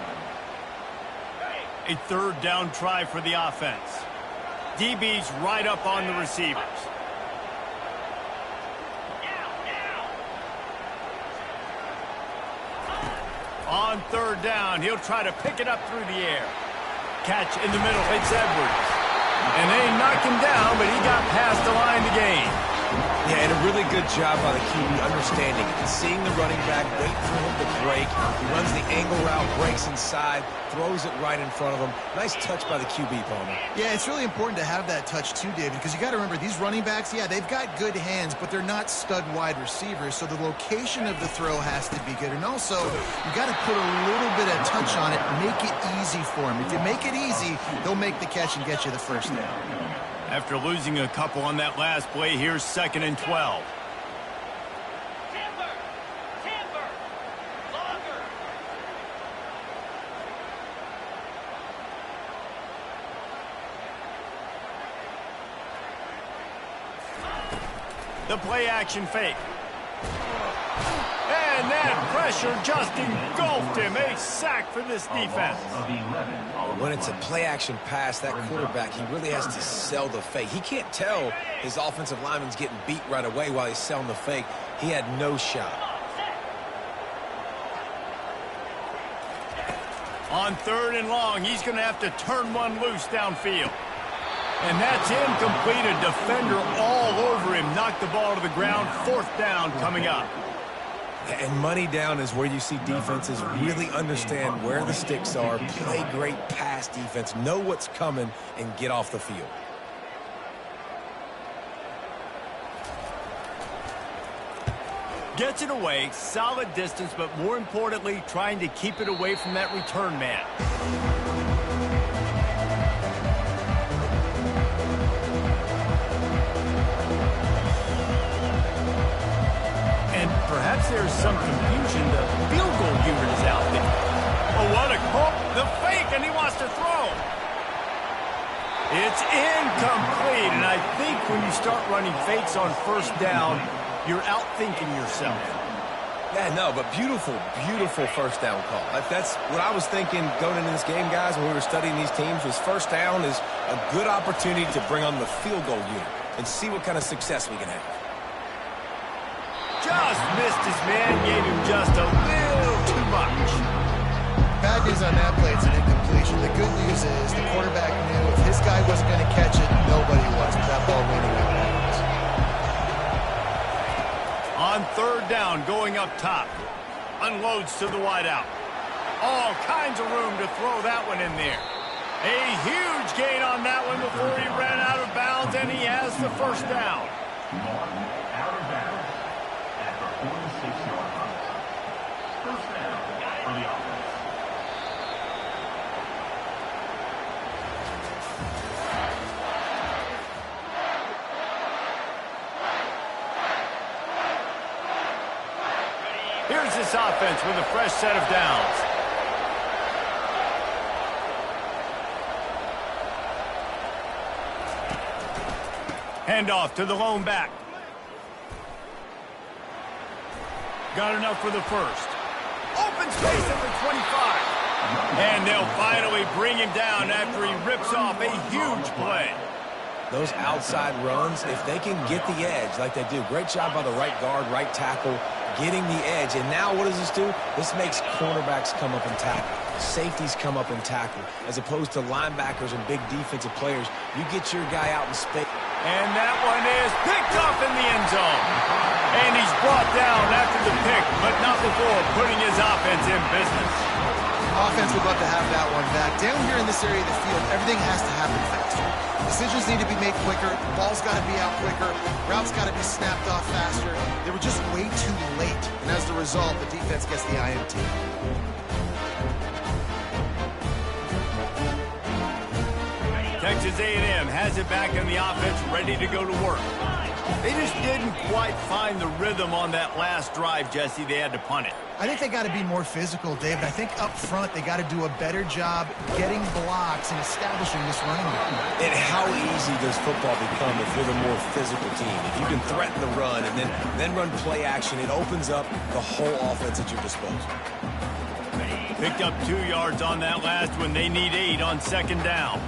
A 3rd down try for the offense. DB's right up on the receivers. On 3rd down, he'll try to pick it up through the air. Catch in the middle, it's Edwards. And they knock him down, but he got past the line to gain. Yeah, and a really good job by the QB understanding it. Seeing the running back, wait for him to break. He runs the angle route, breaks inside, throws it right in front of him. Nice touch by the QB, Palmer. Yeah, it's really important to have that touch too, David, because you got to remember these running backs, yeah, they've got good hands, but they're not stud wide receivers, so the location of the throw has to be good. And also, you got to put a little bit of touch on it, make it easy for them. If you make it easy, they'll make the catch and get you the first down. After losing a couple on that last play, here's 2nd and 12. The play action fake. And that pressure just engulfed him. A sack for this defense. When it's a play-action pass, that quarterback, he really has to sell the fake. He can't tell his offensive lineman's getting beat right away while he's selling the fake. He had no shot. On 3rd and long, he's going to have to turn one loose downfield. And that's incomplete. A defender all over him. Knocked the ball to the ground. 4th down coming up. And money down is where you see defenses really understand where the sticks are, play great pass defense, know what's coming, and get off the field. Gets it away, solid distance, but more importantly, trying to keep it away from that return man. Perhaps there's some confusion. The field goal unit is out there. Oh, what a call. The fake, and he wants to throw. It's incomplete, and I think when you start running fakes on first down, you're outthinking yourself. Yeah, no, but beautiful, beautiful first down call. That's what I was thinking going into this game, guys, when we were studying these teams, was first down is a good opportunity to bring on the field goal unit and see what kind of success we can have. Just missed his man, gave him just a little too much. Bad news on that play, it's an incompletion. The good news is the quarterback knew if his guy wasn't going to catch it, nobody was with that ball running out of bounds. On 3rd down, going up top. Unloads to the wideout. All kinds of room to throw that one in there. A huge gain on that one before he ran out of bounds, and he has the first down. Martin out of bounds at the 46-yard line. First down for the offense. Here's this offense with a fresh set of downs. Handoff to the lone back. got enough for the first. Open space at the 25. And they'll finally bring him down after he rips off a huge play. Those outside runs, if they can get the edge like they do, great job by the right guard, right tackle, getting the edge. And now what does this do? This makes cornerbacks come up and tackle. Safeties come up and tackle. As opposed to linebackers and big defensive players, you get your guy out in space. And that one is picked off in the end zone. And he's brought down after the pick, but not before putting his offense in business. Offense would love to have that one back. Down here in this area of the field, everything has to happen faster. Decisions need to be made quicker. The ball's got to be out quicker. Routes got to be snapped off faster. They were just way too late. And as the result, the defense gets the INT. Texas A&M has it back in the offense, ready to go to work. They just didn't quite find the rhythm on that last drive, Jesse. They had to punt it. I think they got to be more physical, David. I think up front they got to do a better job getting blocks and establishing this running game. And how easy does football become if you're the more physical team? If you can threaten the run and then run play action, it opens up the whole offense at your disposal. Picked up 2 yards on that last one. They need 8 on second down.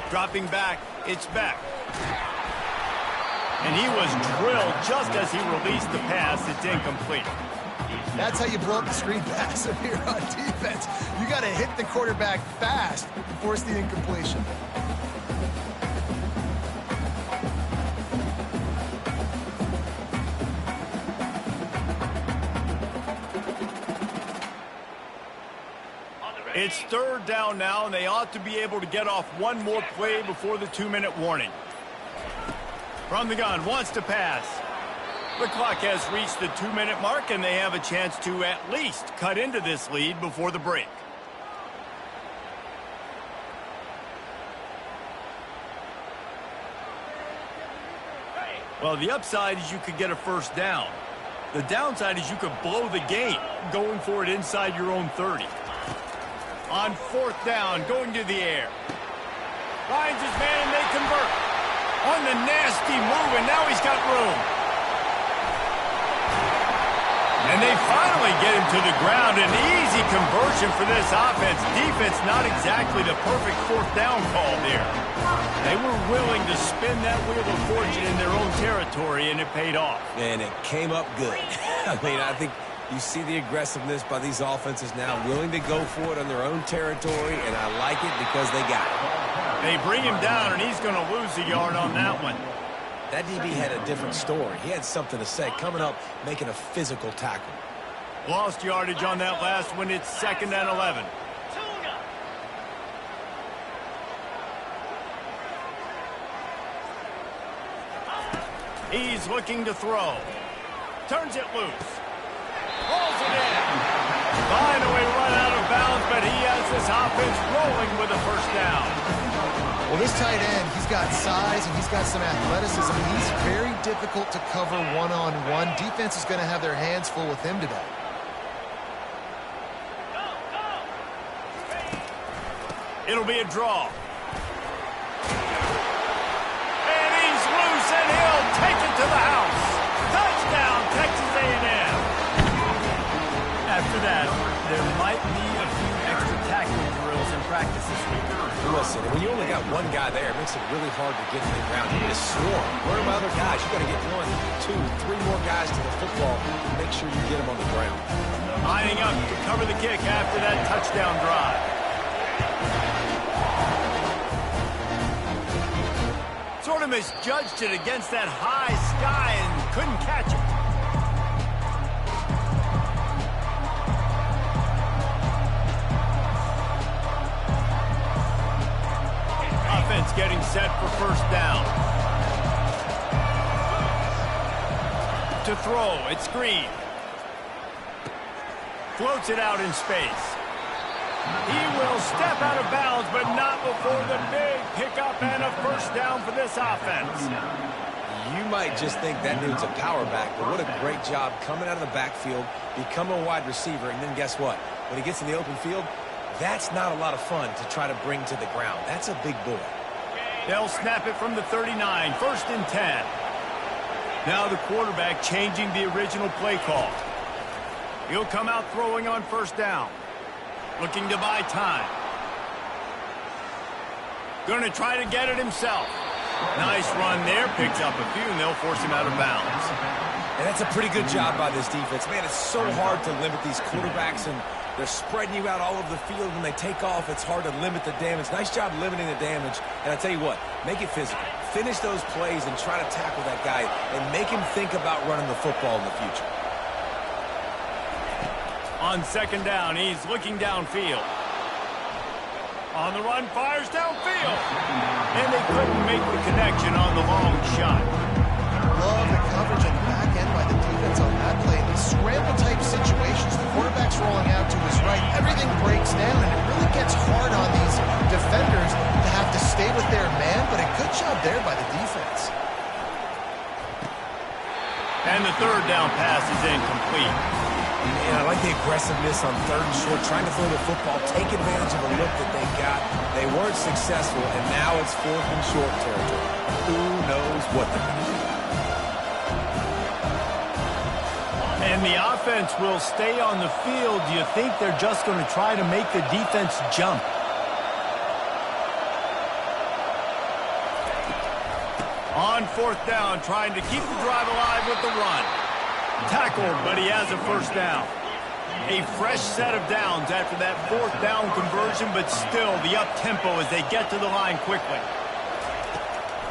Dropping back, it's back. And he was drilled just as he released the pass. It's incomplete. That's how you blow up the screen pass if you're on defense. You got to hit the quarterback fast and force the incompletion. It's third down now, and they ought to be able to get off one more play before the 2-minute warning. From the gun, wants to pass. The clock has reached the 2-minute mark, and they have a chance to at least cut into this lead before the break. Well, the upside is you could get a first down. The downside is you could blow the game going for it inside your own 30. On fourth down, going to the air. Finds his man, and they convert. On the nasty move, and now he's got room. And they finally get him to the ground. An easy conversion for this offense. Defense not exactly the perfect fourth down call there. They were willing to spin that wheel of fortune in their own territory, and it paid off. And it came up good. I mean, I think you see the aggressiveness by these offenses now, willing to go for it on their own territory, and I like it because they got it. They bring him down, and he's going to lose a yard on that one. That DB had a different story. He had something to say, coming up, making a physical tackle. Lost yardage on that last one. It's 2nd and 11. He's looking to throw. Turns it loose. Pulls it in. Finally run out of bounds, but he has this offense rolling with a first down. Well, this tight end, he's got size and he's got some athleticism. He's very difficult to cover one-on-one. Defense is going to have their hands full with him today. It'll be a draw. And he's loose, and he'll take it to the house. Touchdown, Texas A&M. After that, there might be a few extra tackling drills in practice this week. Listen, when you only got one guy there, it makes it really hard to get to the ground. You need a swarm. Where are my other guys? You got to get 1, 2, 3 more guys to the football and make sure you get them on the ground. Lining up to cover the kick after that touchdown drive. Sort of misjudged it against that high sky and couldn't catch it. Offense getting set for first down. To throw, it's Green. Floats it out in space. He will step out of bounds, but not before the big pickup and a first down for this offense. You might just think that dude's a power back, but what a great job coming out of the backfield, become a wide receiver, and then guess what? When he gets in the open field, That's not a lot of fun to try to bring to the ground. That's a big boy. They'll snap it from the 39, 1st and 10. Now the quarterback changing the original play call. He'll come out throwing on 1st down. Looking to buy time. Going to try to get it himself. Nice run there. Picks up a few, and they'll force him out of bounds. And that's a pretty good job by this defense. Man, it's so hard to limit these quarterbacks, and they're spreading you out all over the field. When they take off, it's hard to limit the damage. Nice job limiting the damage. And I tell you what, make it physical. Finish those plays and try to tackle that guy and make him think about running the football in the future. On 2nd down, he's looking downfield. On the run, fires downfield. And they couldn't make the connection on the long shot. Love the coverage on the back end by the defense on that play. In these scramble-type situations, the quarterback's rolling out to his right. Everything breaks down, and it really gets hard on these defenders to have to stay with their man, but a good job there by the defense. And the 3rd down pass is incomplete. And I like the aggressiveness on 3rd and short, trying to throw the football, take advantage of a look that they got. They weren't successful, and now it's 4th and short territory. Who knows what they're going to do? And the offense will stay on the field. Do you think they're just going to try to make the defense jump? On 4th down, trying to keep the drive alive with the run. Tackled, but he has a 1st down. A fresh set of downs after that 4th down conversion, but still the up-tempo as they get to the line quickly.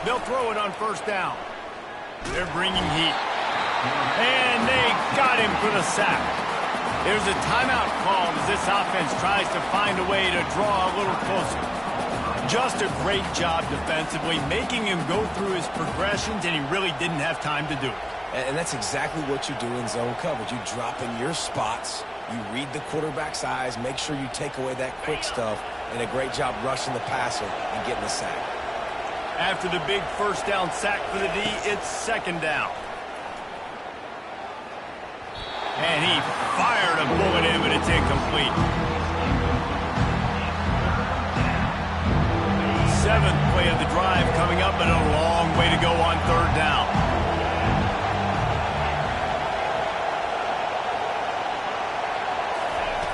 They'll throw it on 1st down. They're bringing heat. And they got him for the sack. There's a timeout called as this offense tries to find a way to draw a little closer. Just a great job defensively, making him go through his progressions, and he really didn't have time to do it. And that's exactly what you do in zone coverage. You drop in your spots, you read the quarterback's eyes, make sure you take away that quick stuff, and a great job rushing the passer and getting the sack. After the big 1st down sack for the D, it's 2nd down. And he fired a bullet in, but it's incomplete. 7th play of the drive coming up, but a long way to go on 3rd down.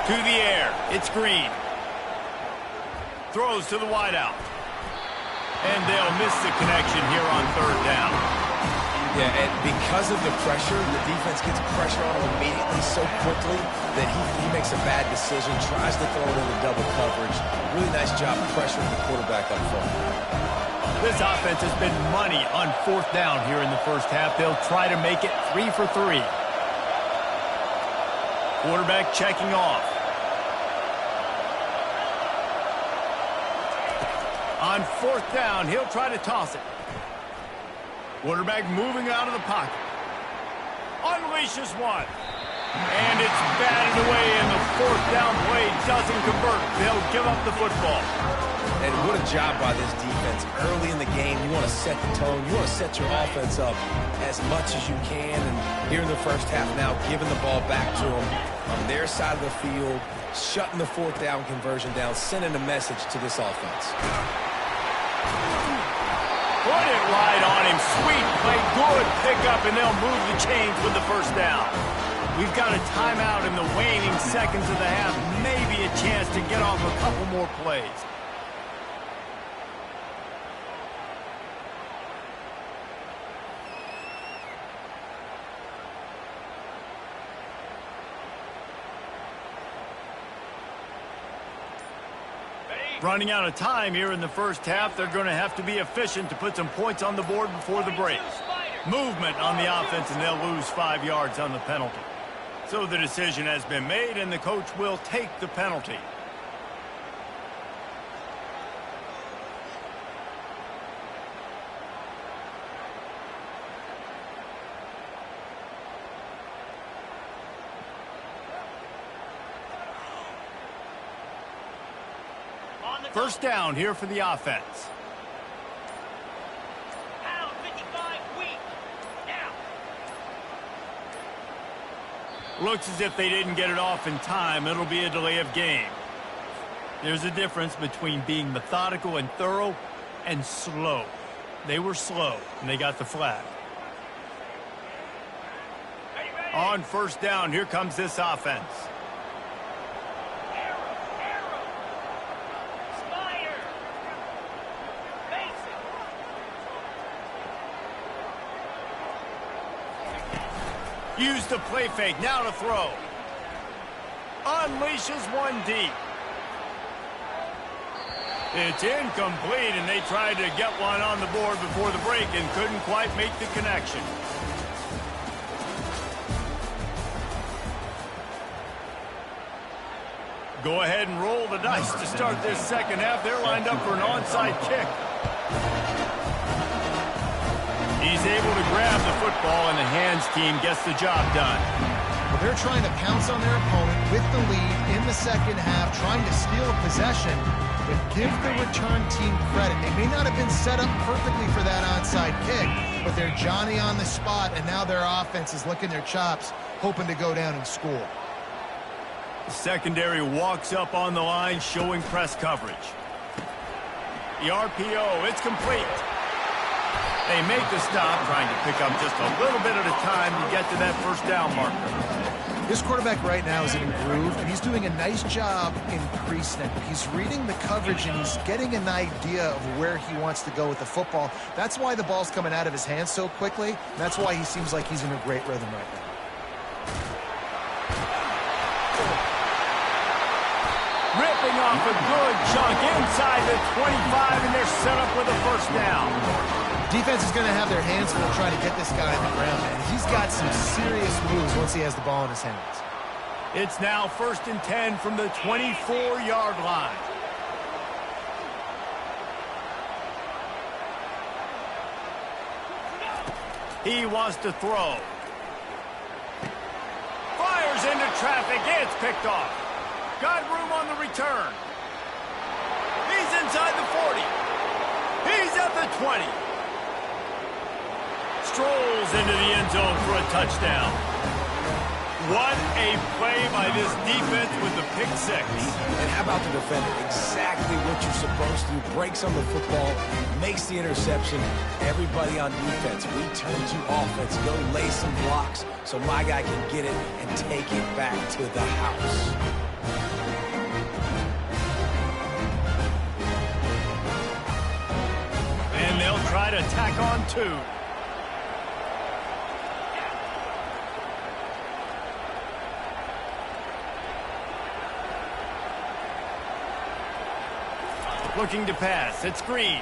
To the air, it's Green. Throws to the wideout. And they'll miss the connection here on 3rd down. Yeah, and because of the pressure, the defense gets pressure on him immediately so quickly that he makes a bad decision, tries to throw it into double coverage. Really nice job pressuring the quarterback up front. This offense has been money on 4th down here in the 1st half. They'll try to make it 3 for 3. Quarterback checking off. On 4th down, he'll try to toss it. Quarterback moving out of the pocket. Unleashes one. And it's batted away, and the 4th down play doesn't convert. They'll give up the football. And what a job by this defense. Early in the game, you want to set the tone. You want to set your offense up as much as you can. And here in the 1st half now, giving the ball back to them on their side of the field, shutting the 4th down conversion down, sending a message to this offense. Put it right on him. Sweet play. Good pickup, and they'll move the chains with the 1st down. We've got a timeout in the waning seconds of the half. Maybe a chance to get off a couple more plays. Running out of time here in the 1st half. They're going to have to be efficient to put some points on the board before the break. Movement on the offense, and they'll lose 5 yards on the penalty. So the decision has been made, and the coach will take the penalty. First down here for the offense. Pound 55 weak. Now. Looks as if they didn't get it off in time. It'll be a delay of game. There's a difference between being methodical and thorough and slow. They were slow, and they got the flag. On first down, here comes this offense. Use the play fake, now to throw. Unleashes one deep. It's incomplete, and they tried to get one on the board before the break and couldn't quite make the connection. Go ahead and roll the dice to start this second half. They're lined up for an onside kick. He's able to grab the football, and the hands team gets the job done. Well, they're trying to pounce on their opponent with the lead in the second half, trying to steal a possession, but give the return team credit. They may not have been set up perfectly for that onside kick, but they're Johnny on the spot, and now their offense is licking their chops, hoping to go down and score. The secondary walks up on the line, showing press coverage. The RPO, it's complete. They make the stop, trying to pick up just a little bit at a time to get to that first down marker. This quarterback right now is in a groove, and he's doing a nice job increasing it. He's reading the coverage, and he's getting an idea of where he wants to go with the football. That's why the ball's coming out of his hands so quickly, and that's why he seems like he's in a great rhythm right now. Ripping off a good chunk inside the 25, and they're set up with a first down. Defense is going to have their hands full trying to get this guy on the ground, man. He's got some serious moves once he has the ball in his hands. It's now 1st and 10 from the 24-yard line. He wants to throw. Fires into traffic. It's picked off. Got room on the return. He's inside the 40. He's at the 20. Strolls into the end zone for a touchdown. What a play by this defense with the pick six. And how about the defender? Exactly what you're supposed to do. Breaks on the football, makes the interception. Everybody on defense, we turn to offense. Go lay some blocks so my guy can get it and take it back to the house. And they'll try to tack on two. Looking to pass. It's Green.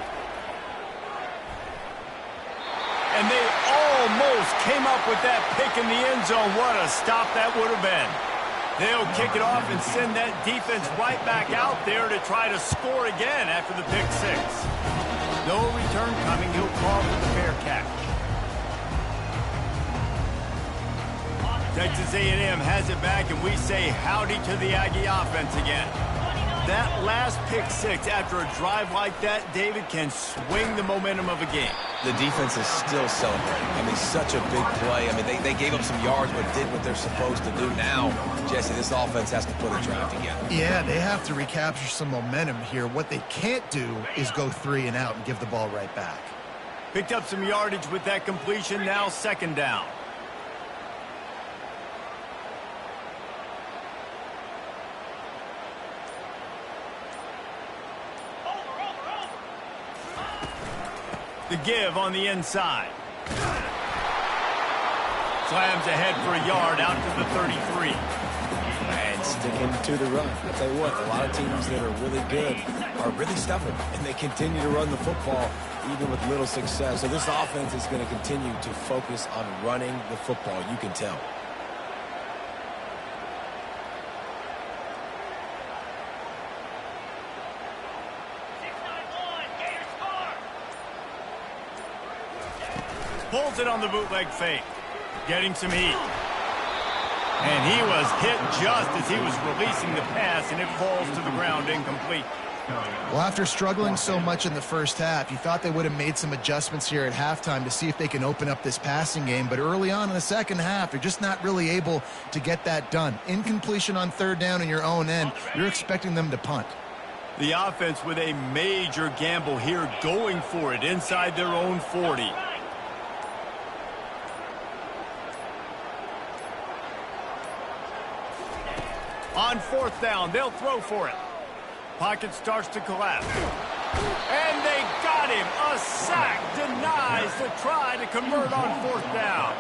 And they almost came up with that pick in the end zone. What a stop that would have been. They'll kick it off and send that defense right back out there to try to score again after the pick six. No return coming. He'll call for the fair catch. Texas A&M has it back, and we say howdy to the Aggie offense again. That last pick six after a drive like that, David, can swing the momentum of a game. The defense is still celebrating. I mean, such a big play. I mean, they gave up some yards but did what they're supposed to do. Now, Jesse, this offense has to put a drive together. Yeah, they have to recapture some momentum here. What they can't do is go 3 and out and give the ball right back. Picked up some yardage with that completion. Now 2nd down. The give on the inside. Slams ahead for a yard out to the 33. And sticking to the run. I'll tell you what, a lot of teams that are really good are really stubborn, and they continue to run the football even with little success. So this offense is going to continue to focus on running the football. You can tell. Pulls it on the bootleg fake. Getting some heat. And he was hit just as he was releasing the pass, and it falls to the ground incomplete. Well, after struggling so much in the first half, you thought they would have made some adjustments here at halftime to see if they can open up this passing game. But early on in the second half, they're just not really able to get that done. Incompletion on 3rd down in your own end, you're expecting them to punt. The offense with a major gamble here, going for it inside their own 40. On fourth down, they'll throw for it. Pocket starts to collapse. And they got him. A sack denies the try to convert on fourth down.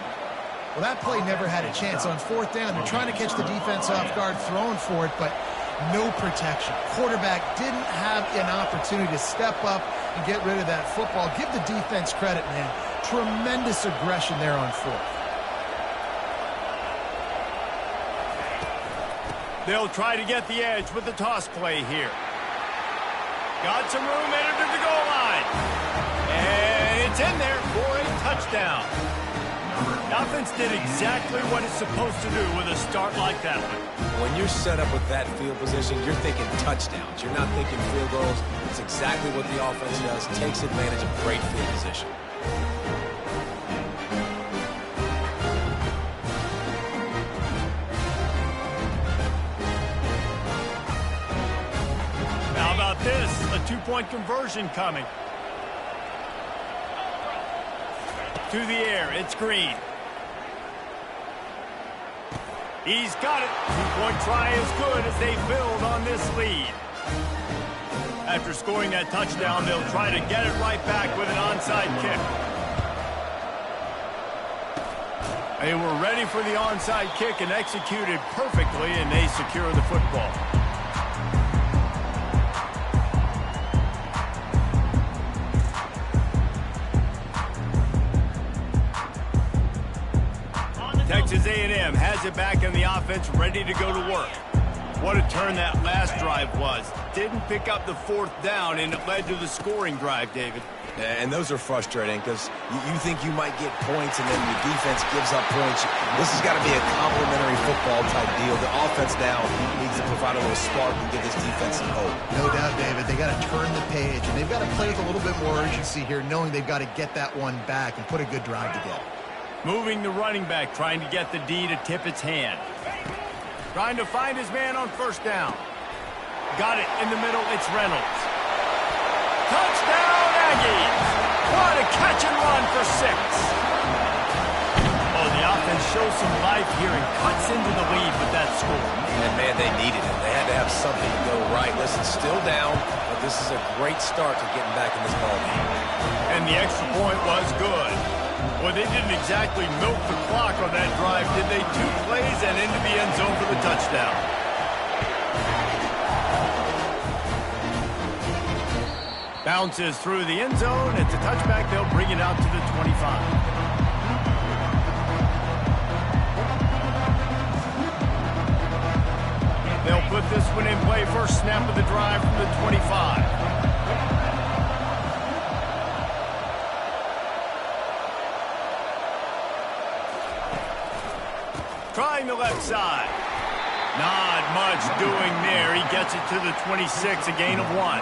Well, that play never had a chance. On fourth down, they're trying to catch the defense off guard, throwing for it, but no protection. Quarterback didn't have an opportunity to step up and get rid of that football. Give the defense credit, man. Tremendous aggression there on fourth. They'll try to get the edge with the toss play here. Got some room, entered to the goal line. And it's in there for a touchdown. The offense did exactly what it's supposed to do with a start like that one. When you're set up with that field position, you're thinking touchdowns. You're not thinking field goals. It's exactly what the offense does. Takes advantage of great field position. How about this? A two-point conversion coming. To the air, it's Green. He's got it. Two-point try is good as they build on this lead. After scoring that touchdown, they'll try to get it right back with an onside kick. They were ready for the onside kick and executed perfectly, and they secure the football. Texas A&M has it back in the offense, ready to go to work. What a turn that last drive was. Didn't pick up the fourth down, and it led to the scoring drive, David. And those are frustrating because you think you might get points and then the defense gives up points. This has got to be a complementary football type deal. The offense now needs to provide a little spark and give this defense some hope. No doubt, David. They got to turn the page, and they've got to play with a little bit more urgency here, knowing they've got to get that one back and put a good drive together. Moving the running back, trying to get the D to tip its hand. Trying to find his man on first down. Got it in the middle, it's Reynolds. Touchdown, Aggies! What a catch and run for 6. Oh, the offense shows some life here and cuts into the lead with that score. And, man, they needed it. They had to have something to go right. Listen, still down, but this is a great start to getting back in this ballgame. And the extra point was good. Well, they didn't exactly milk the clock on that drive, did they? 2 plays and into the end zone for the touchdown. Bounces through the end zone. It's a touchback. They'll bring it out to the 25. They'll put this one in play. First snap of the drive from the 25. Trying the left side. Not much doing there. He gets it to the 26, a gain of 1.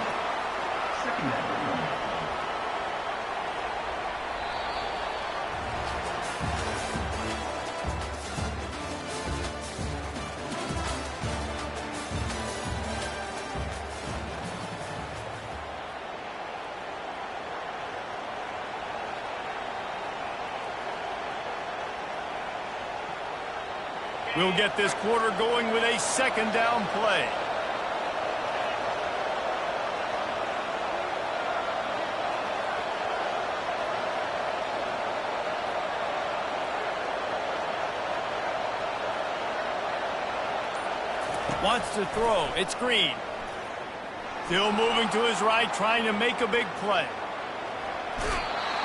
We'll get this quarter going with a second down play. Wants to throw. It's Green. Still moving to his right, trying to make a big play.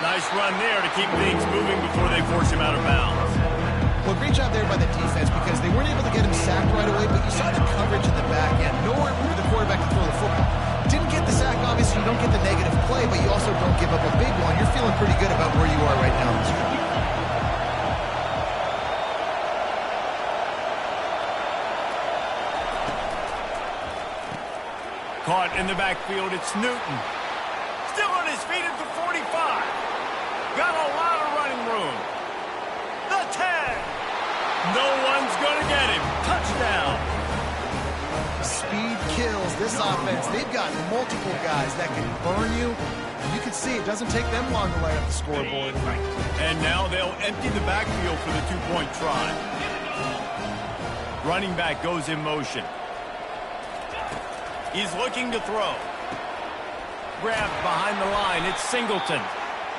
Nice run there to keep things moving before they force him out of bounds. Well, great job there by the defense because they weren't able to get him sacked right away, but you saw the coverage in the back end. Nowhere for the quarterback to throw the football. Didn't get the sack, obviously. You don't get the negative play, but you also don't give up a big one. You're feeling pretty good about where you are right now in this game. Caught in the backfield, it's Newton. Still on his feet at the 45. Got a lot of running room. The 10. No one's going to get him. Touchdown. Speed kills. this offense, they've got multiple guys that can burn you. And you can see it doesn't take them long to light up the scoreboard. And now they'll empty the backfield for the two-point try. Running back goes in motion. He's looking to throw. Grabbed behind the line. It's Singleton.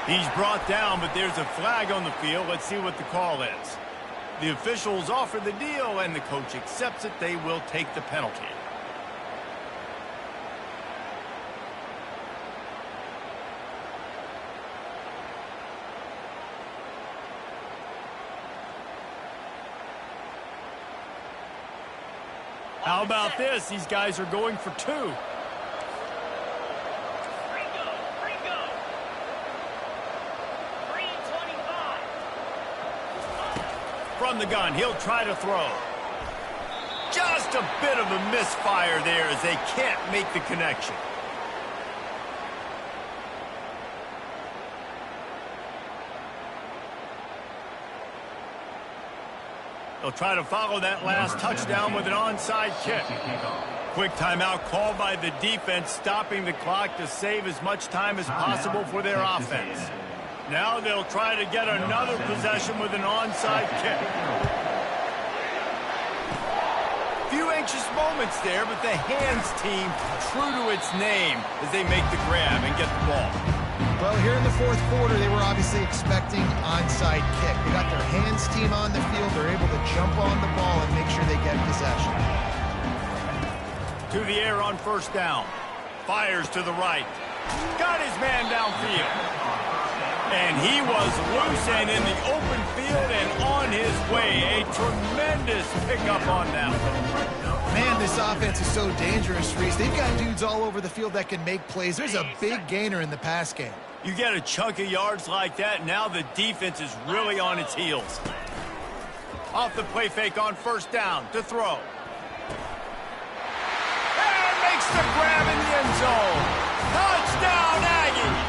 He's brought down, but there's a flag on the field. Let's see what the call is. The officials offer the deal, and the coach accepts it. They will take the penalty. How about this? These guys are going for two. From the gun, he'll try to throw. Just a bit of a misfire there as they can't make the connection. They'll try to follow that last touchdown with an onside kick. Quick timeout called by the defense, stopping the clock to save as much time as possible for their offense. Now they'll try to get another possession with an onside kick. Few anxious moments there, but the hands team true to its name as they make the grab and get the ball. Well, here in the fourth quarter, they were obviously expecting onside kick. They got their hands team on the field. They're able to jump on the ball and make sure they get possession. To the air on first down. Fires to the right. Got his man downfield. And he was loose and in the open field and on his way. A tremendous pickup on that one. Man, this offense is so dangerous, Reese. They've got dudes all over the field that can make plays. There's a big gainer in the pass game. You get a chunk of yards like that, now the defense is really on its heels. Off the play fake on first down to throw. And makes the grab in the end zone. Touchdown, Aggie!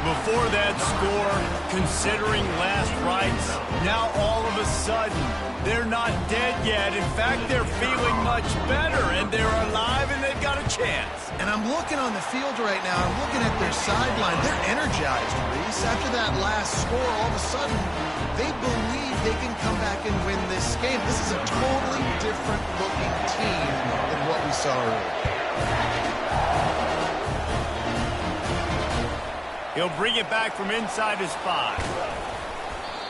Before that score, considering last rites, now all of a sudden, they're not dead yet. In fact, they're feeling much better, and they're alive, and they've got a chance. And I'm looking on the field right now. I'm looking at their sideline. They're energized, Reese. After that last score, all of a sudden, they believe they can come back and win this game. This is a totally different-looking team than what we saw earlier. He'll bring it back from inside his 5.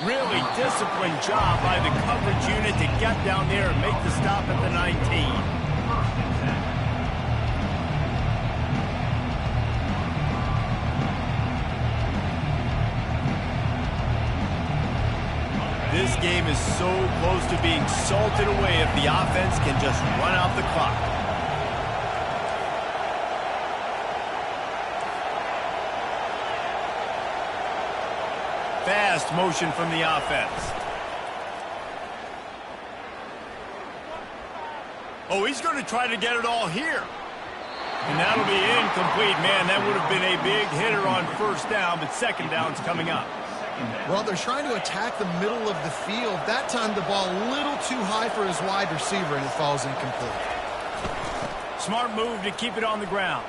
Really disciplined job by the coverage unit to get down there and make the stop at the 19. This game is so close to being salted away if the offense can just run out the clock. Fast motion from the offense. Oh, he's going to try to get it all here. And that'll be incomplete. Man, that would have been a big hitter on first down, but second down's coming up. Well, they're trying to attack the middle of the field. That time the ball a little too high for his wide receiver, and it falls incomplete. Smart move to keep it on the ground.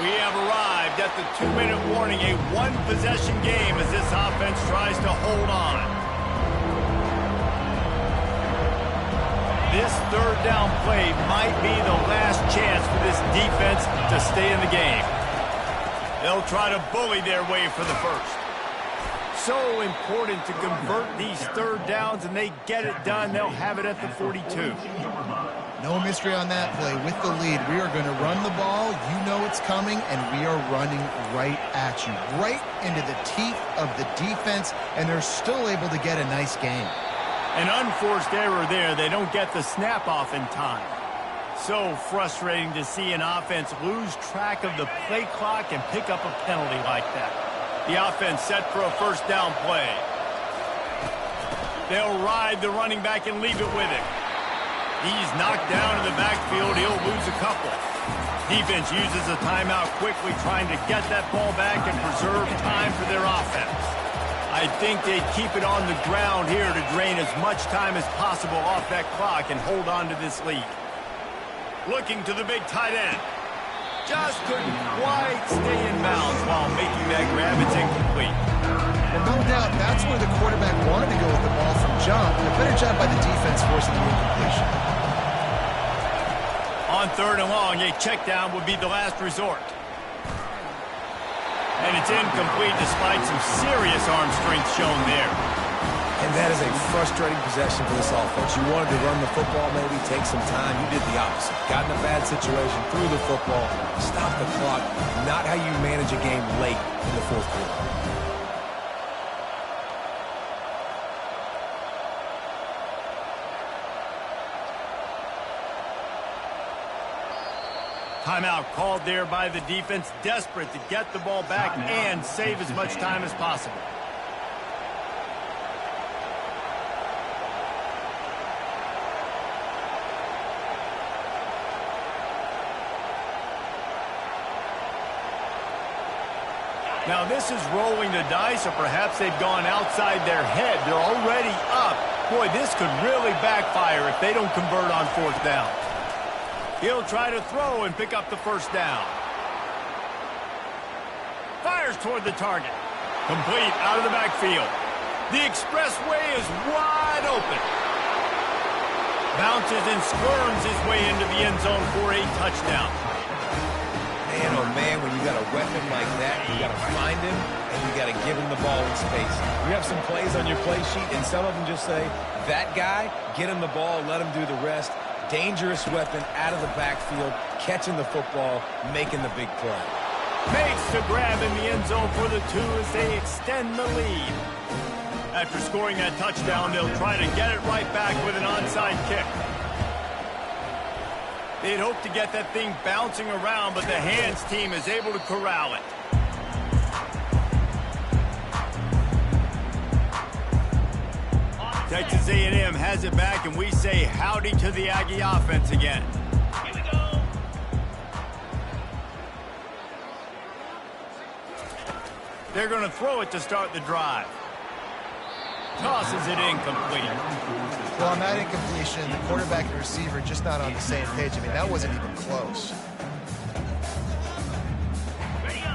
We have arrived at the 2-minute warning, a one-possession game as this offense tries to hold on. This third down play might be the last chance for this defense to stay in the game. They'll try to bully their way for the first. So important to convert these third downs, and they get it done. They'll have it at the 42. No mystery on that play. With the lead, we are going to run the ball. You know it's coming, and we are running right at you, right into the teeth of the defense, and they're still able to get a nice gain. An unforced error there. They don't get the snap off in time. So frustrating to see an offense lose track of the play clock and pick up a penalty like that. The offense set for a first down play. They'll ride the running back and leave it with him. He's knocked down in the backfield. He'll lose a couple. Defense uses a timeout quickly, trying to get that ball back and preserve time for their offense. I think they'd keep it on the ground here to drain as much time as possible off that clock and hold on to this lead. Looking to the big tight end. Just couldn't quite stay in bounds while making that grab. It's incomplete. Well, no doubt that's where the quarterback wanted to go with the ball from jump. A better job by the defense forcing the incompletion. On 3rd and long, a check down would be the last resort. And it's incomplete despite some serious arm strength shown there. And that is a frustrating possession for this offense. You wanted to run the football, maybe take some time. You did the opposite. Got in a bad situation, threw the football, stopped the clock. Not how you manage a game late in the 4th quarter. Timeout called there by the defense, desperate to get the ball back and save as much time as possible. Now this is rolling the dice, or perhaps they've gone outside their head. They're already up. Boy, this could really backfire if they don't convert on 4th down. He'll try to throw and pick up the 1st down. Fires toward the target. Complete out of the backfield. The expressway is wide open. Bounces and squirms his way into the end zone for a touchdown. Man, oh man, when you got a weapon like that, you got to find him and you got to give him the ball in space. You have some plays on your play sheet, and some of them just say, that guy, get him the ball, let him do the rest. Dangerous weapon out of the backfield, catching the football, making the big play. Makes the grab in the end zone for the 2 as they extend the lead. After scoring that touchdown, they'll try to get it right back with an onside kick. They'd hope to get that thing bouncing around, but the hands team is able to corral it. Texas A&M has it back, and we say howdy to the Aggie offense again. Here we go. They're going to throw it to start the drive. Tosses it incomplete. Well, on that incompletion, the quarterback and receiver just not on the same page. I mean, that wasn't even close.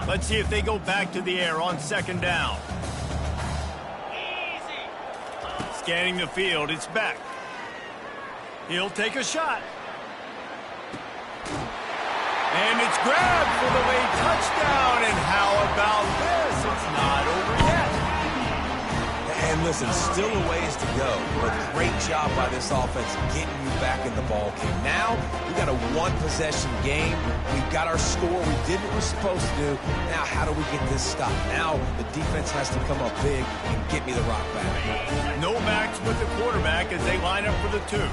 Let's see if they go back to the air on 2nd down. Easy. Scanning the field, it's back. He'll take a shot. And it's grabbed for the late touchdown. And how about this? It's not over yet. And listen, still a ways to go, but great job by this offense getting you back in the ball game. Now, we got a 1-possession game. We've got our score. We did what we're supposed to do. Now, how do we get this stopped? Now, the defense has to come up big and get me the rock back. No backs with the quarterback as they line up for the 2. 42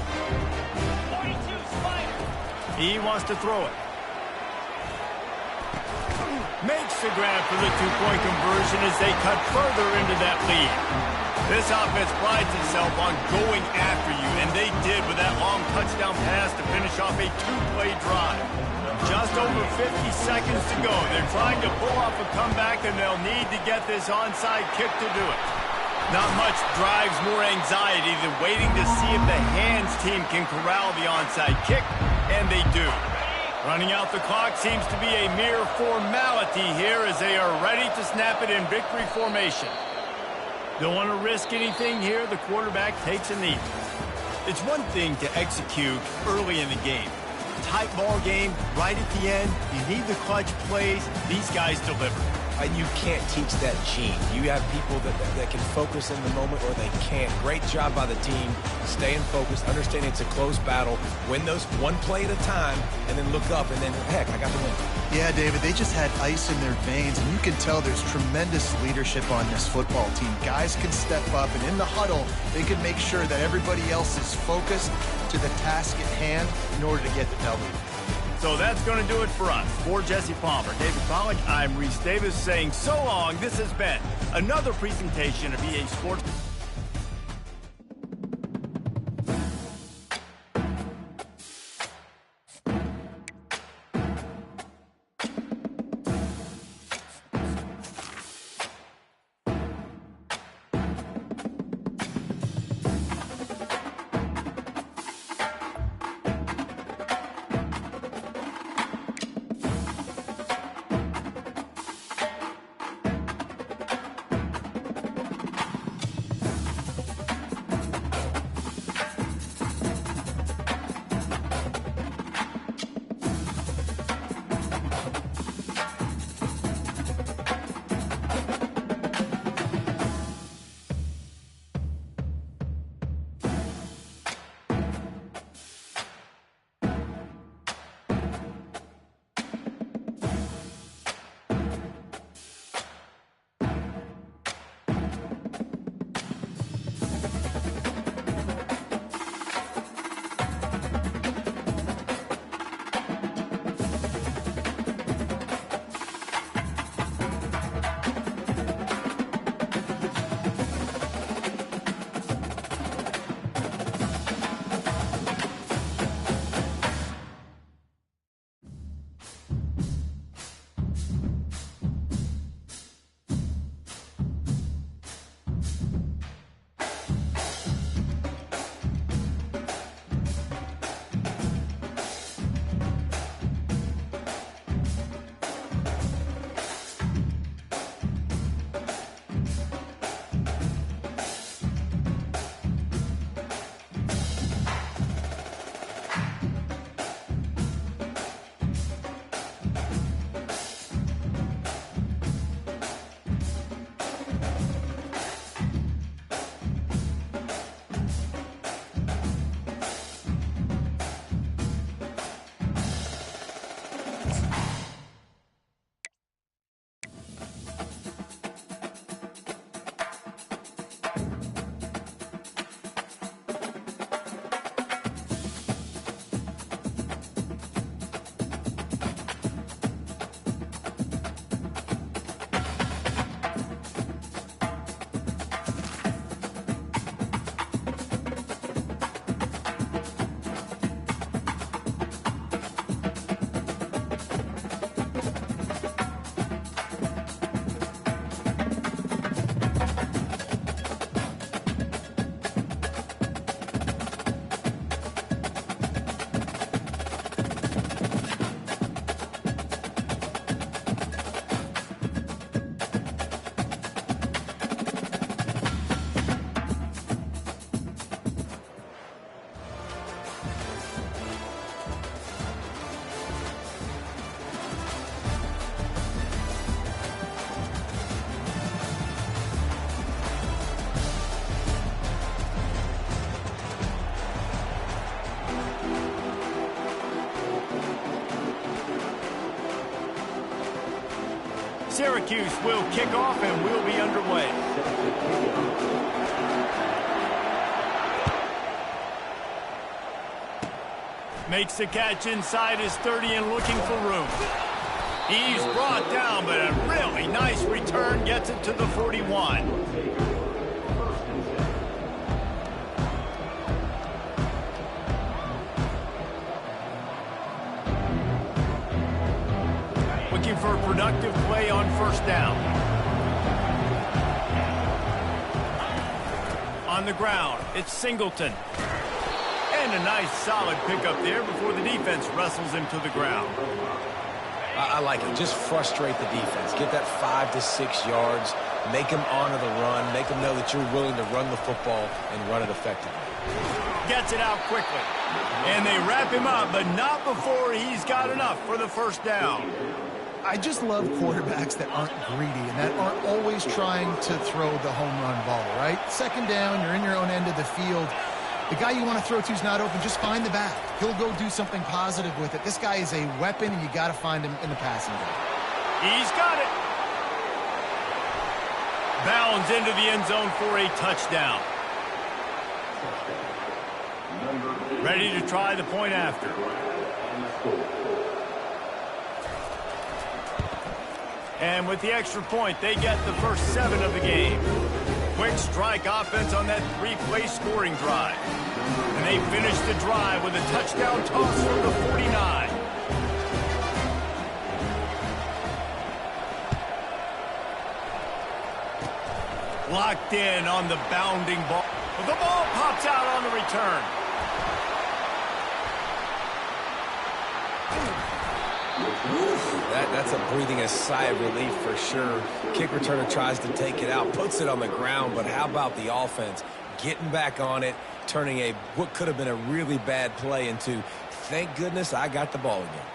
Spider. He wants to throw it. Makes the grab for the 2-point conversion as they cut further into that lead. This offense prides itself on going after you, and they did with that long touchdown pass to finish off a 2-play drive. Just over 50 seconds to go. They're trying to pull off a comeback, and they'll need to get this onside kick to do it. Not much drives more anxiety than waiting to see if the hands team can corral the onside kick, and they do. Running out the clock seems to be a mere formality here as they are ready to snap it in victory formation. Don't want to risk anything here. The quarterback takes a knee. It's one thing to execute early in the game. Tight ball game, right at the end, you need the clutch plays. These guys deliver. And you can't teach that gene. You have people that can focus in the moment or they can't. Great job by the team, staying focused, understanding it's a close battle, win those 1 play at a time, and then look up, and then, heck, I got the win. Yeah, David, they just had ice in their veins, and you can tell there's tremendous leadership on this football team. Guys can step up, and in the huddle, they can make sure that everybody else is focused to the task at hand in order to get the W. So that's going to do it for us. For Jesse Palmer, David Pollack, I'm Reese Davis saying so long. This has been another presentation of EA Sports. Syracuse will kick off and we'll be underway. Makes the catch inside his 30 and looking for room. He's brought down, but a really nice return gets it to the 41. Looking for a productive play on first down. On the ground, it's Singleton. And a nice solid pickup there before the defense wrestles him to the ground. I like it. Just frustrate the defense. Get that 5 to 6 yards. Make them honor the run. Make them know that you're willing to run the football and run it effectively. Gets it out quickly. And they wrap him up, but not before he's got enough for the first down. I just love quarterbacks that aren't greedy and that aren't always trying to throw the home run ball, right? Second down, you're in your own end of the field. The guy you want to throw to is not open. Just find the back. He'll go do something positive with it. This guy is a weapon, and you got to find him in the passing game. He's got it. Bounds into the end zone for a touchdown. Ready to try the point after. And with the extra point, they get the first 7 of the game. Quick strike offense on that 3-play scoring drive. And they finish the drive with a touchdown toss from the 49. Locked in on the bounding ball. The ball pops out on the return. That's a breathing a sigh of relief for sure. Kick returner tries to take it out, puts it on the ground, but how about the offense getting back on it, turning what could have been a really bad play into, thank goodness I got the ball again.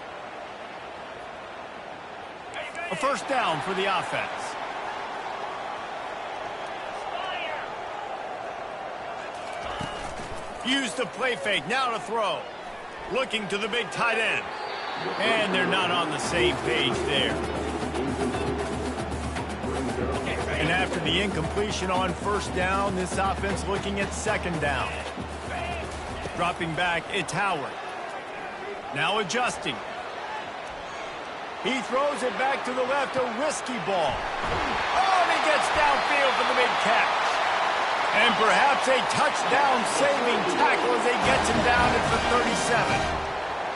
A first down for the offense. Use the play fake, now to throw. Looking to the big tight end. And they're not on the same page there. And after the incompletion on first down, this offense looking at second down. Dropping back, it's Howard. Now adjusting. He throws it back to the left, a risky ball. Oh, and he gets downfield for the big catch. And perhaps a touchdown-saving tackle as he gets him down at the 37.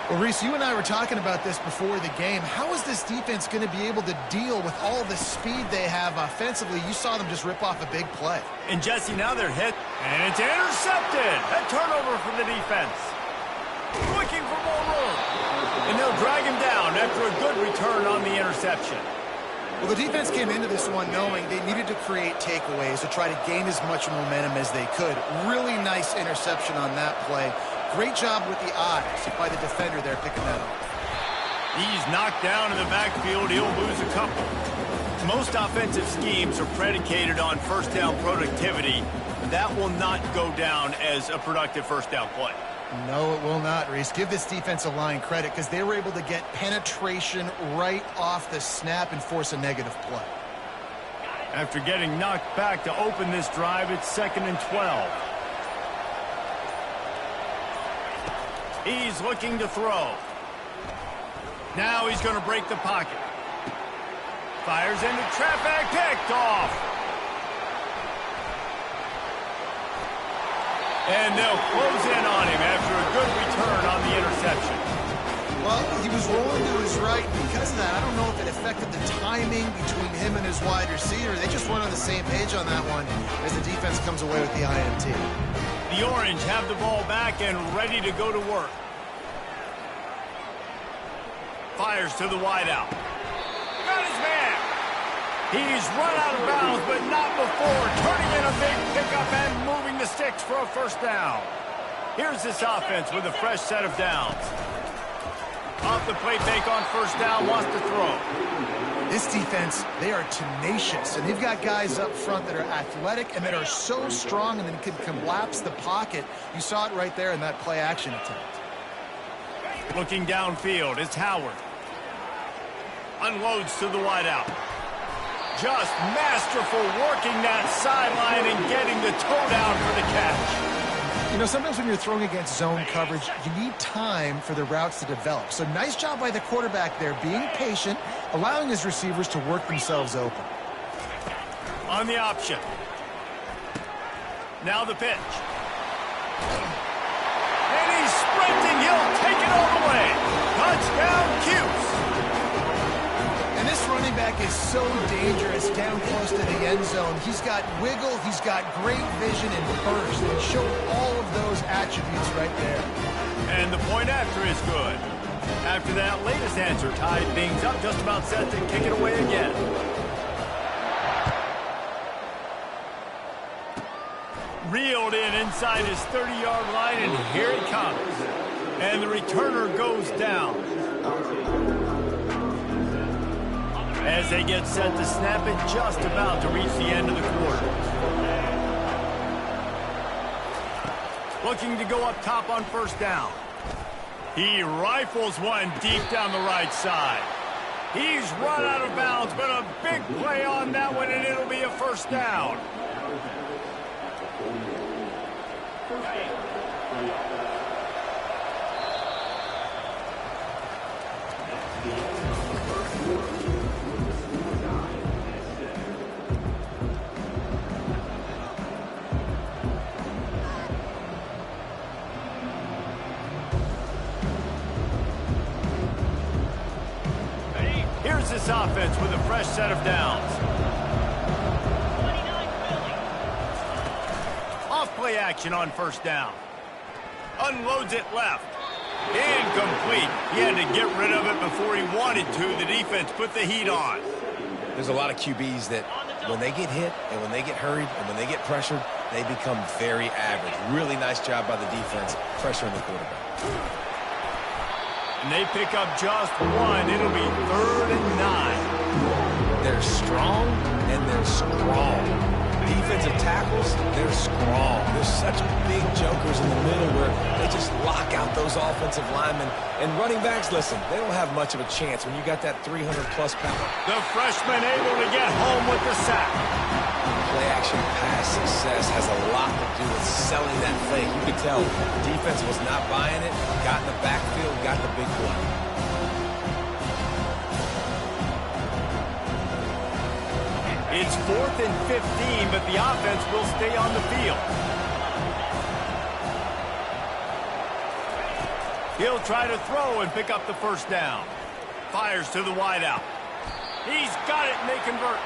Well, Reese, you and I were talking about this before the game. How is this defense going to be able to deal with all the speed they have offensively? You saw them just rip off a big play. And Jesse, now they're hit, and it's intercepted. A turnover for the defense. Looking for more room. And they'll drag him down after a good return on the interception. Well, the defense came into this one knowing they needed to create takeaways to try to gain as much momentum as they could. Really nice interception on that play. Great job with the eyes by the defender there picking that up. He's knocked down in the backfield. He'll lose a couple. Most offensive schemes are predicated on first down productivity. That will not go down as a productive first down play. No, it will not, Reese. Give this defensive line credit because they were able to get penetration right off the snap and force a negative play. After getting knocked back to open this drive, it's 2nd and 12. He's looking to throw. Now he's going to break the pocket. Fires into traffic, picked off. And they'll close in on him after a good return on the interception. Well, he was rolling to his right. Because of that, I don't know if it affected the timing between him and his wide receiver. They just weren't on the same page on that one as the defense comes away with the INT. The Orange have the ball back and ready to go to work. Fires to the wideout. Got his man. He's run out of bounds, but not before turning in a big pickup and moving the sticks for a first down. Here's this offense with a fresh set of downs. Off the play fake on first down, wants to throw. This defense, they are tenacious, and they've got guys up front that are athletic and that are so strong and then can collapse the pocket. You saw it right there in that play action attempt. Looking downfield, it's Howard. Unloads to the wideout. Just masterful working that sideline and getting the toe down for the catch. You know, sometimes when you're throwing against zone coverage, you need time for the routes to develop. So nice job by the quarterback there, being patient, allowing his receivers to work themselves open. On the option. Now the pitch. And he's sprinting. He'll take it all the way. Touchdown, Cuse. And this running back is so dangerous down close to the end zone. He's got wiggle, he's got great vision and burst. And showed all of those attributes right there. And the point after is good. After that latest answer tied things up, just about set to kick it away again. Reeled in inside his 30-yard line, and here he comes. And the returner goes down. As they get set to snap it, just about to reach the end of the quarter. Looking to go up top on first down. He rifles one deep down the right side. He's run out of bounds, but a big play on that one, and it'll be a first down. Here's this offense with a fresh set of downs. 29 Philly. Off play action on first down. Unloads it left. Incomplete. He had to get rid of it before he wanted to. The defense put the heat on. There's a lot of QBs that when they get hit and when they get hurried and when they get pressured, they become very average. Really nice job by the defense pressuring the quarterback. And they pick up just one. It'll be 3rd and 9. They're strong and they're strong. Defensive tackles, they're strong. There's such big jokers in the middle where they just lock out those offensive linemen. And running backs, listen, they don't have much of a chance when you got that 300-plus pound. The freshman able to get home with the sack. Play-action pass success has a lot to do with selling that fake. You could tell the defense was not buying it, got in the backfield, got the big play. It's 4th and 15, but the offense will stay on the field. He'll try to throw and pick up the first down. Fires to the wideout. He's got it, and they convert.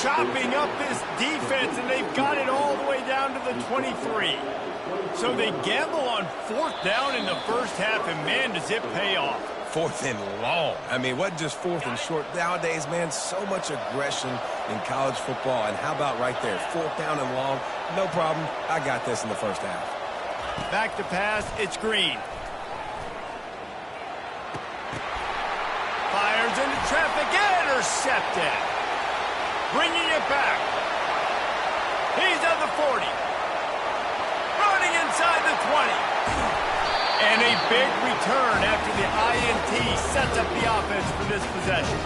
Chopping up this defense, and they've got it all the way down to the 23. So they gamble on 4th down in the first half, and man, does it pay off. 4th and long. I mean, what just 4th and short? Nowadays, man, so much aggression in college football. And how about right there? 4th down and long. No problem. I got this in the first half. Back to pass. It's Green. Fires into traffic. Intercepted. Bringing it back. He's at the 40. Running inside the 20. And a big return after the INT sets up the offense for this possession.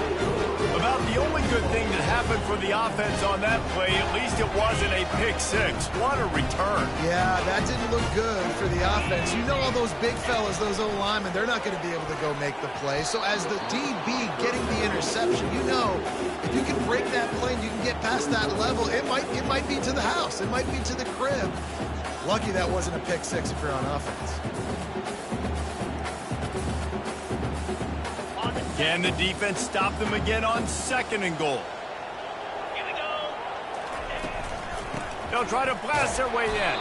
About the only good thing that happened for the offense on that play, at least it wasn't a pick six. What a return. Yeah, that didn't look good for the offense. You know all those big fellas, those O-linemen, they're not going to be able to go make the play. So as the DB getting the interception, you know, if you can break that play and you can get past that level, it might be to the house. It might be to the crib. Lucky that wasn't a pick six if you're on offense. Can the defense stop them again on 2nd and goal? Here we go. They'll try to blast their way in.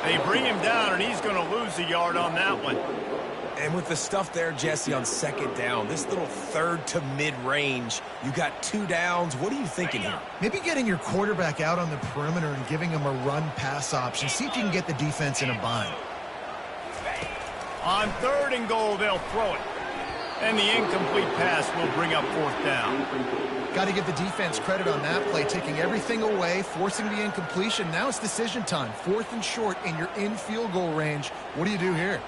They bring him down, and he's going to lose a yard on that one. And with the stuff there, Jesse, on 2nd down, this little 3rd to mid-range, you got 2 downs. What are you thinking here? Maybe getting your quarterback out on the perimeter and giving him a run-pass option. See if you can get the defense in a bind. On 3rd and goal, they'll throw it. And the incomplete pass will bring up 4th down. Got to give the defense credit on that play, taking everything away, forcing the incompletion. Now it's decision time. 4th and short, and you're in field goal range. What do you do here?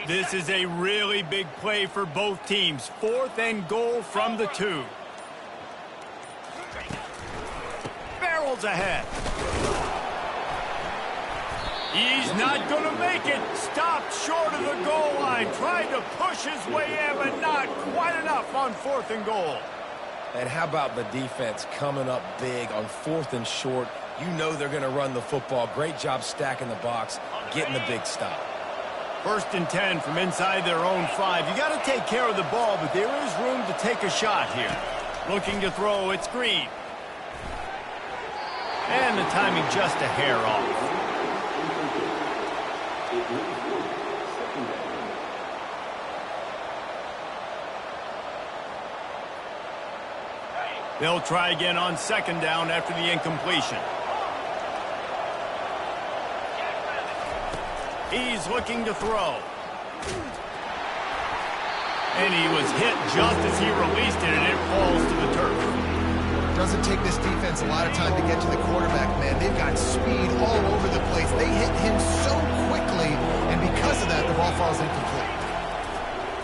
This is a really big play for both teams. 4th and goal from the 2. Barrels ahead. He's not going to make it. Stopped short of the goal line. Trying to push his way in, but not quite enough on 4th and goal. And how about the defense coming up big on 4th and short? You know they're going to run the football. Great job stacking the box, getting the big stop. 1st and 10 from inside their own 5. You got to take care of the ball, but there is room to take a shot here. Looking to throw, it's Green. And the timing just a hair off. They'll try again on 2nd down after the incompletion. He's looking to throw. And he was hit just as he released it, and it falls to the turf. Doesn't take this defense a lot of time to get to the quarterback, man. They've got speed all over the place. They hit him so quickly, and because of that, the ball falls incomplete.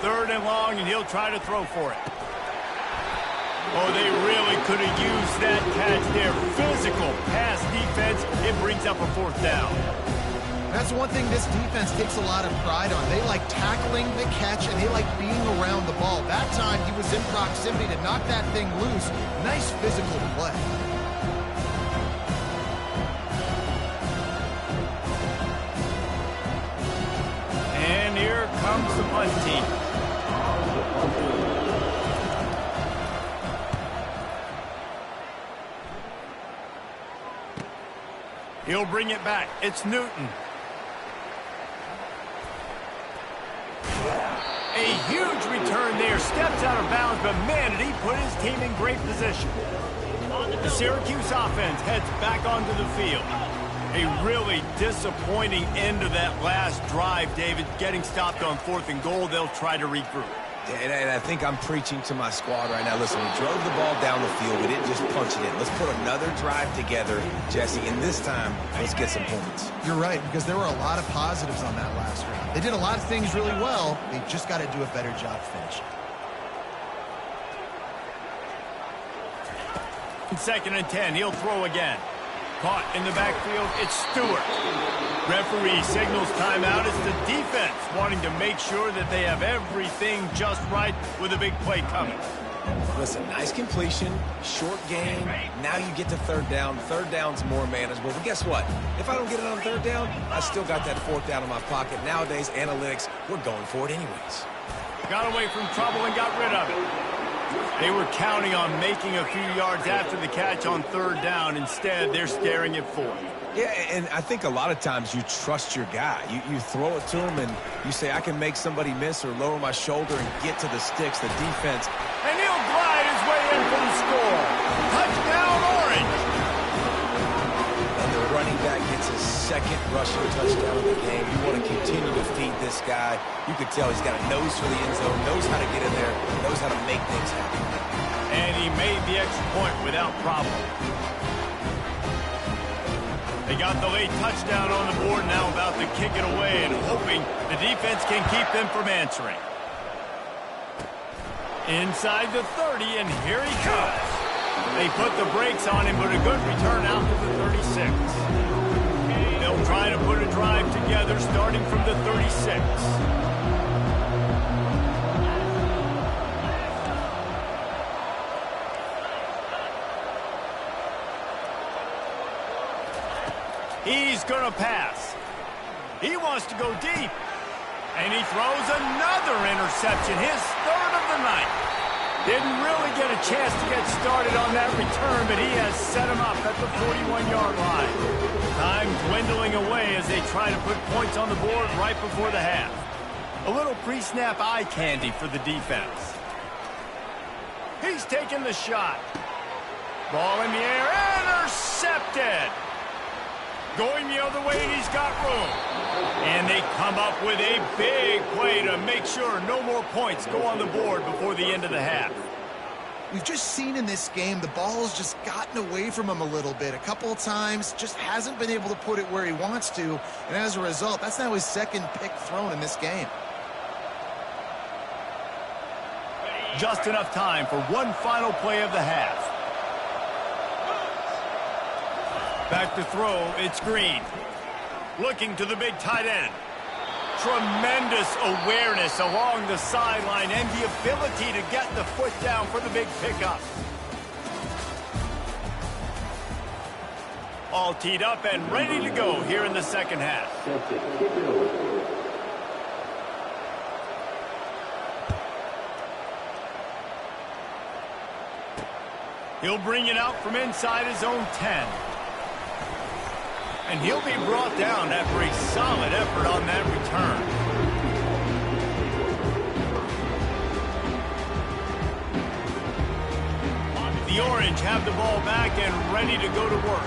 3rd and long, and he'll try to throw for it. Oh, they really could have used that catch there. Physical pass defense. It brings up a 4th down. That's one thing this defense takes a lot of pride on. They like tackling the catch, and they like being around the ball. That time, he was in proximity to knock that thing loose. Nice physical play. And here comes the punt team. He'll bring it back. It's Newton. A huge return there. Steps out of bounds, but man, did he put his team in great position. The Syracuse offense heads back onto the field. A really disappointing end to that last drive, David. Getting stopped on 4th and goal, they'll try to regroup. And I think I'm preaching to my squad right now. Listen, we drove the ball down the field. We didn't just punch it in. Let's put another drive together, Jesse, and this time, let's get some points. You're right, because there were a lot of positives on that last round. They did a lot of things really well. They just got to do a better job finishing. 2nd and 10. He'll throw again. Caught in the backfield. It's Stewart. Referee signals timeout. It's the defense wanting to make sure that they have everything just right with a big play coming. Listen, nice completion, short game. Now you get to 3rd down. 3rd down's more manageable. But guess what? If I don't get it on 3rd down, I still got that 4th down in my pocket. Nowadays, analytics, we're going for it anyways. Got away from trouble and got rid of it. They were counting on making a few yards after the catch on 3rd down. Instead, they're staring at 4th. Yeah, and I think a lot of times you trust your guy. You throw it to him and you say, I can make somebody miss or lower my shoulder and get to the sticks, the defense. And he'll glide his way in for the score. Touchdown, Orange. And the running back gets his 2nd rushing touchdown of the game. You want to continue to feed this guy. You could tell he's got a nose for the end zone, knows how to get in there, knows how to make things happen. And he made the extra point without problem. They got the late touchdown on the board, now about to kick it away and hoping the defense can keep them from answering. Inside the 30, and here he comes. They put the brakes on him, but a good return out to the 36. They'll try to put a drive together starting from the 36. He's going to pass. He wants to go deep. And he throws another interception, his 3rd of the night. Didn't really get a chance to get started on that return, but he has set him up at the 41-yard line. Time dwindling away as they try to put points on the board right before the half. A little pre-snap eye candy for the defense. He's taking the shot. Ball in the air, intercepted. Going the other way, and he's got room. And they come up with a big play to make sure no more points go on the board before the end of the half. We've just seen in this game the ball's just gotten away from him a little bit. A couple of times, just hasn't been able to put it where he wants to. And as a result, that's now his 2nd pick thrown in this game. Just enough time for one final play of the half. Back to throw, it's Green. Looking to the big tight end. Tremendous awareness along the sideline and the ability to get the foot down for the big pickup. All teed up and ready to go here in the second half. He'll bring it out from inside his own 10. And he'll be brought down after a solid effort on that return. The Orange have the ball back and ready to go to work.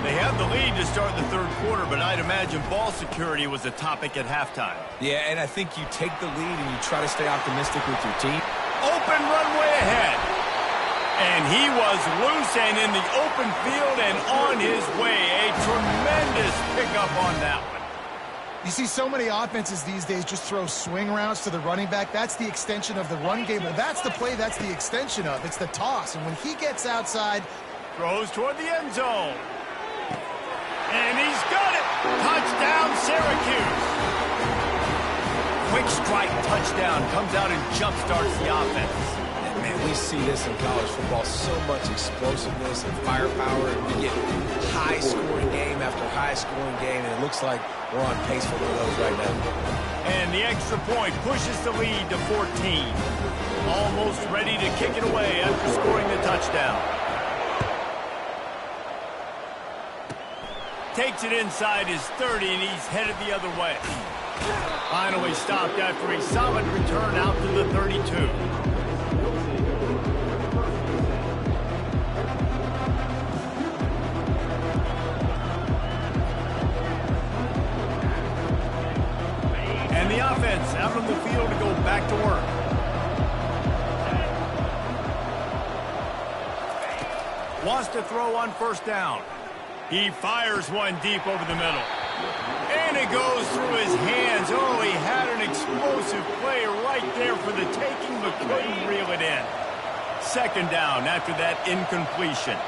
They have the lead to start the third quarter, but I'd imagine ball security was a topic at halftime. Yeah, and I think you take the lead and you try to stay optimistic with your team. Open runway ahead. And he was loose and in the open field and on his way. A tremendous pickup on that one. You see so many offenses these days just throw swing routes to the running back. That's the extension of the run game. Well, that's the play that's the extension of. It's the toss. And when he gets outside, throws toward the end zone. And he's got it. Touchdown, Syracuse. Quick strike touchdown comes out and jumpstarts the offense. Man, we see this in college football, so much explosiveness and firepower, and we get high-scoring game after high-scoring game, and it looks like we're on pace for one of those right now. And the extra point pushes the lead to 14. Almost ready to kick it away after scoring the touchdown. Takes it inside his 30, and he's headed the other way. Finally stopped after a solid return out to the 32. And the offense out on the field to go back to work. Wants to throw on first down. He fires one deep over the middle. And it goes through his hands. Oh, he had an explosive play right there for the taking, but couldn't reel it in. Second down after that incompletion.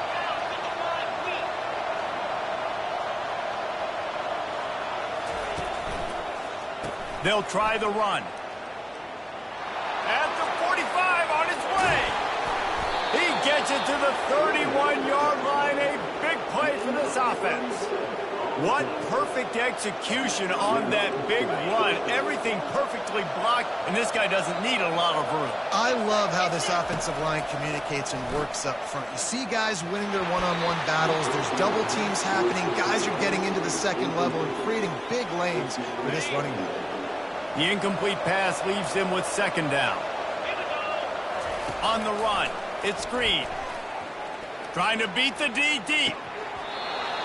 They'll try the run. At the 45 on his way. He gets it to the 31-yard line. A big play for this offense. What perfect execution on that big run. Everything perfectly blocked, and this guy doesn't need a lot of room. I love how this offensive line communicates and works up front. You see guys winning their one-on-one battles. There's double teams happening. Guys are getting into the second level and creating big lanes for this running back. The incomplete pass leaves him with second down. On the run, it's Green. Trying to beat the D deep.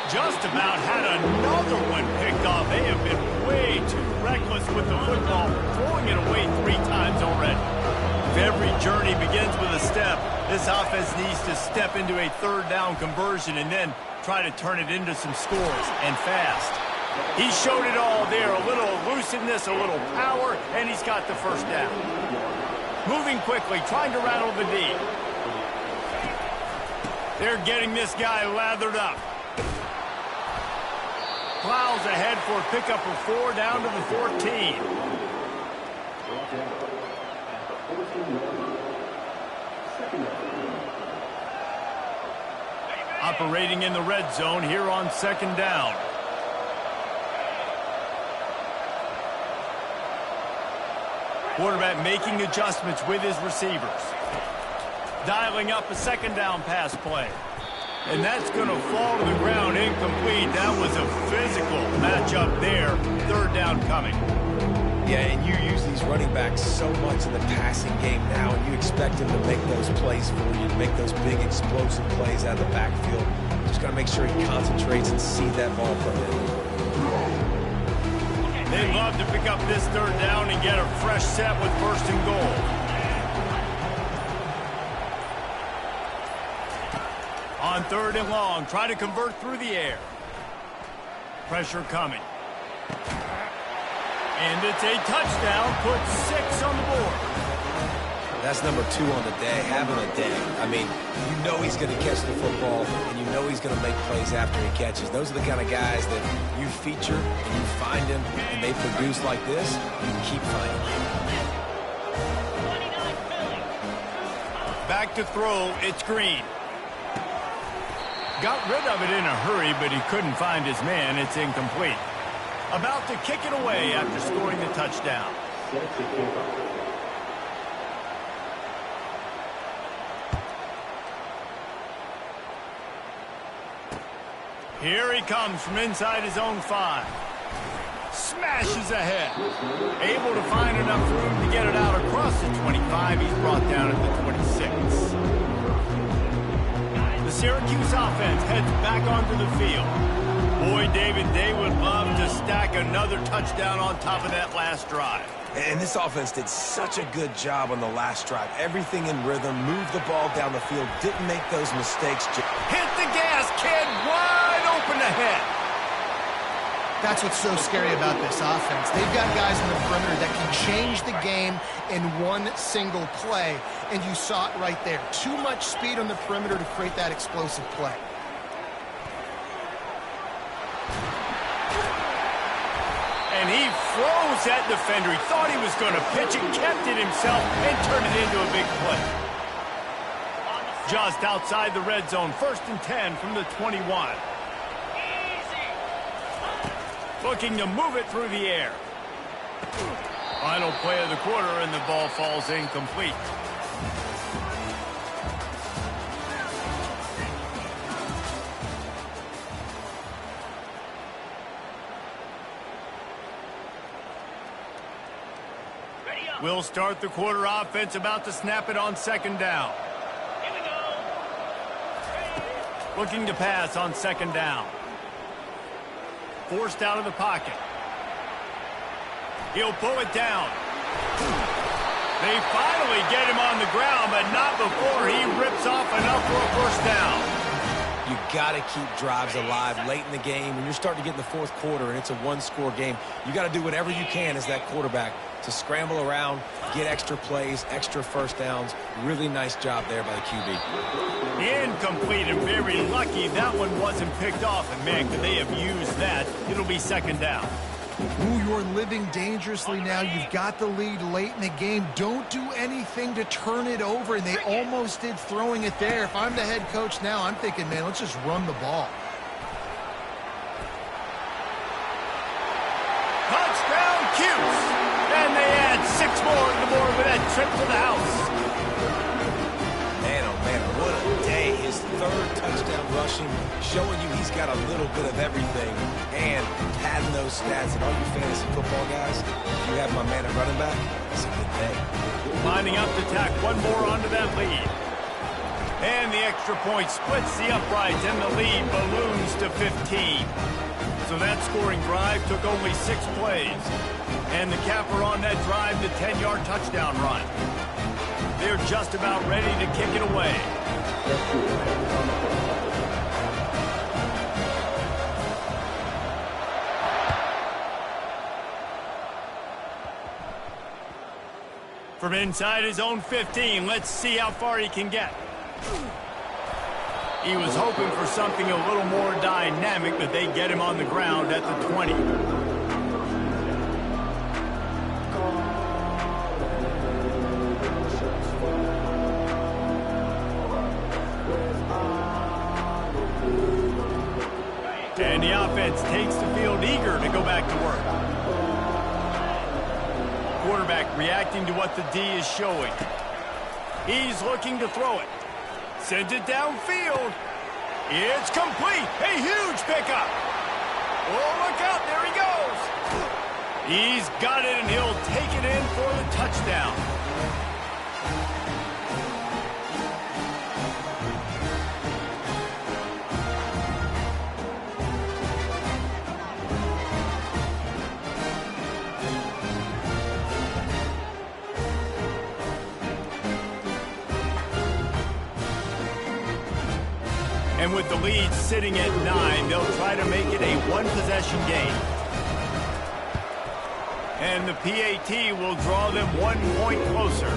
Just about had another one picked off. They have been way too reckless with the football, throwing it away 3 times already. If every journey begins with a step, this offense needs to step into a third down conversion and then try to turn it into some scores, and fast. He showed it all there, a little elusiveness, a little power, and he's got the first down. Moving quickly, trying to rattle the D. They're getting this guy lathered up. Plows ahead for a pickup of 4 down to the 14. Operating in the red zone here on second down. Quarterback making adjustments with his receivers. Dialing up a second down pass play. And that's going to fall to the ground incomplete. That was a physical matchup there. Third down coming. Yeah, and you use these running backs so much in the passing game now, and you expect them to make those plays for you, to make those big explosive plays out of the backfield. Just got to make sure he concentrates and see that ball from him. They'd love to pick up this third down and get a fresh set with first and goal. On third and long, try to convert through the air. Pressure coming. And it's a touchdown, puts 6 on the board. That's number 2 on the day, having a day. I mean, you know he's going to catch the football, and you know he's going to make plays after he catches. Those are the kind of guys that you feature and you find them, and they produce like this, you keep finding them. Back to throw, it's Green. Got rid of it in a hurry, but he couldn't find his man. It's incomplete. About to kick it away after scoring the touchdown. Here he comes from inside his own 5. Smashes ahead. Able to find enough room to get it out across the 25. He's brought down at the 26. The Syracuse offense heads back onto the field. Boy, David, they would love to stack another touchdown on top of that last drive. And this offense did such a good job on the last drive. Everything in rhythm, moved the ball down the field, didn't make those mistakes. Hit the gas, kid, wide open ahead. That's what's so scary about this offense. They've got guys in the perimeter that can change the game in one single play, and you saw it right there. Too much speed on the perimeter to create that explosive play. And he froze that defender. He thought he was going to pitch it, kept it himself, and turned it into a big play. Just outside the red zone, 1st and 10 from the 21. Looking to move it through the air. Final play of the quarter, and the ball falls incomplete. We'll start the quarter. Offense about to snap it on 2nd down. Here we go. Looking to pass on 2nd down. Forced out of the pocket. He'll pull it down. They finally get him on the ground, but not before he rips off enough for a 1st down. You got to keep drives alive late in the game. When you're starting to get in the 4th quarter and it's a 1-score game, you got to do whatever you can as that quarterback to scramble around, get extra plays, extra 1st downs. Really nice job there by the QB. Incomplete, and very lucky that one wasn't picked off. And man, could they have used that? It'll be 2nd down. Ooh, you're living dangerously now. You've got the lead late in the game. Don't do anything to turn it over, and they almost did throwing it there. If I'm the head coach now, I'm thinking, man, let's just run the ball. Touchdown, Cuse! And they add 6 more to the board with that trip to the house. Man, oh man, what a day. His 3rd touchdown rushing, showing you he's got a little bit of everything. And padding those stats, and all you fantasy football guys, if you have my man at running back, it's a good day. Lining up to tack one more onto that lead. And the extra point splits the uprights, and the lead balloons to 15. So that scoring drive took only 6 plays. And the capper on that drive, the 10-yard touchdown run. They're just about ready to kick it away. From inside his own 15, let's see how far he can get. He was hoping for something a little more dynamic, but they get him on the ground at the 20. And the offense takes the field eager to go back to work. Quarterback reacting to what the D is showing. He's looking to throw it. Sends it downfield. It's complete. A huge pickup. Oh, look out. There he goes. He's got it, and he'll take it in for the touchdown. And with the lead sitting at 9, they'll try to make it a 1-possession game. And the PAT will draw them 1 point closer.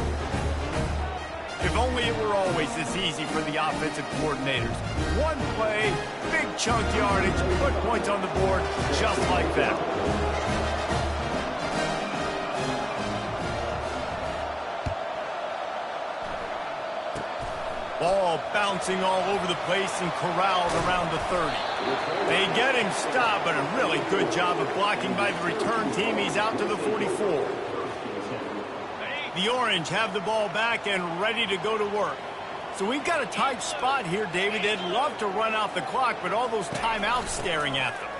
If only it were always this easy for the offensive coordinators. One play, big chunk yardage, put points on the board just like that. Ball bouncing all over the place and corralled around the 30. They get him stopped, but a really good job of blocking by the return team. He's out to the 44. The Orange have the ball back and ready to go to work. So we've got a tight spot here, David. They'd love to run out the clock, but all those timeouts staring at them.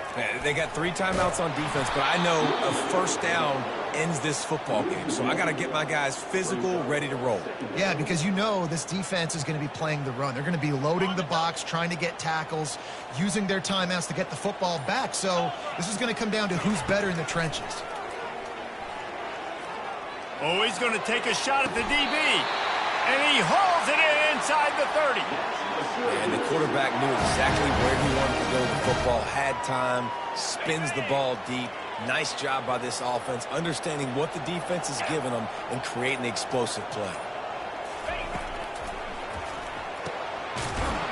They got 3 timeouts on defense, but I know a first down ends this football game. So I got to get my guys physical, ready to roll. Yeah, because you know this defense is going to be playing the run. They're going to be loading the box, trying to get tackles, using their timeouts to get the football back. So this is going to come down to who's better in the trenches. Oh, he's going to take a shot at the DB. And he hauls it in inside the 30. And the quarterback knew exactly where he wanted to go with the football, had time, spins the ball deep. Nice job by this offense, understanding what the defense is giving them and creating the explosive play.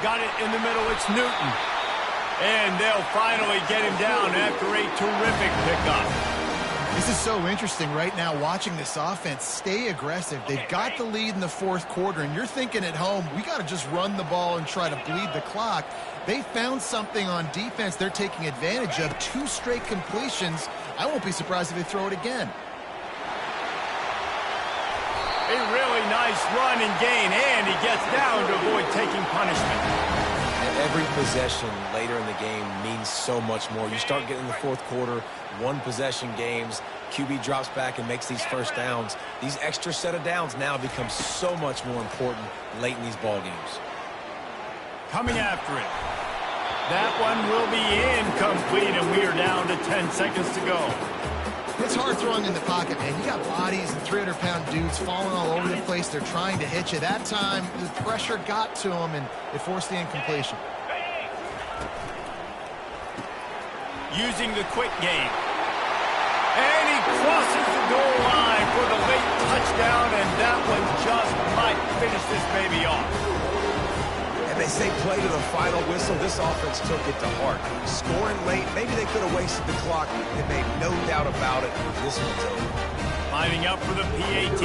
Got it in the middle. It's Newton. And they'll finally get him down after a terrific pickup. This is so interesting right now watching this offense stay aggressive. They've got the lead in the fourth quarter, and you're thinking at home, we got to just run the ball and try to bleed the clock. They found something on defense they're taking advantage of. 2 straight completions. I won't be surprised if they throw it again. A really nice run and gain, and he gets down to avoid taking punishment. Every possession later in the game means so much more. You start getting the fourth quarter, 1-possession games, QB drops back and makes these first downs. These extra set of downs now become so much more important late in these ball games. Coming after it. That one will be incomplete, and we are down to 10 seconds to go. It's hard throwing in the pocket, man. You got bodies and 300-pound dudes falling all over the place. They're trying to hit you. That time, the pressure got to them, and it forced the incompletion. Using the quick game. And he crosses the goal line for the late touchdown, and that one just might finish this baby off. And they say play to the final whistle. This offense took it to heart. Scoring late, maybe they could have wasted the clock. They made no doubt about it. This one's over. Lining up for the PAT.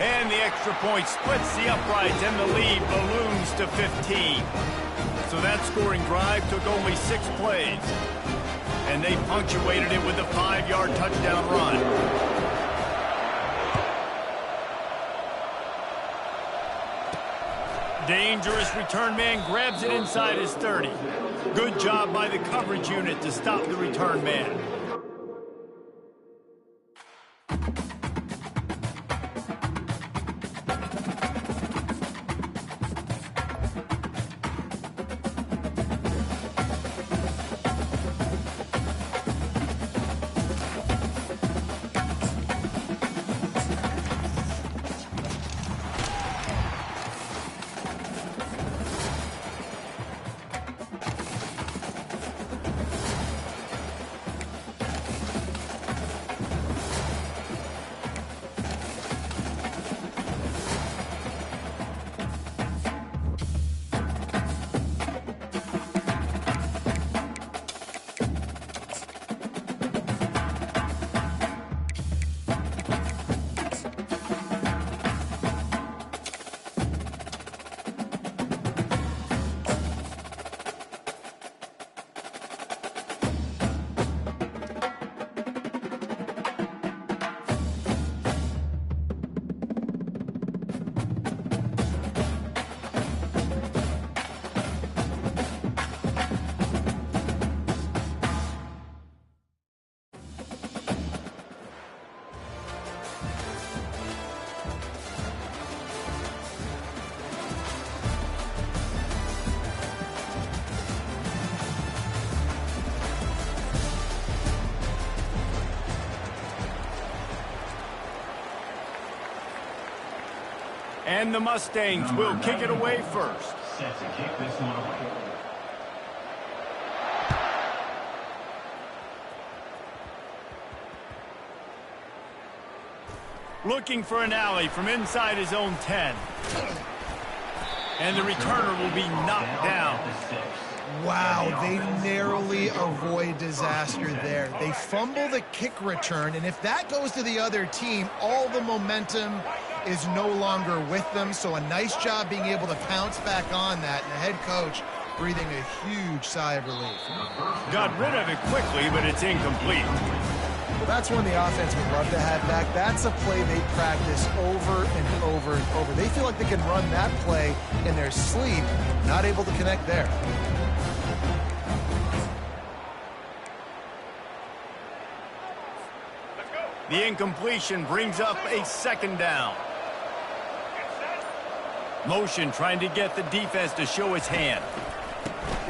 And the extra point splits the uprights, and the lead balloons to 15. So that scoring drive took only 6 plays. And they punctuated it with a 5-yard touchdown run. Dangerous return man grabs it inside his 30. Good job by the coverage unit to stop the return man. And the Mustangs will kick it away first. Set to kick this one away. Looking for an alley from inside his own 10. And the returner will be knocked down. Wow, they narrowly avoid disaster there. They fumble the kick return, and if that goes to the other team, all the momentum is no longer with them. So a nice job being able to pounce back on that, and the head coach breathing a huge sigh of relief. Got rid of it quickly, but it's incomplete. Well, that's one the offense would love to have back. That's a play they practice over and over and over. They feel like they can run that play in their sleep, not able to connect there. The incompletion brings up a second down. Motion trying to get the defense to show his hand.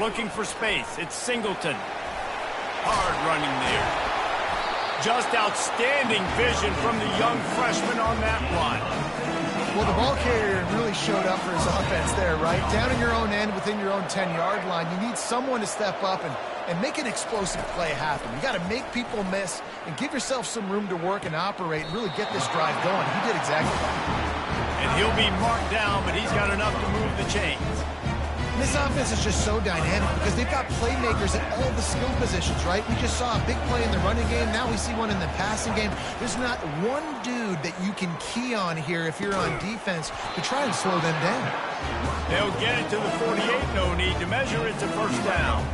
Looking for space. It's Singleton. Hard running there. Just outstanding vision from the young freshman on that run. Well, the ball carrier really showed up for his offense there, right? Down in your own end, within your own 10-yard line, you need someone to step up and make an explosive play happen. You got to make people miss and give yourself some room to work and operate and really get this drive going. He did exactly that. And he'll be marked down, but he's got enough to move the chains. This offense is just so dynamic because they've got playmakers at all the skill positions, right? We just saw a big play in the running game. Now we see one in the passing game. There's not one dude that you can key on here if you're on defense to try and slow them down. They'll get it to the 48. No need to measure. It's a first down.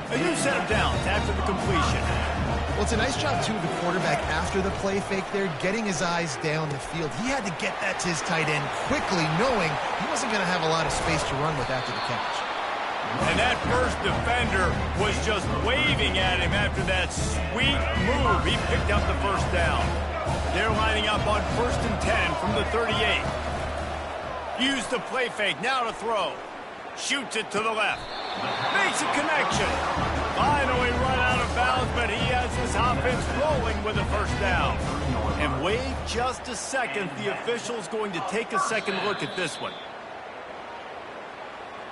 A new set of downs after the completion. Well, it's a nice job, too, of the quarterback after the play fake there, getting his eyes down the field. He had to get that to his tight end quickly, knowing he wasn't going to have a lot of space to run with after the catch. And that first defender was just waving at him after that sweet move. He picked up the first down. They're lining up on 1st and 10 from the 38. Use the play fake, now to throw. Shoots it to the left. Makes a connection. Finally run out of bounds, but he has his offense rolling with a first down. And wait just a second. The official's going to take a second look at this one.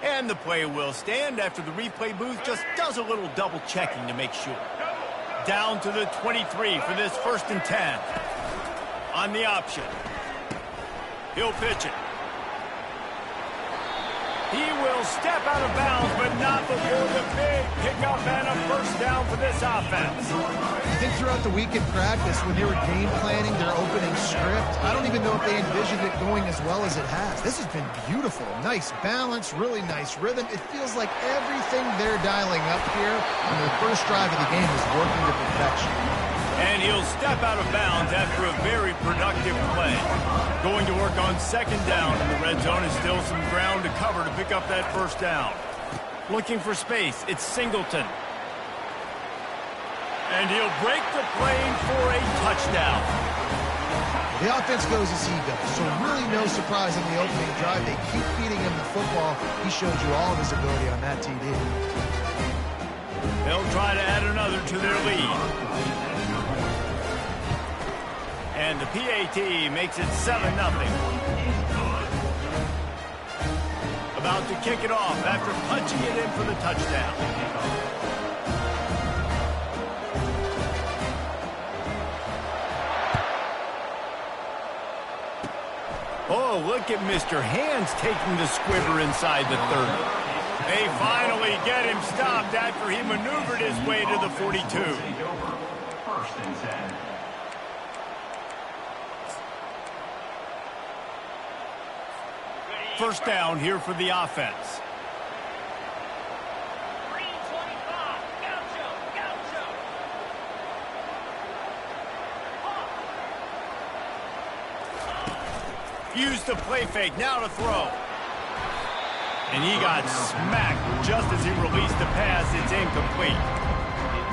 And the play will stand after the replay booth just does a little double checking to make sure. Down to the 23 for this 1st and 10. On the option. He'll pitch it. He will step out of bounds, but not before the big pickup and a first down for this offense. I think throughout the week in practice, when they were game planning their opening script, I don't even know if they envisioned it going as well as it has. This has been beautiful. Nice balance, really nice rhythm. It feels like everything they're dialing up here on the first drive of the game is working to perfection. And he'll step out of bounds after a very productive play. Going to work on 2nd down in the red zone is still some ground to cover to pick up that first down. Looking for space, it's Singleton. And he'll break the plane for a touchdown. The offense goes as he goes, so really no surprise in the opening drive. They keep feeding him the football. He showed you all of his ability on that TD. They'll try to add another to their lead. And the PAT makes it 7-0. About to kick it off after punching it in for the touchdown. Oh, look at Mr. Hands taking the squibber inside the 30. They finally get him stopped after he maneuvered his way to the 42. 1st and 10. First down here for the offense. 325. Gaucho. Use the play fake, now to throw. And he got smacked just as he released the pass. It's incomplete.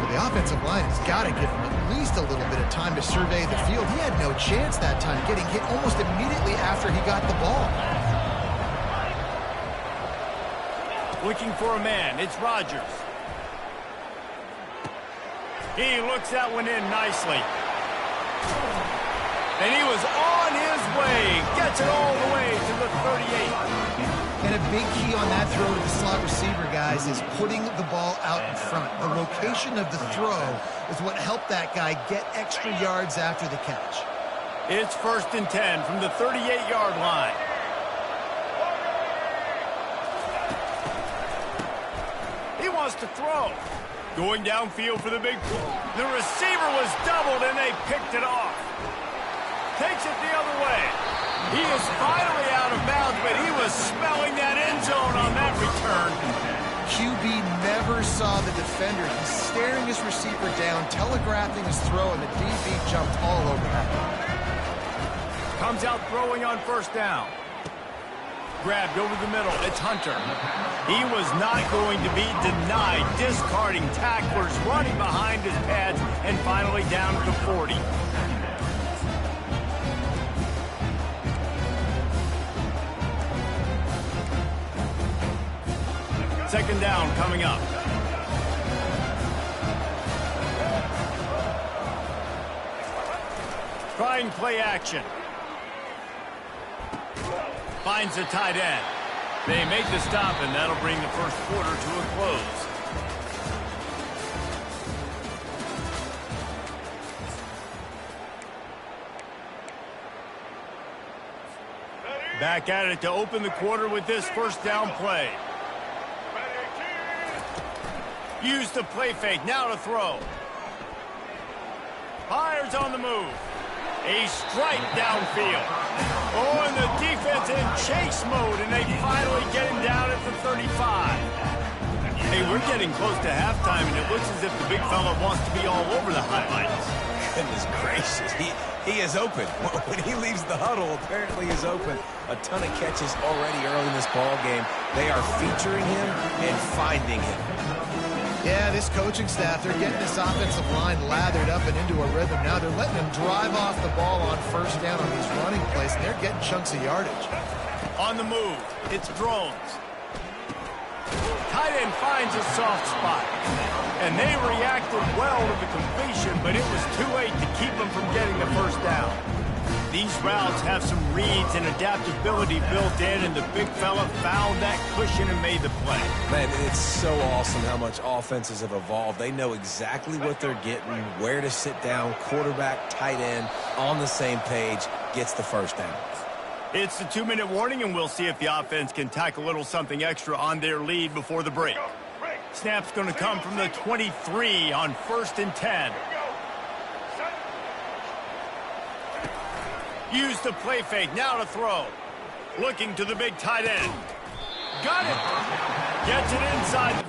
Well, the offensive line has got to give him at least a little bit of time to survey the field. He had no chance that time, getting hit almost immediately after he got the ball. Looking for a man, it's Rodgers. He looks that one in nicely. And he was on his way. Gets it all the way to the 38. And a big key on that throw to the slot receiver, guys, is putting the ball out in front. The location of the throw is what helped that guy get extra yards after the catch. It's 1st and 10 from the 38-yard line. He wants to throw. Going downfield for the big play. The receiver was doubled, and they picked it off. Takes it the other way. He is finally out of bounds, but he was smelling that end zone on that return. QB never saw the defender. He's staring his receiver down, telegraphing his throw, and the DB jumped all over that. Comes out throwing on 1st down. Grabbed over the middle. It's Hunter. He was not going to be denied, discarding tacklers, running behind his pads, and finally down to the 40. Second down coming up. Trying play action. Finds the tight end. They make the stop, and that'll bring the first quarter to a close. Back at it to open the quarter with this 1st down play. Use the play fake. Now to throw. Fires on the move. A strike downfield. Oh, and the defense in chase mode, and they finally get him down at the 35. Hey, we're getting close to halftime, and it looks as if the big fella wants to be all over the highlights. Goodness gracious. He is open. When he leaves the huddle, apparently he's open. A ton of catches already early in this ball game. They are featuring him and finding him. Yeah, this coaching staff, they're getting this offensive line lathered up and into a rhythm. Now they're letting him drive off the ball on 1st down on these running plays, and they're getting chunks of yardage. On the move, it's Drones. Tight end finds a soft spot. And they reacted well to the completion, but it was too late to keep them from getting the 1st down. These routes have some reads and adaptability built in, and the big fella found that cushion and made the play. Man, it's so awesome how much offenses have evolved. They know exactly what they're getting, where to sit down, quarterback, tight end, on the same page, gets the 1st down. It's the 2-minute warning, and we'll see if the offense can tack a little something extra on their lead before the break. Snap's going to come from the 23 on 1st and 10. Use the play fake. Now to throw. Looking to the big tight end. Got it. Gets it inside.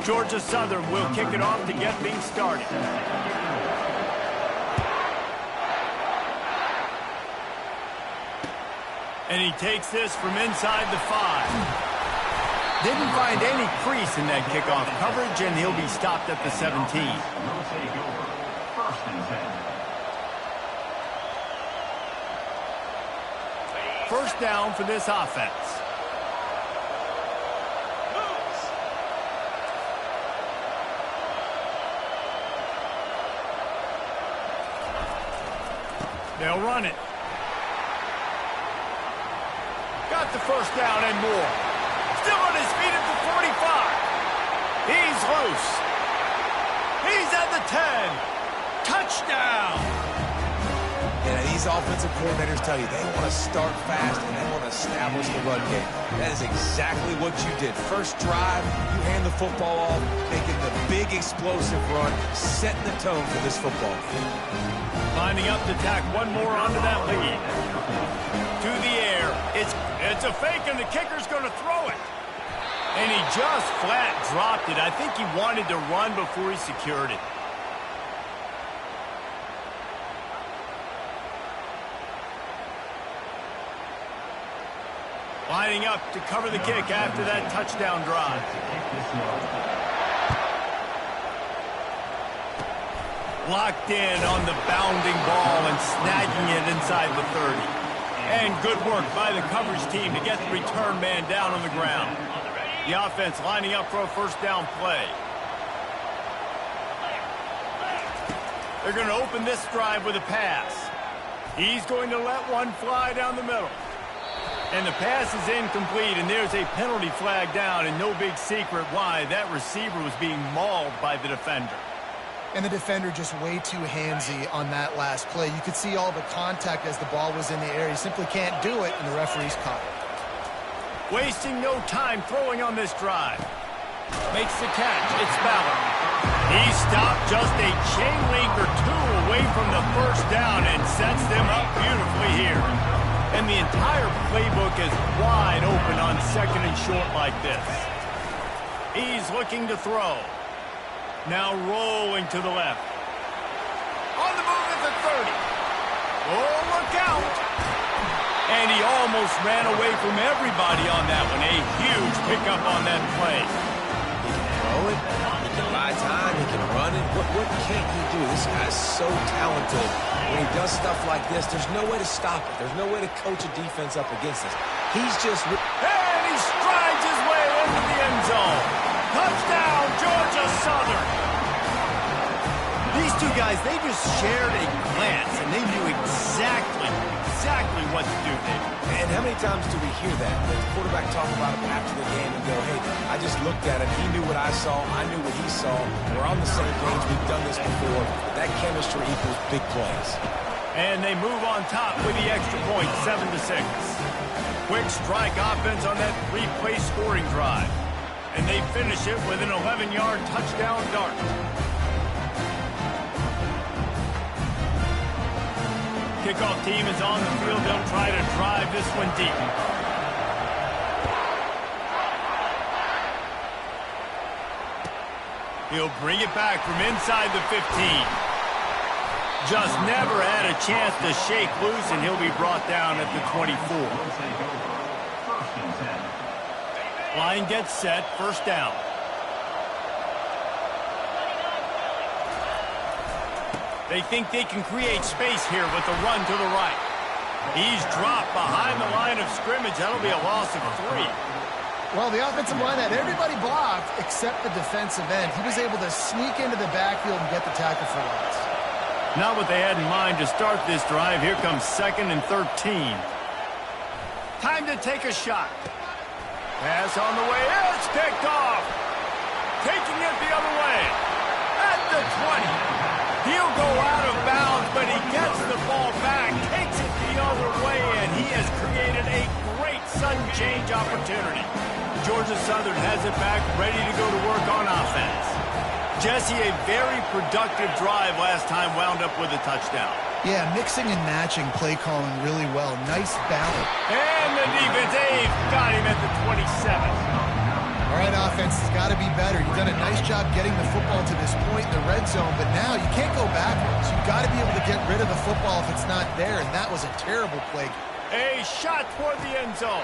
Georgia Southern will kick it off to get things started. And he takes this from inside the 5. Didn't find any crease in that kickoff coverage, and he'll be stopped at the 17. Will take over. First and 10. First down for this offense. They'll run it. Got the first down and more. Still on his feet at the 45. He's loose. He's at the 10. Touchdown. Yeah, these offensive coordinators tell you they want to start fast and they want to establish the run game. That is exactly what you did. First drive, you hand the football off, making the big explosive run, setting the tone for this football game. Lining up to tack one more onto that lead. To the air. It's a fake, and the kicker's going to throw it. And he just flat dropped it. I think he wanted to run before he secured it. Lining up to cover the kick after that touchdown drive. Locked in on the bounding ball and snagging it inside the 30. And good work by the coverage team to get the return man down on the ground. The offense lining up for a first down play. They're going to open this drive with a pass. He's going to let one fly down the middle. And the pass is incomplete, and there's a penalty flag down, and no big secret why. That receiver was being mauled by the defender. And the defender just way too handsy on that last play. You could see all the contact as the ball was in the air. He simply can't do it, and the referee's caught it. Wasting no time throwing on this drive. Makes the catch. It's Ballard. He stopped just a chain link or two away from the first down and sets them up beautifully here. And the entire playbook is wide open on second and short like this. He's looking to throw. Now rolling to the left. On the move at the 30. Oh, look out. And he almost ran away from everybody on that one. A huge pickup on that play. He can throw it. He can buy time. He can run it. What can't he do? This guy's so talented. When he does stuff like this, there's no way to stop it. There's no way to coach a defense up against this. He's just... And he strides his way into the end zone. Touchdown, Georgia Southern. These two guys, they just shared a glance, and they knew exactly what to do there. And how many times do we hear that? The quarterback talk about it after the game and go, hey, I just looked at him. He knew what I saw. I knew what he saw. We're on the same page. We've done this before. That chemistry equals big plays. And they move on top with the extra point, 7-6. Quick strike offense on that three-play scoring drive. And they finish it with an 11-yard touchdown dart. Kickoff team is on the field. They'll try to drive this one deep. He'll bring it back from inside the 15. Just never had a chance to shake loose, and he'll be brought down at the 24. Line gets set, first down. They think they can create space here with the run to the right. He's dropped behind the line of scrimmage. That'll be a loss of 3. Well, the offensive line had everybody blocked except the defensive end. He was able to sneak into the backfield and get the tackle for loss. Not what they had in mind to start this drive. Here comes 2nd and 13. Time to take a shot. Pass on the way. It's picked off. Taking it the other way. At the 20. He'll go out of bounds, but he gets the ball back, takes it the other way, and he has created a great sudden change opportunity. Georgia Southern has it back, ready to go to work on offense. Jesse, a very productive drive last time, wound up with a touchdown. Yeah, mixing and matching play calling really well. Nice balance. And the defense, Dave, got him at the 27. All All right, offense has got to be better. You've done a nice job getting the football to this point in the red zone, but now you can't go backwards. You've got to be able to get rid of the football if it's not there, and that was a terrible play. A shot toward the end zone.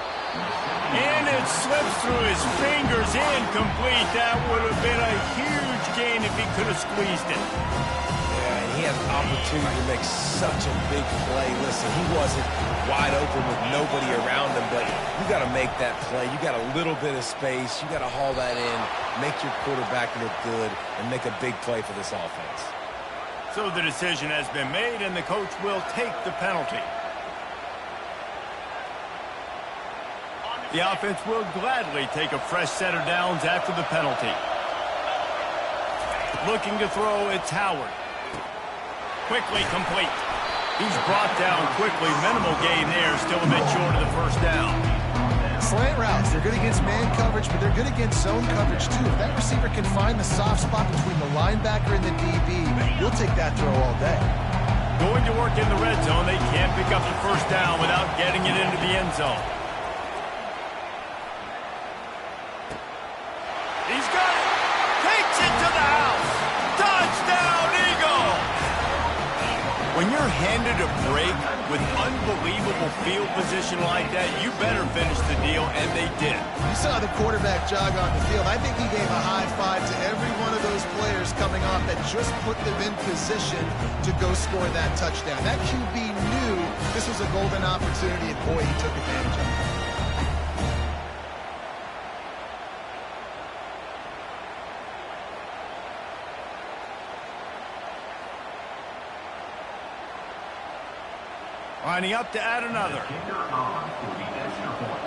And it slips through his fingers, incomplete. That would have been a huge gain if he could have squeezed it. Yeah, and he had an opportunity to make such a big play. Listen, he wasn't wide open with nobody around him, but you got to make that play. You got a little bit of space. You got to haul that in, make your quarterback look good, and make a big play for this offense. So the decision has been made, and the coach will take the penalty. The offense will gladly take a fresh set of downs after the penalty. Looking to throw, it's Howard. Quickly complete. He's brought down quickly. Minimal gain there, still a bit short of the first down. Slant routes, they're good against man coverage, but they're good against zone coverage too. If that receiver can find the soft spot between the linebacker and the DB, you'll take that throw all day. Going to work in the red zone, they can't pick up the first down without getting it into the end zone. He's got it. Takes it to the house. Touchdown, Eagle. When you're handed a break with unbelievable field position like that, you better finish the deal, and they did. You saw the quarterback jog on the field. I think he gave a high five to every one of those players coming off that just put them in position to go score that touchdown. That QB knew this was a golden opportunity, and boy, he took advantage of it. Lining up to add another. Kicker on for the extra point.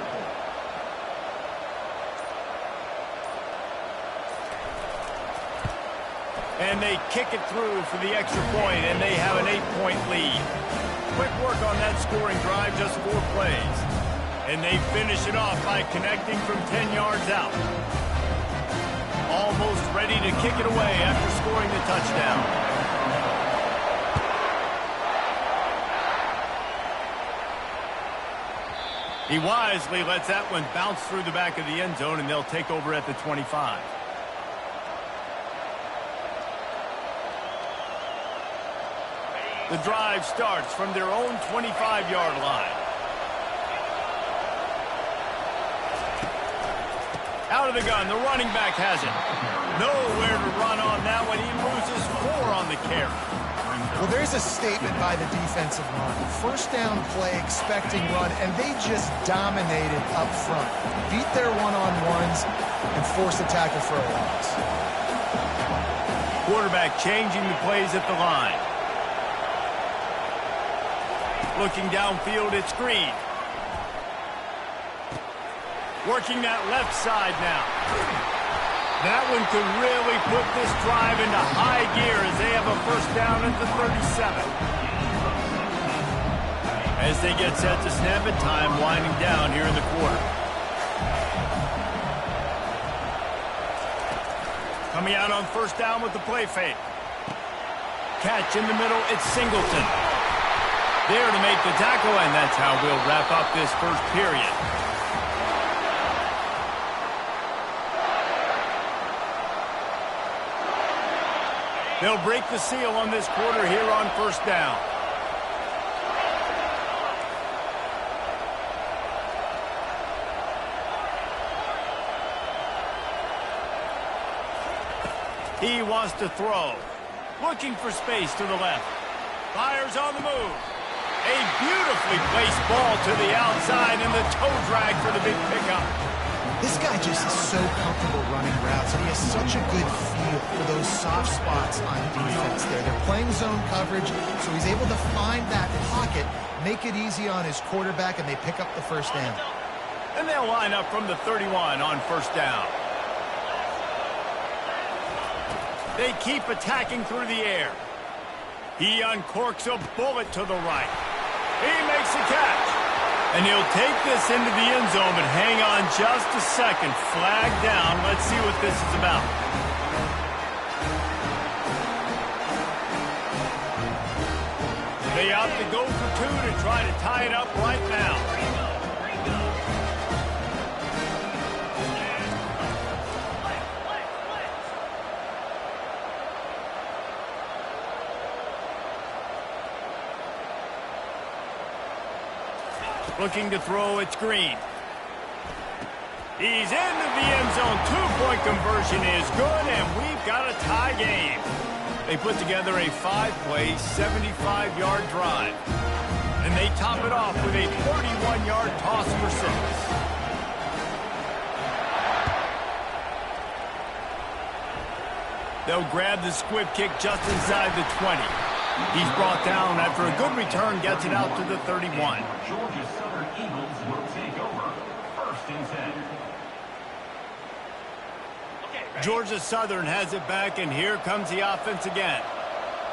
And they kick it through for the extra point, and they have an 8-point lead. Quick work on that scoring drive, just 4 plays. And they finish it off by connecting from 10 yards out. Almost ready to kick it away after scoring the touchdown. He wisely lets that one bounce through the back of the end zone, and they'll take over at the 25. The drive starts from their own 25-yard line. Out of the gun, the running back has it. Nowhere to run on that one. He loses 4 on the carry. Well, there's a statement by the defensive line. First down play, expecting run, and they just dominated up front. Beat their one-on-ones and forced a tackle for a loss. Quarterback changing the plays at the line. Looking downfield, it's Green. Working that left side now. That one could really put this drive into high gear as they have a first down at the 37. As they get set to snap it, time winding down here in the quarter. Coming out on first down with the play fake. Catch in the middle, it's Singleton. There to make the tackle, and that's how we'll wrap up this first period. They'll break the seal on this quarter here on first down. He wants to throw. Looking for space to the left. Fires on the move. A beautifully placed ball to the outside and the toe drag for the big pickup. This guy just is so comfortable running routes, and he has such a good feel for those soft spots on defense there. They're playing zone coverage, so he's able to find that pocket, make it easy on his quarterback, and they pick up the first down. And they'll line up from the 31 on first down. They keep attacking through the air. He uncorks a bullet to the right. He makes a catch. And he'll take this into the end zone, but hang on just a second. Flag down. Let's see what this is about. They opt to go for 2 to try to tie it up right now. Looking to throw, it's Green. He's into the end zone. Two-point conversion is good, and we've got a tie game. They put together a 5-play, 75-yard drive. And they top it off with a 31-yard toss for 6. They'll grab the squib kick just inside the 20. He's brought down after a good return, gets it out to the 31. Georgia Southern Eagles will take over. 1st and 10. Georgia Southern has it back, and here comes the offense again.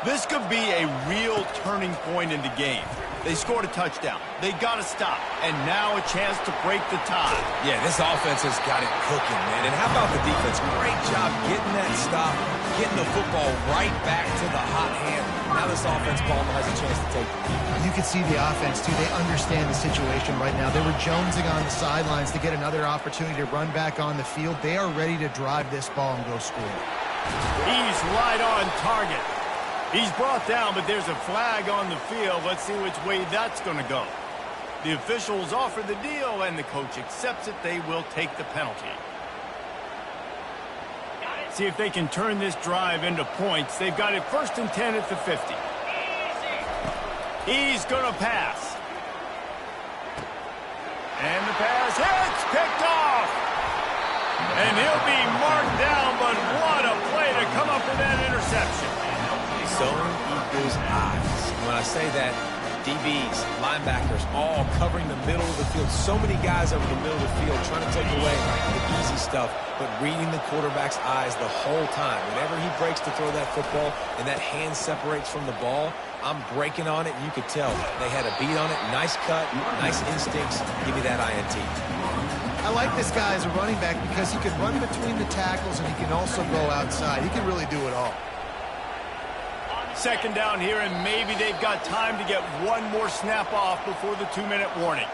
This could be a real turning point in the game. They scored a touchdown. They got to stop. And now a chance to break the tie. Yeah, this offense has got it cooking, man. And how about the defense? Great job getting that stop, getting the football right back to the hot hand. Now this offense, Palmer, has a chance to take the lead. You can see the offense, too. They understand the situation right now. They were jonesing on the sidelines to get another opportunity to run back on the field. They are ready to drive this ball and go score. He's right on target. He's brought down, but there's a flag on the field. Let's see which way that's going to go. The officials offer the deal, and the coach accepts it. They will take the penalty. See if they can turn this drive into points. They've got it 1st and 10 at the 50. He's going to pass. And the pass hits, picked off. And he'll be marked down, but what a play to come up with that interception. Zone equals eyes. When I say that, DBs, linebackers, all covering the middle of the field. So many guys over the middle of the field trying to take away the easy stuff, but reading the quarterback's eyes the whole time. Whenever he breaks to throw that football and that hand separates from the ball, I'm breaking on it. You could tell they had a beat on it. Nice cut, nice instincts. Give me that INT. I like this guy as a running back because he can run between the tackles and he can also go outside. He can really do it all. 2nd down here, and maybe they've got time to get one more snap off before the 2-minute warning.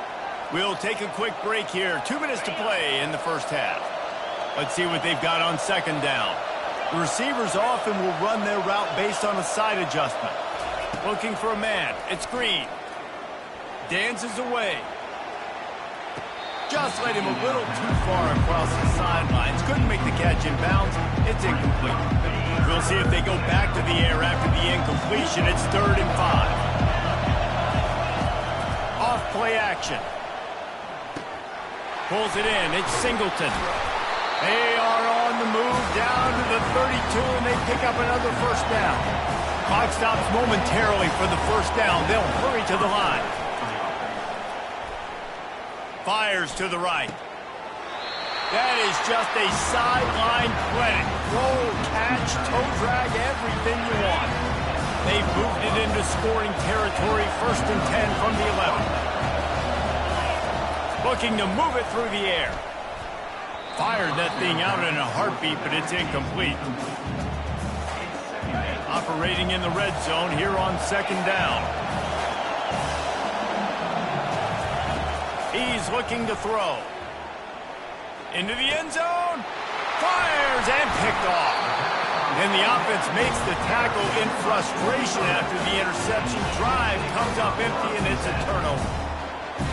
We'll take a quick break here. 2 minutes to play in the 1st half. Let's see what they've got on 2nd down. The receivers often will run their route based on a side adjustment. Looking for a man. It's Green. Dances away. Just let him a little too far across the sidelines. Couldn't make the catch in bounds. It's incomplete. We'll see if they go back to the air after the incompletion. It's 3rd and 5. Off play action. Pulls it in. It's Singleton. They are on the move down to the 32, and they pick up another 1st down. Clock stops momentarily for the 1st down. They'll hurry to the line. Fires to the right. That is just a sideline clinic. Roll, catch, toe drag, everything you want. They've moved it into scoring territory, 1st and 10 from the 11. Looking to move it through the air. Fired that thing out in a heartbeat, but it's incomplete. Operating in the red zone here on 2nd down. He's looking to throw. Into the end zone. Fires and picked off. And the offense makes the tackle in frustration after the interception. Drive comes up empty, and it's a turnover.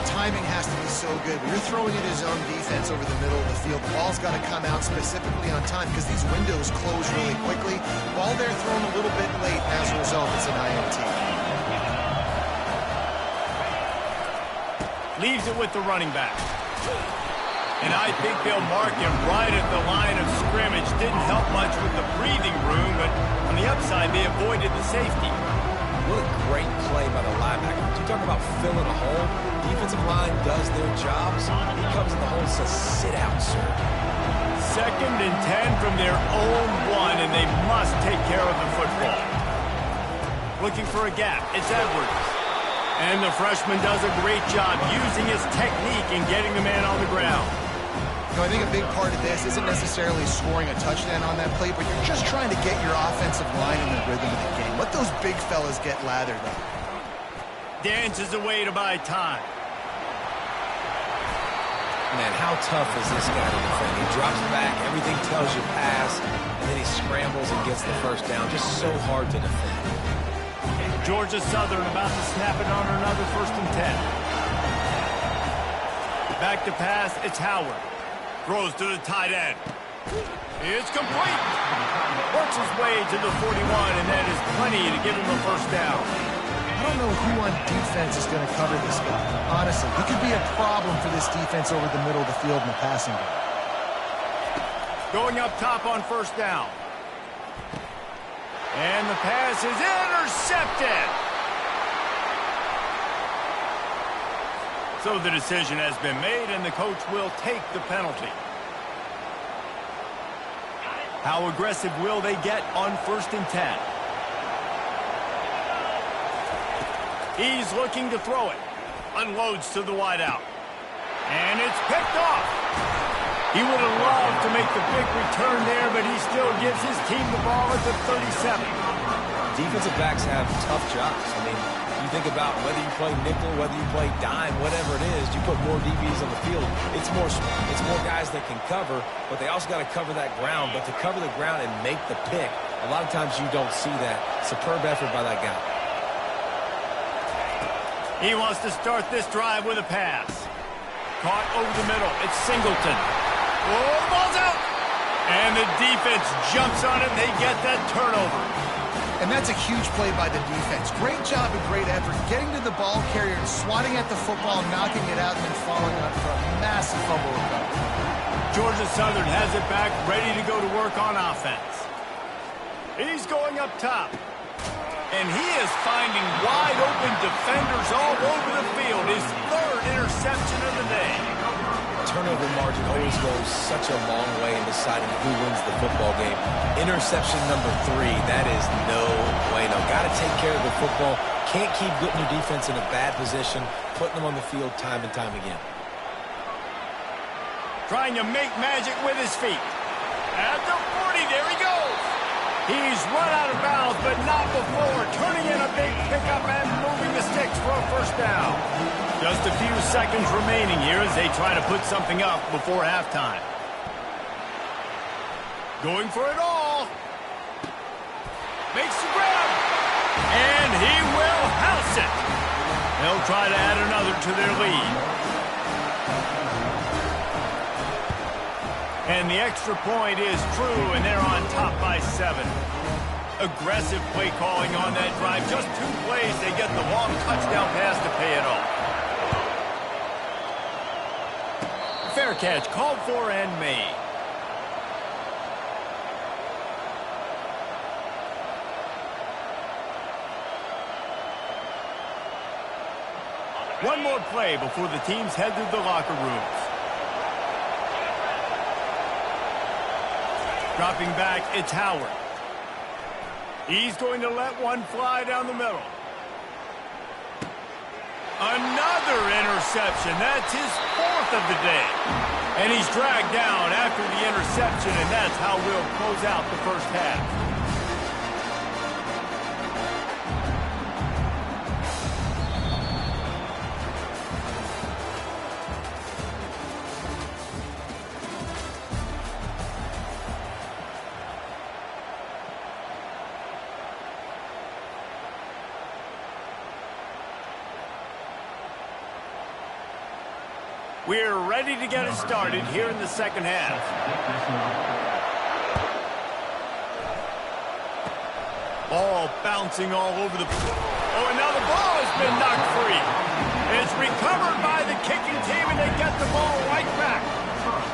Timing has to be so good. When you're throwing at his own defense over the middle of the field, the ball's got to come out specifically on time because these windows close really quickly. Ball there thrown a little bit late, and as a result, it's an INT. Leaves it with the running back. And I think they'll mark him right at the line of scrimmage. Didn't help much with the breathing room, but on the upside, they avoided the safety. What a great play by the linebacker. You talk about filling a hole. Defensive line does their jobs. He comes in the hole and says, sit out, sir. 2nd and 10 from their own 1, and they must take care of the football. Looking for a gap. It's Edwards. And the freshman does a great job using his technique and getting the man on the ground. You know, I think a big part of this isn't necessarily scoring a touchdown on that play, but you're just trying to get your offensive line in the rhythm of the game. Let those big fellas get lathered up. Dances away to buy time. Man, how tough is this guy to defend? He drops back, everything tells you pass, and then he scrambles and gets the 1st down. Just so hard to defend. Georgia Southern about to snap it on another 1st and 10. Back to pass, it's Howard. Throws to the tight end. It's complete. Works his way to the 41, and that is plenty to give him a first down. I don't know who on defense is going to cover this guy. Honestly, he could be a problem for this defense over the middle of the field in the passing game. Going up top on first down. And the pass is intercepted. So the decision has been made, and the coach will take the penalty. How aggressive will they get on 1st and 10? He's looking to throw it. Unloads to the wideout. And it's picked off. He would have loved to make the big return there, but he still gives his team the ball at the 37. Defensive backs have tough jobs. I mean, you think about whether you play nickel, whether you play dime, whatever it is, you put more DBs on the field. It's more guys that can cover, but they also got to cover that ground. But to cover the ground and make the pick, a lot of times you don't see that. Superb effort by that guy. He wants to start this drive with a pass. Caught over the middle. It's Singleton. Oh, the ball's out. And the defense jumps on it. They get that turnover. And that's a huge play by the defense. Great job and great effort getting to the ball carrier and swatting at the football, knocking it out, and then following up for a massive fumble recovery. Georgia Southern has it back, ready to go to work on offense. He's going up top. And he is finding wide open defenders all over the field. His 3rd interception of the day. Turnover margin always goes such a long way in deciding who wins the football game. Interception number 3, that is no bueno. Got to take care of the football. Can't keep putting your defense in a bad position, putting them on the field time and time again. Trying to make magic with his feet. At the 40, there he goes. He's run out of bounds, but not before. Turning in a big pickup and moving the sticks for a first down. Just a few seconds remaining here as they try to put something up before halftime. Going for it all. Makes the grab. And he will house it. They'll try to add another to their lead. And the extra point is true, and they're on top by 7. Aggressive play calling on that drive. Just 2 plays, they get the long touchdown pass to pay it off. Fair catch, called for and made. One more play before the teams head to the locker rooms. Dropping back, it's Howard. He's going to let one fly down the middle. Another interception. That's his 4th of the day. And he's dragged down after the interception, and that's how we'll close out the first half. We're ready to get it started here in the second half. Ball bouncing all over the... Oh, and now the ball has been knocked free. It's recovered by the kicking team, and they get the ball right back.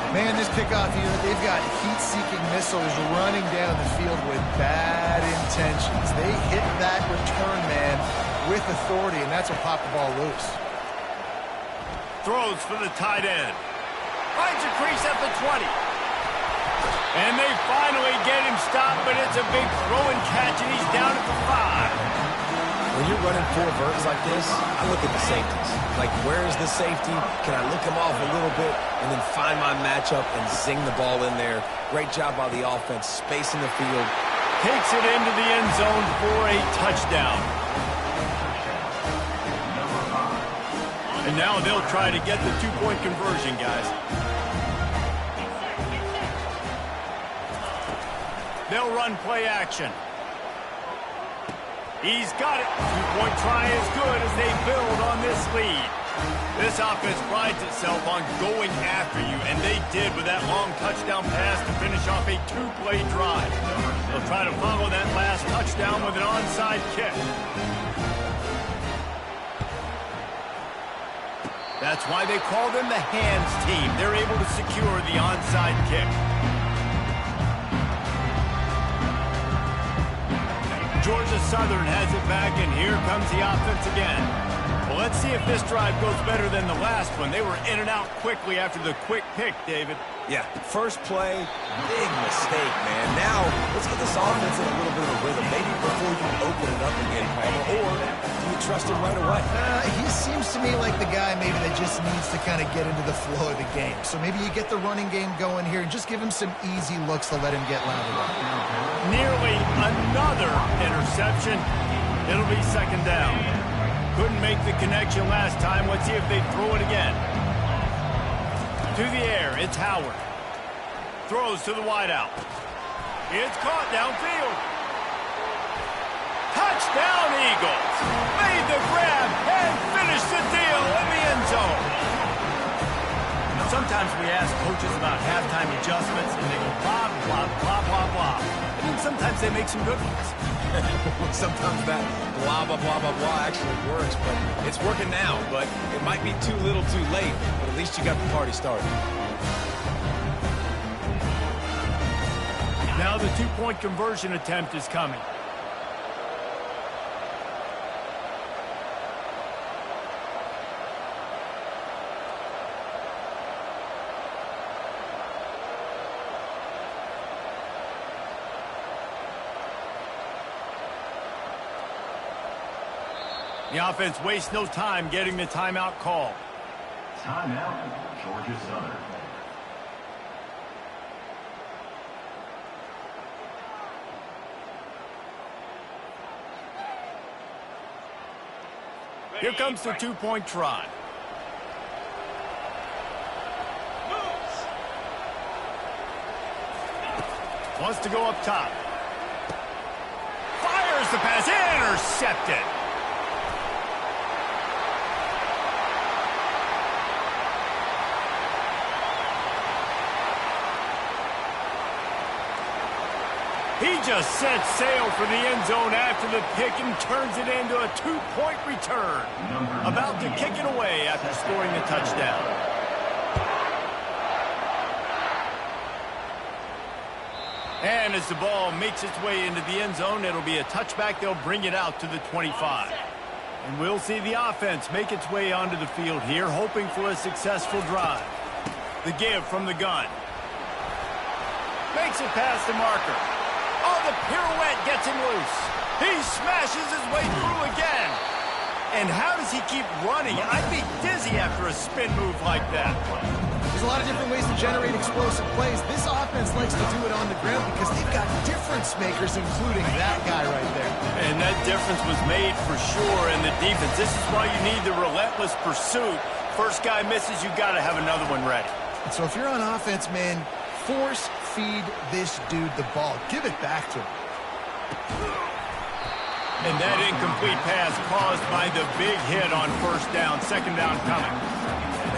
Man, this kickoff unit, they've got heat-seeking missiles running down the field with bad intentions. They hit that return man with authority, and that's what popped the ball loose. Throws for the tight end. Finds a crease at the 20. And they finally get him stopped, but it's a big throw and catch, and he's down at the 5. When you're running 4 verts like this, I look at the safeties. Like, where is the safety? Can I look him off a little bit and then find my matchup and zing the ball in there? Great job by the offense, spacing the field. Takes it into the end zone for a touchdown. And now they'll try to get the 2-point conversion, guys. They'll run play action. He's got it. 2-point try is good as they build on this lead. This offense prides itself on going after you, and they did with that long touchdown pass to finish off a two-play drive. They'll try to follow that last touchdown with an onside kick. That's why they call them the hands team. They're able to secure the onside kick. Georgia Southern has it back, and here comes the offense again. Well, let's see if this drive goes better than the last one. They were in and out quickly after the quick pick, David. Yeah, first play, big mistake, man. Now, let's get this offense in a little bit of a rhythm. Maybe before you open it up again, Palmer, or do you trust him right away? He seems to me like the guy maybe that just needs to kind of get into the flow of the game. So maybe you get the running game going here and just give him some easy looks to let him get lathered up. Nearly another interception. It'll be second down. Couldn't make the connection last time. Let's see if they throw it again. To the air, it's Howard. Throws to the wideout. It's caught downfield. Touchdown, Eagles. Made the grab and finished the deal in the end zone. Now, sometimes we ask coaches about halftime adjustments, and they go blah, blah, blah, blah, blah. And then sometimes they make some good ones. Sometimes that blah, blah, blah, blah, blah actually works, but it's working now. But it might be too little too late, but at least you got the party started. Now the two-point conversion attempt is coming. The offense wastes no time getting the timeout call. Timeout, Georgia Southern. Here comes the two-point try. Wants to go up top. Fires the pass. Intercepted. He just set sail for the end zone after the pick and turns it into a two-point return. About to kick it away after scoring the touchdown. And as the ball makes its way into the end zone, it'll be a touchback. They'll bring it out to the 25. And we'll see the offense make its way onto the field here, hoping for a successful drive. The give from the gun. Makes it past the marker. Oh, the pirouette gets him loose. He smashes his way through again. And how does he keep running? I'd be dizzy after a spin move like that. There's a lot of different ways to generate explosive plays. This offense likes to do it on the ground because they've got difference makers, including that guy right there. And that difference was made for sure in the defense. This is why you need the relentless pursuit. First guy misses, you got to have another one ready. And so if you're on offense, man, force feed this dude the ball. Give it back to him. And that incomplete pass caused by the big hit on first down. Second down coming.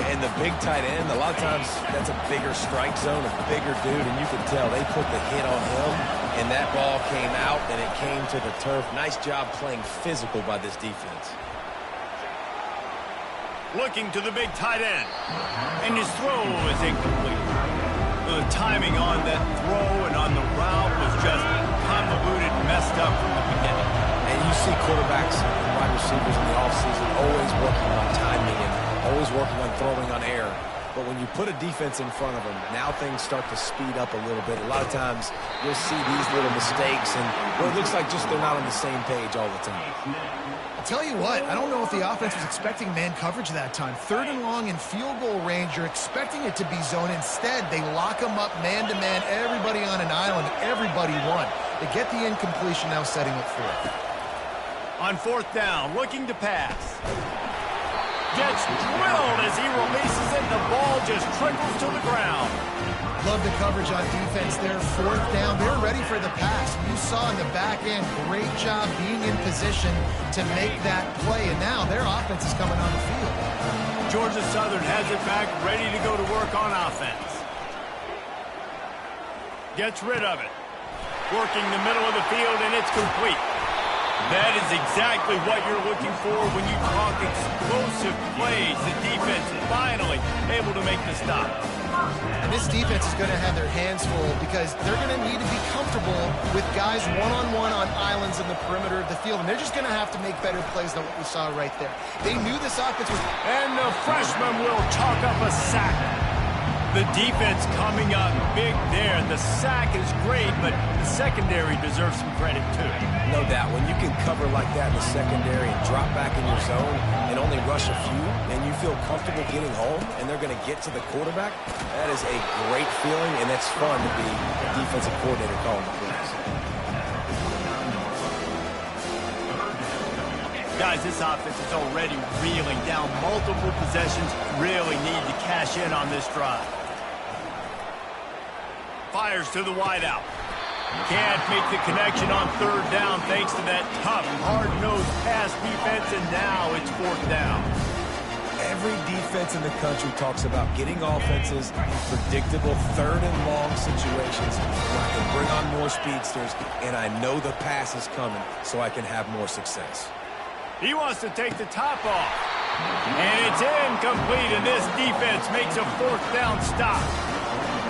And the big tight end, a lot of times that's a bigger strike zone, a bigger dude, and you can tell they put the hit on him, and that ball came out, and it came to the turf. Nice job playing physical by this defense. Looking to the big tight end. And his throw is incomplete. The timing on that throw and on the route was just convoluted, messed up from the beginning. And you see quarterbacks and wide receivers in the offseason always working on timing and always working on throwing on air. But when you put a defense in front of them, now things start to speed up a little bit. A lot of times you'll see these little mistakes, and well, it looks like just they're not on the same page all the time. Tell you what, I don't know if the offense was expecting man coverage that time. Third and long in field goal range, you're expecting it to be zone. Instead, they lock them up man-to-man, everybody on an island, everybody won. They get the incompletion, now setting it forth. On fourth down, looking to pass. gets drilled as he releases it. The ball just trickles to the ground. Love the coverage on defense there. Fourth down. They're ready for the pass. You saw in the back end, great job being in position to make that play. And now their offense is coming on the field. Georgia Southern has it back, ready to go to work on offense. Gets rid of it. Working the middle of the field, and it's complete. That is exactly what you're looking for when you talk explosive plays. The defense is finally able to make the stop. And this defense is going to have their hands full because they're going to need to be comfortable with guys one-on-one on islands in the perimeter of the field. And they're just going to have to make better plays than what we saw right there. They knew this offense was... And the freshman will chalk up a sack. The defense coming up big there. The sack is great, but the secondary deserves some credit too. No doubt. When you can cover like that in the secondary and drop back in your zone and only rush a few, and you feel comfortable getting home, and they're going to get to the quarterback, that is a great feeling, and it's fun to be a defensive coordinator calling the plays. Guys, this offense is already reeling down multiple possessions. Really need to cash in on this drive. Fires to the wideout. Can't make the connection on third down thanks to that tough, hard-nosed pass defense, and now it's fourth down. Every defense in the country talks about getting offenses in predictable third and long situations where I can bring on more speedsters, and I know the pass is coming so I can have more success. He wants to take the top off. And it's incomplete, and this defense makes a fourth down stop.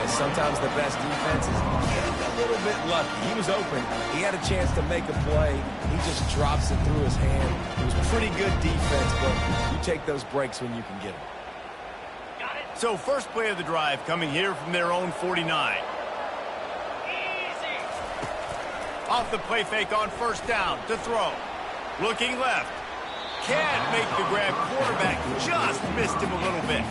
And sometimes the best defense is getting a little bit lucky. He was open. He had a chance to make a play. He just drops it through his hand. It was pretty good defense, but you take those breaks when you can get them. So first play of the drive coming here from their own 49. Easy. Off the play fake on first down to throw. Looking left. Can't make the grab. Quarterback just missed him a little bit.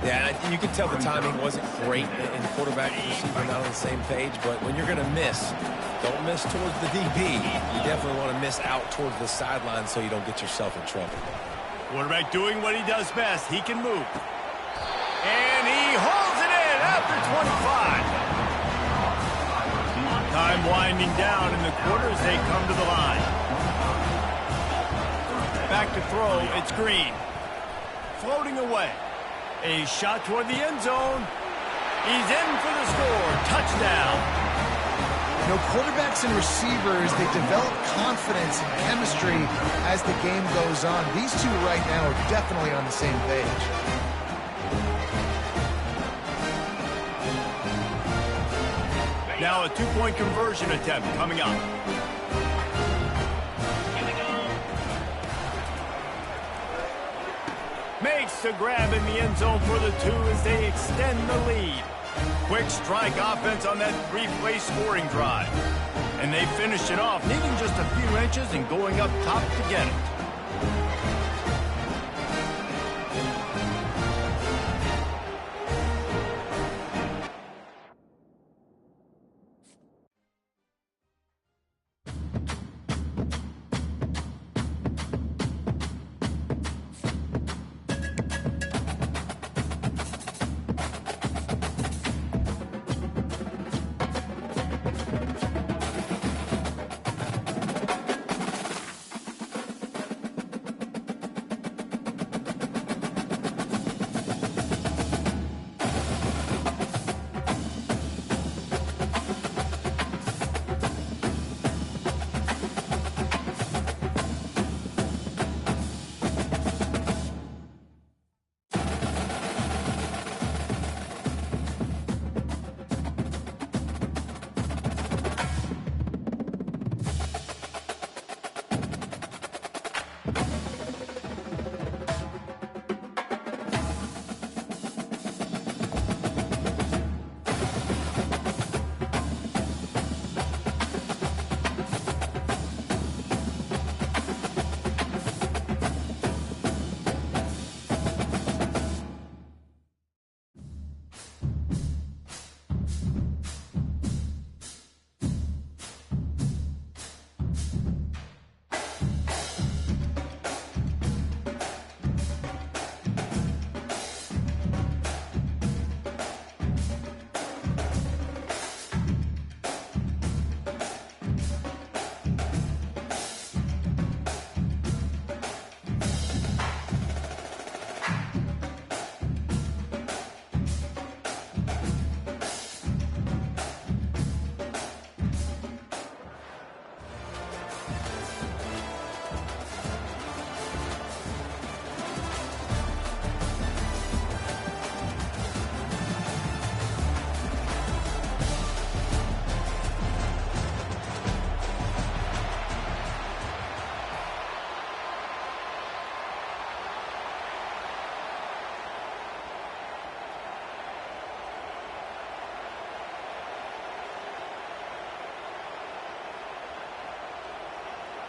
Yeah, you can tell the timing wasn't great, and quarterback and receiver not on the same page, but when you're going to miss, don't miss towards the DB. You definitely want to miss out towards the sideline so you don't get yourself in trouble. Quarterback doing what he does best. He can move. And he holds it in after 25. Time winding down in the quarter as they come to the line. Back to throw, it's Green. Floating away. A shot toward the end zone. He's in for the score. Touchdown. You know, quarterbacks and receivers, they develop confidence and chemistry as the game goes on. These two right now are definitely on the same page. Now a two-point conversion attempt coming up. Makes the grab in the end zone for the two as they extend the lead. Quick strike offense on that three-play scoring drive. And they finished it off, needing just a few inches and going up top to get it.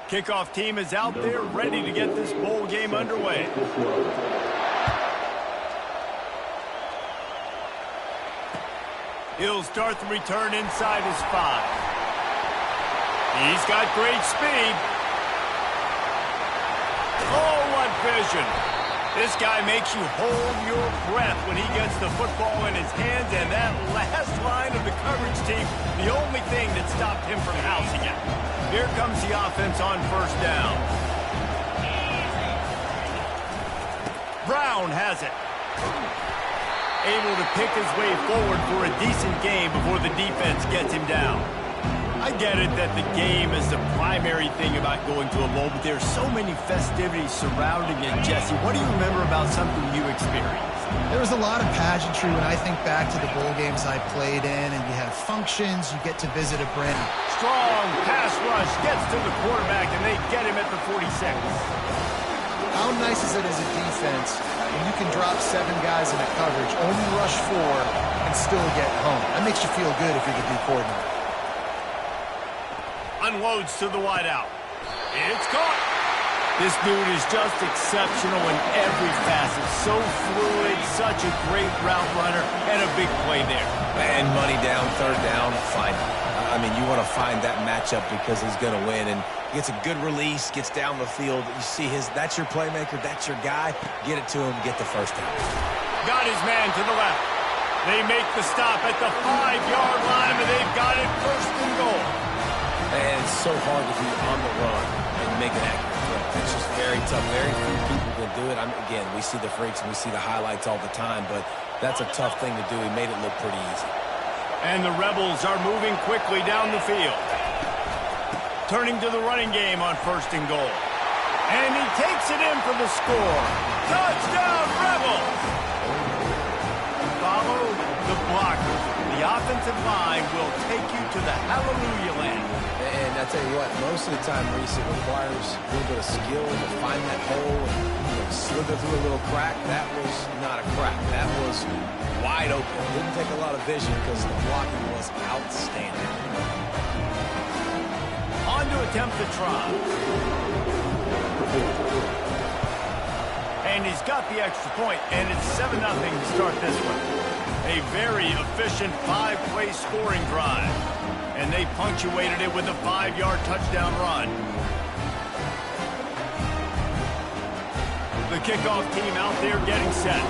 Kickoff team is out there ready to get this bowl game underway. He'll start the return inside his 5. He's got great speed. Oh, what vision. This guy makes you hold your breath when he gets the football in his hands, and that last line of the coverage team, the only thing that stopped him from housing it. Here comes the offense on first down. Brown has it. Able to pick his way forward for a decent game before the defense gets him down. I get it that the game is the primary thing about going to a bowl, but there's so many festivities surrounding it. Jesse, what do you remember about something you experienced? There was a lot of pageantry when I think back to the bowl games I played in, and you have functions, you get to visit a brand. Strong pass rush gets to the quarterback, and they get him at the 46. How nice is it as a defense when you can drop 7 guys in a coverage, only rush 4, and still get home? That makes you feel good if you're the D coordinator. Unloads to the wideout. It's caught. This dude is just exceptional in every facet. So fluid, such a great route runner, and a big play there. And money down, third down, find him. I mean, you want to find that matchup because he's going to win. And gets a good release, gets down the field. You see that's your playmaker, that's your guy. Get it to him, get the first down. Got his man to the left. They make the stop at the 5-yard line, and they've got it first and goal. And it's so hard to be on the run and make an accurate throw. It's just very tough. Very few people can do it. Again, we see the freaks and we see the highlights all the time, but that's a tough thing to do. He made it look pretty easy. And the Rebels are moving quickly down the field. Turning to the running game on first and goal. And he takes it in for the score. Touchdown, Rebels! Follow the blocker. The offensive line will take you to the hallelujah land. And I tell you what, most of the time, Reese, it requires a little bit of skill to find that hole and slither through a little crack. That was not a crack. That was wide open. It didn't take a lot of vision because the blocking was outstanding. On to attempt the try. And he's got the extra point, and it's 7-0 to start this one. A very efficient 5-play scoring drive. And they punctuated it with a 5-yard touchdown run. The kickoff team out there getting set.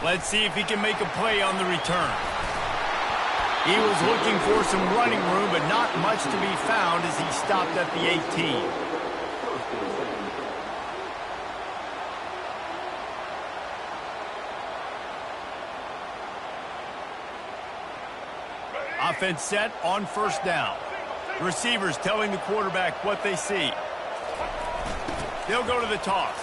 Let's see if he can make a play on the return. He was looking for some running room, but not much to be found as he stopped at the 18. Offense set on first down. Receivers telling the quarterback what they see. They'll go to the toss.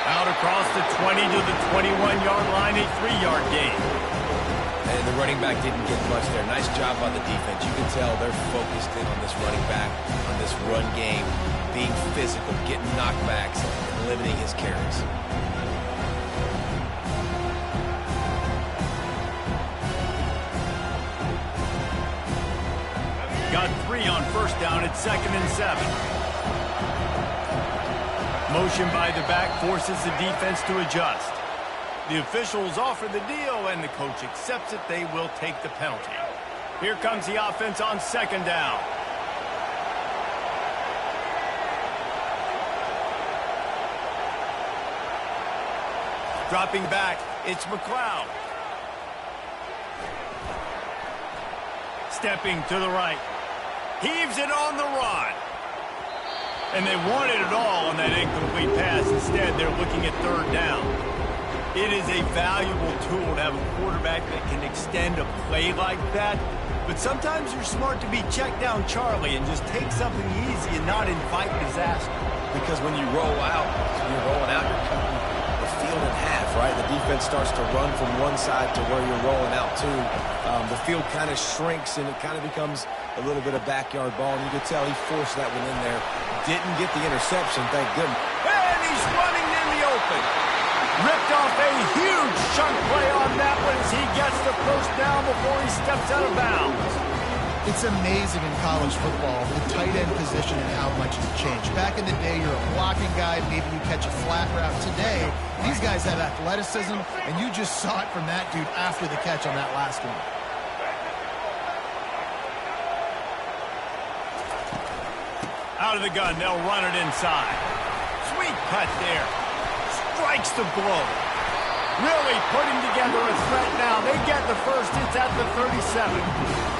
Out across the 20 to the 21-yard line, a 3-yard gain. And the running back didn't get much there. Nice job by the defense. You can tell they're focused in on this running back, on this run game, being physical, getting knockbacks, and limiting his carries. Got 3 on first down at 2nd and 7. Motion by the back forces the defense to adjust. The officials offer the deal, and the coach accepts it. They will take the penalty. Here comes the offense on 2nd down. Dropping back, it's McLeod. Stepping to the right. Heaves it on the run. And they wanted it all on that incomplete pass. Instead, they're looking at 3rd down. It is a valuable tool to have a quarterback that can extend a play like that. But sometimes you're smart to be check down Charlie and just take something easy and not invite disaster. Because when you roll out, you're rolling out, you're cutting the field in half, right? The defense starts to run from one side to where you're rolling out to. The field kind of shrinks and it kind of becomes a little bit of backyard ball. And you could tell he forced that one in there. Didn't get the interception, thank goodness. And he's running in the open. Ripped off a huge a first down before he steps out of bounds. It's amazing in college football, the tight end position and how much has changed. Back in the day, you're a blocking guy, maybe you catch a flat route. Today, these guys have athleticism, and you just saw it from that dude after the catch on that last one. Out of the gun, they'll run it inside. Sweet cut there. Strikes the blow. Really putting together a threat now. They get the first. It's at the 37.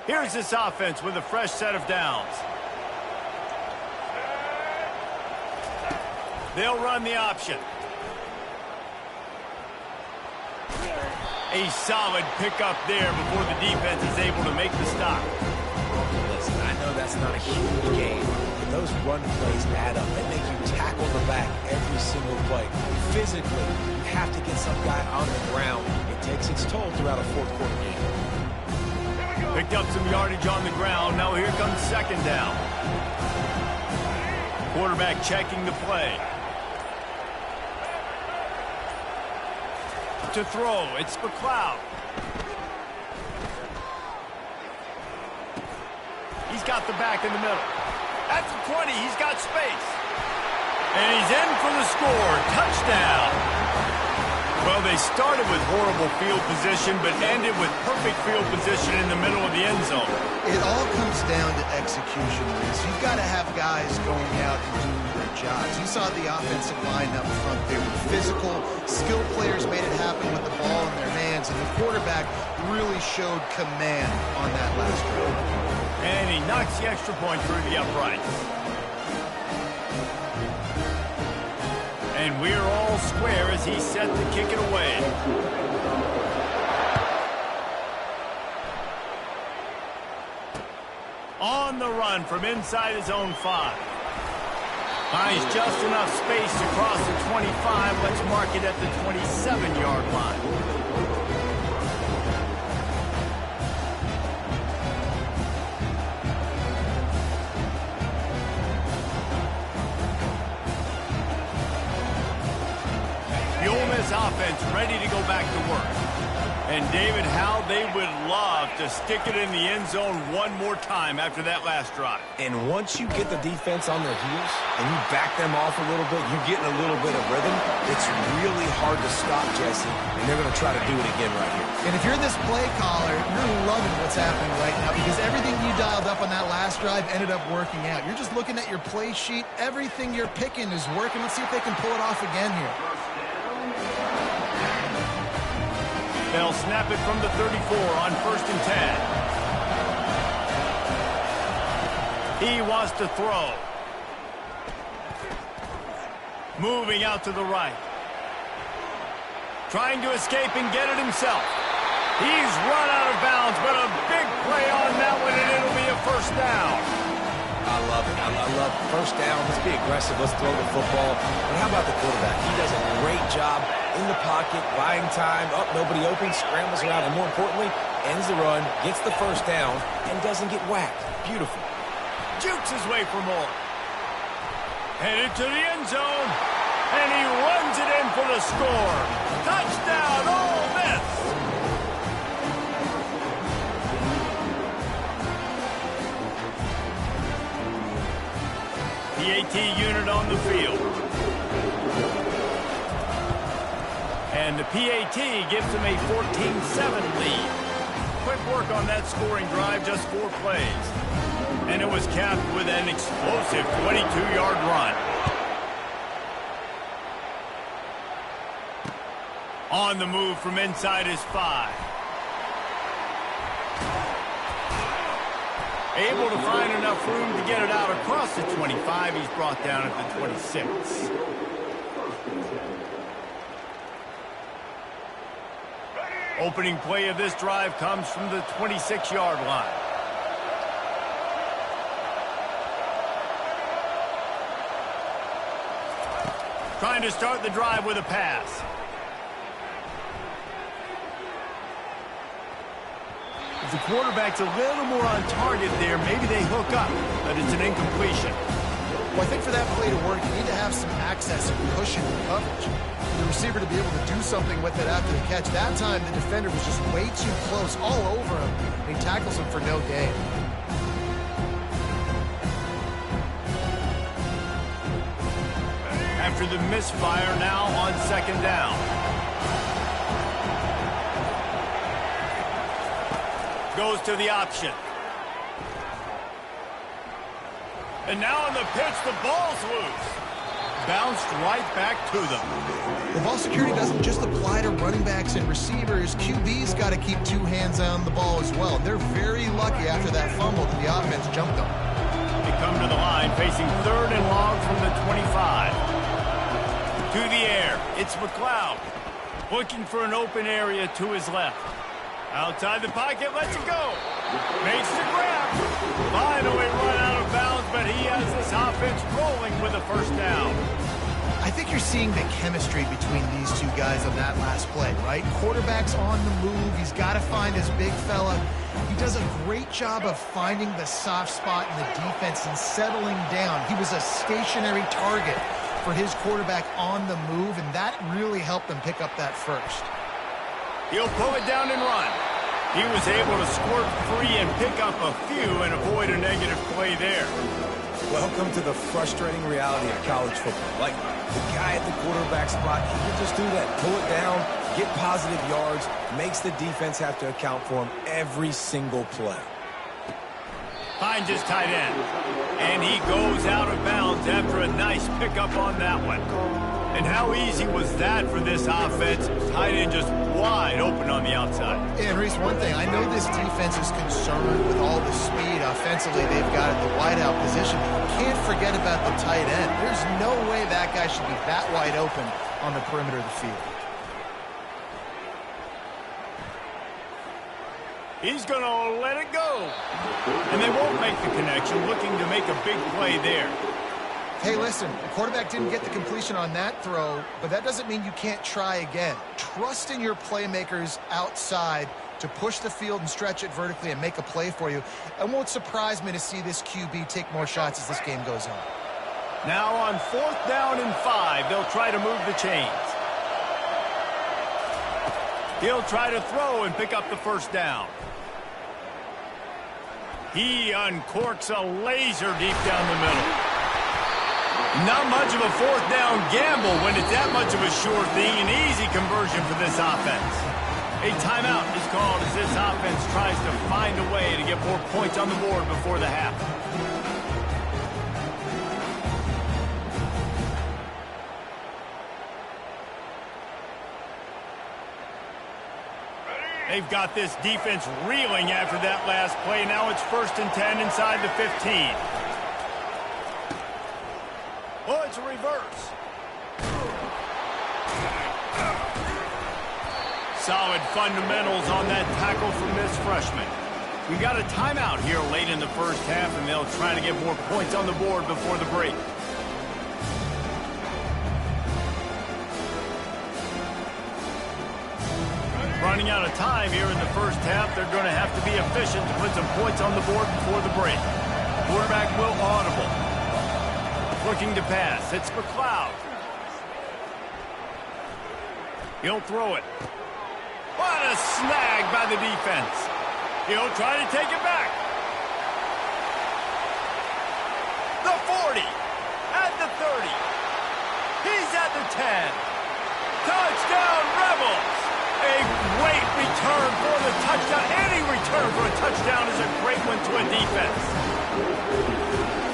Here's this offense with a fresh set of downs. They'll run the option. A solid pickup there before the defense is able to make the stop. Listen, I know that's not a huge game, but those run plays add up. They make you tackle the back every single play. Physically, you have to get some guy on the ground. It takes its toll throughout a fourth quarter game. Picked up some yardage on the ground. Now here comes second down. Quarterback checking the play. To throw, it's McLeod. He's got the back in the middle. At the 20, he's got space. And he's in for the score. Touchdown. Well, they started with horrible field position, but ended with perfect field position in the middle of the end zone. It all comes down to execution, Reese. You've got to have guys going out and doing their jobs. You saw the offensive line up front. They were physical. Skilled players made it happen with the ball in their hands, and the quarterback really showed command on that last drive. And he knocks the extra point through the uprights. And we're all square as he's set to kick it away. On the run from inside his own 5. Finds just enough space to cross the 25. Let's mark it at the 27-yard line. Offense ready to go back to work. And David, how they would love to stick it in the end zone one more time after that last drive. And once you get the defense on their heels and you back them off a little bit, you're getting a little bit of rhythm. It's really hard to stop, Jesse, and they're going to try to do it again right here. And if you're this play caller, you're loving what's happening right now because everything you dialed up on that last drive ended up working out. You're just looking at your play sheet. Everything you're picking is working. Let's see if they can pull it off again here. They'll snap it from the 34 on 1st and 10. He wants to throw. Moving out to the right. Trying to escape and get it himself. He's run out of bounds, but a big play on that one, and it'll be a first down. I love it. I love first down. Let's be aggressive. Let's throw the football. But how about the quarterback? He does a great job in the pocket, buying time. Oh, nobody open, scrambles around, and more importantly, ends the run, gets the first down, and doesn't get whacked. Beautiful. Jukes his way for more. Headed to the end zone, and he runs it in for the score. Touchdown, Ole Miss! PAT unit on the field. And the PAT gives them a 14-7 lead. Quick work on that scoring drive, just 4 plays. And it was capped with an explosive 22-yard run. On the move from inside his 5. Able to find enough room to get it out across the 25. He's brought down at the 26. Ready! Opening play of this drive comes from the 26-yard line. Trying to start the drive with a pass. If the quarterback's a little more on target there, maybe they hook up, but it's an incompletion. Well, I think for that play to work, you need to have some access and cushion and coverage. For the receiver to be able to do something with it after the catch. That time, the defender was just way too close, all over him, and he tackles him for no gain. After the misfire, now on second down. Goes to the option. And now on the pitch, the ball's loose. Bounced right back to them. The ball security doesn't just apply to running backs and receivers. QB's got to keep two hands on the ball as well. They're very lucky after that fumble that the offense jumped them. They come to the line facing third and long from the 25. To the air, it's McLeod. Looking for an open area to his left. Outside the pocket, lets it go. Makes the grab. Finally run out of bounds, but he has this offense rolling with a first down. I think you're seeing the chemistry between these two guys on that last play, right? Quarterback's on the move. He's got to find his big fella. He does a great job of finding the soft spot in the defense and settling down. He was a stationary target for his quarterback on the move, and that really helped them pick up that first. He'll pull it down and run. He was able to squirt free and pick up a few and avoid a negative play there. Welcome to the frustrating reality of college football. Like, the guy at the quarterback spot, he can just do that. Pull it down, get positive yards, makes the defense have to account for him every single play. Finds his tight end. And he goes out of bounds after a nice pickup on that one. And how easy was that for this offense? Tight end just wide open on the outside. And Reese, one thing, I know this defense is concerned with all the speed offensively they've got at the wideout position. But you can't forget about the tight end. There's no way that guy should be that wide open on the perimeter of the field. He's going to let it go. And they won't make the connection, looking to make a big play there. Hey, listen, the quarterback didn't get the completion on that throw, but that doesn't mean you can't try again. Trust in your playmakers outside to push the field and stretch it vertically and make a play for you. It won't surprise me to see this QB take more shots as this game goes on. Now on 4th down and 5, they'll try to move the chains. He'll try to throw and pick up the first down. He uncorks a laser deep down the middle. Not much of a 4th down gamble when it's that much of a sure thing, an easy conversion for this offense. A timeout is called as this offense tries to find a way to get more points on the board before the half. They've got this defense reeling after that last play. Now it's 1st and 10 inside the 15. Oh, it's a reverse. Solid fundamentals on that tackle from this freshman. We got a timeout here late in the first half, and they'll try to get more points on the board before the break. Running out of time here in the first half. They're going to have to be efficient to put some points on the board before the break. Quarterback will audible. Looking to pass. It's McLeod. He'll throw it. What a snag by the defense. He'll try to take it back. The 40. At the 30. He's at the 10. Touchdown, Rebels. A great return for the touchdown. Any return for a touchdown is a great one to a defense.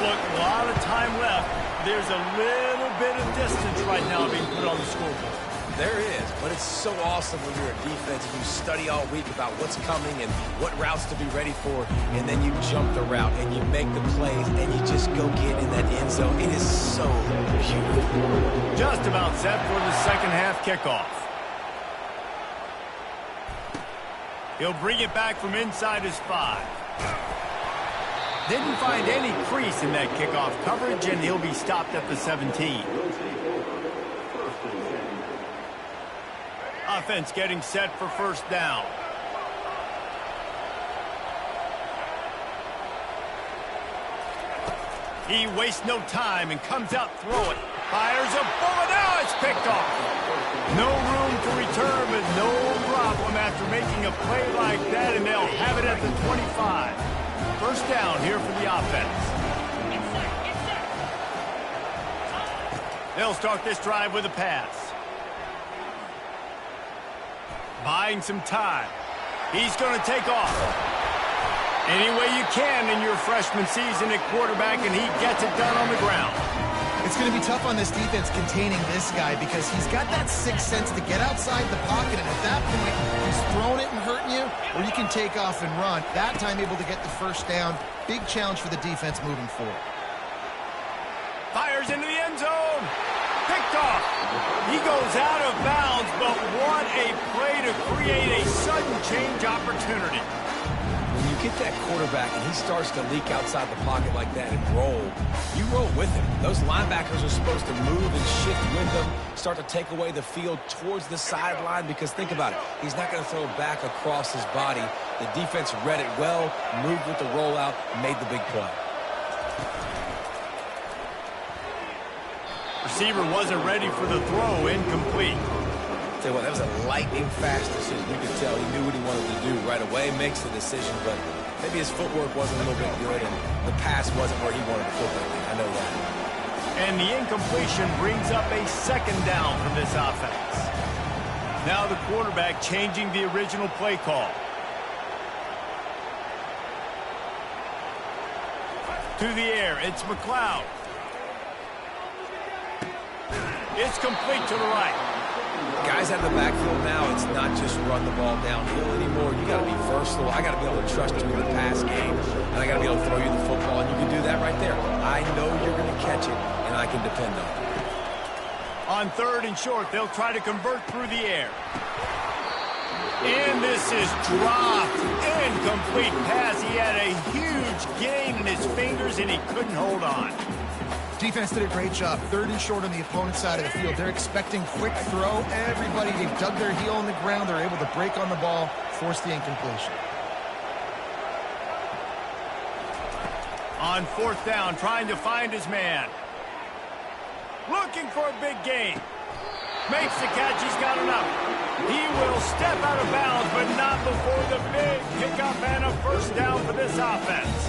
Look, a lot of time left. There's a little bit of distance right now being put on the scoreboard. There is, but it's so awesome when you're a defense and you study all week about what's coming and what routes to be ready for, and then you jump the route and you make the plays and you just go get in that end zone. It is so beautiful. Just about set for the second half kickoff. He'll bring it back from inside his 5. Didn't find any crease in that kickoff coverage, and he'll be stopped at the 17. Offense getting set for first down. He wastes no time and comes out throwing. Fires a bullet. Now it's picked off. No room to return, but no problem after making a play like that, and they'll have it at the 25. First down here for the offense. They'll start this drive with a pass. Buying some time. He's going to take off. Any way you can in your freshman season at quarterback, and he gets it done on the ground. It's going to be tough on this defense containing this guy because he's got that sixth sense to get outside the pocket, and at that point, he's throwing it and hurting you, or you can take off and run. That time able to get the first down. Big challenge for the defense moving forward. Fires into the end zone. Picked off. He goes out of bounds, but what a play to create a sudden change opportunity. When you get that quarterback and he starts to leak outside the pocket like that and roll, you roll with him. Those linebackers are supposed to move and shift with them, start to take away the field towards the sideline, because think about it. He's not going to throw back across his body. The defense read it well, moved with the rollout, made the big play. Receiver wasn't ready for the throw, incomplete. Tell you what, that was a lightning-fast decision. You could tell he knew what he wanted to do right away, makes the decision, but maybe his footwork wasn't a little bit good, and the pass wasn't where he wanted to put that. I know that. And the incompletion brings up a second down for this offense. Now the quarterback changing the original play call. To the air, it's McLeod. It's complete to the right. Guys out of the backfield now, it's not just run the ball downhill anymore. You got to be versatile. I got to be able to trust you in the pass game, and I got to be able to throw you the football, and you can do that right there. I know you're going to catch it, and I can depend on it. On third and short, they'll try to convert through the air. And this is dropped. Incomplete pass. He had a huge gain in his fingers, and he couldn't hold on. Defense did a great job. Third and short on the opponent's side of the field. They're expecting quick throw. Everybody, they've dug their heel on the ground. They're able to break on the ball, force the incompletion. On fourth down, trying to find his man. Looking for a big gain. Makes the catch. He's got enough. He will step out of bounds, but not before the big pickup and a first down for this offense.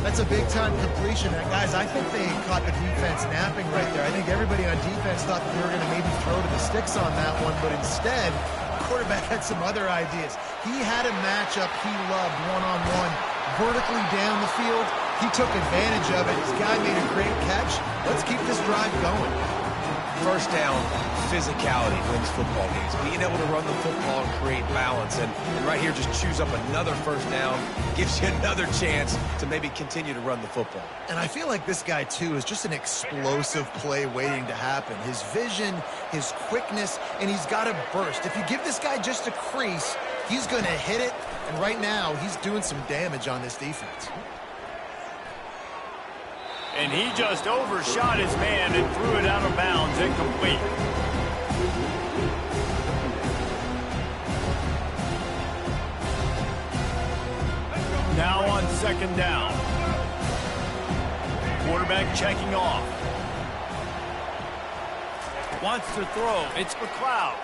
That's a big-time completion. And guys, I think they caught the defense napping right there. I think everybody on defense thought that they were going to maybe throw to the sticks on that one, but instead, the quarterback had some other ideas. He had a matchup he loved one-on-one, vertically down the field. He took advantage of it. This guy made a great catch. Let's keep this drive going. First down, physicality wins football games. Being able to run the football and create balance. And right here, just choose up another first down. Gives you another chance to maybe continue to run the football. And I feel like this guy, too, is just an explosive play waiting to happen. His vision, his quickness, and he's got a burst. If you give this guy just a crease, he's going to hit it. And right now, he's doing some damage on this defense. And he just overshot his man and threw it out of bounds, incomplete. Now on second down. Quarterback checking off. Wants to throw. It's McLeod.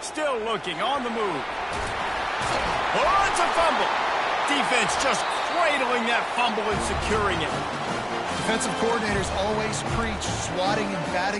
Still looking, on the move. Oh, it's a fumble. Defense just cradling that fumble and securing it. Defensive coordinators always preach swatting and batting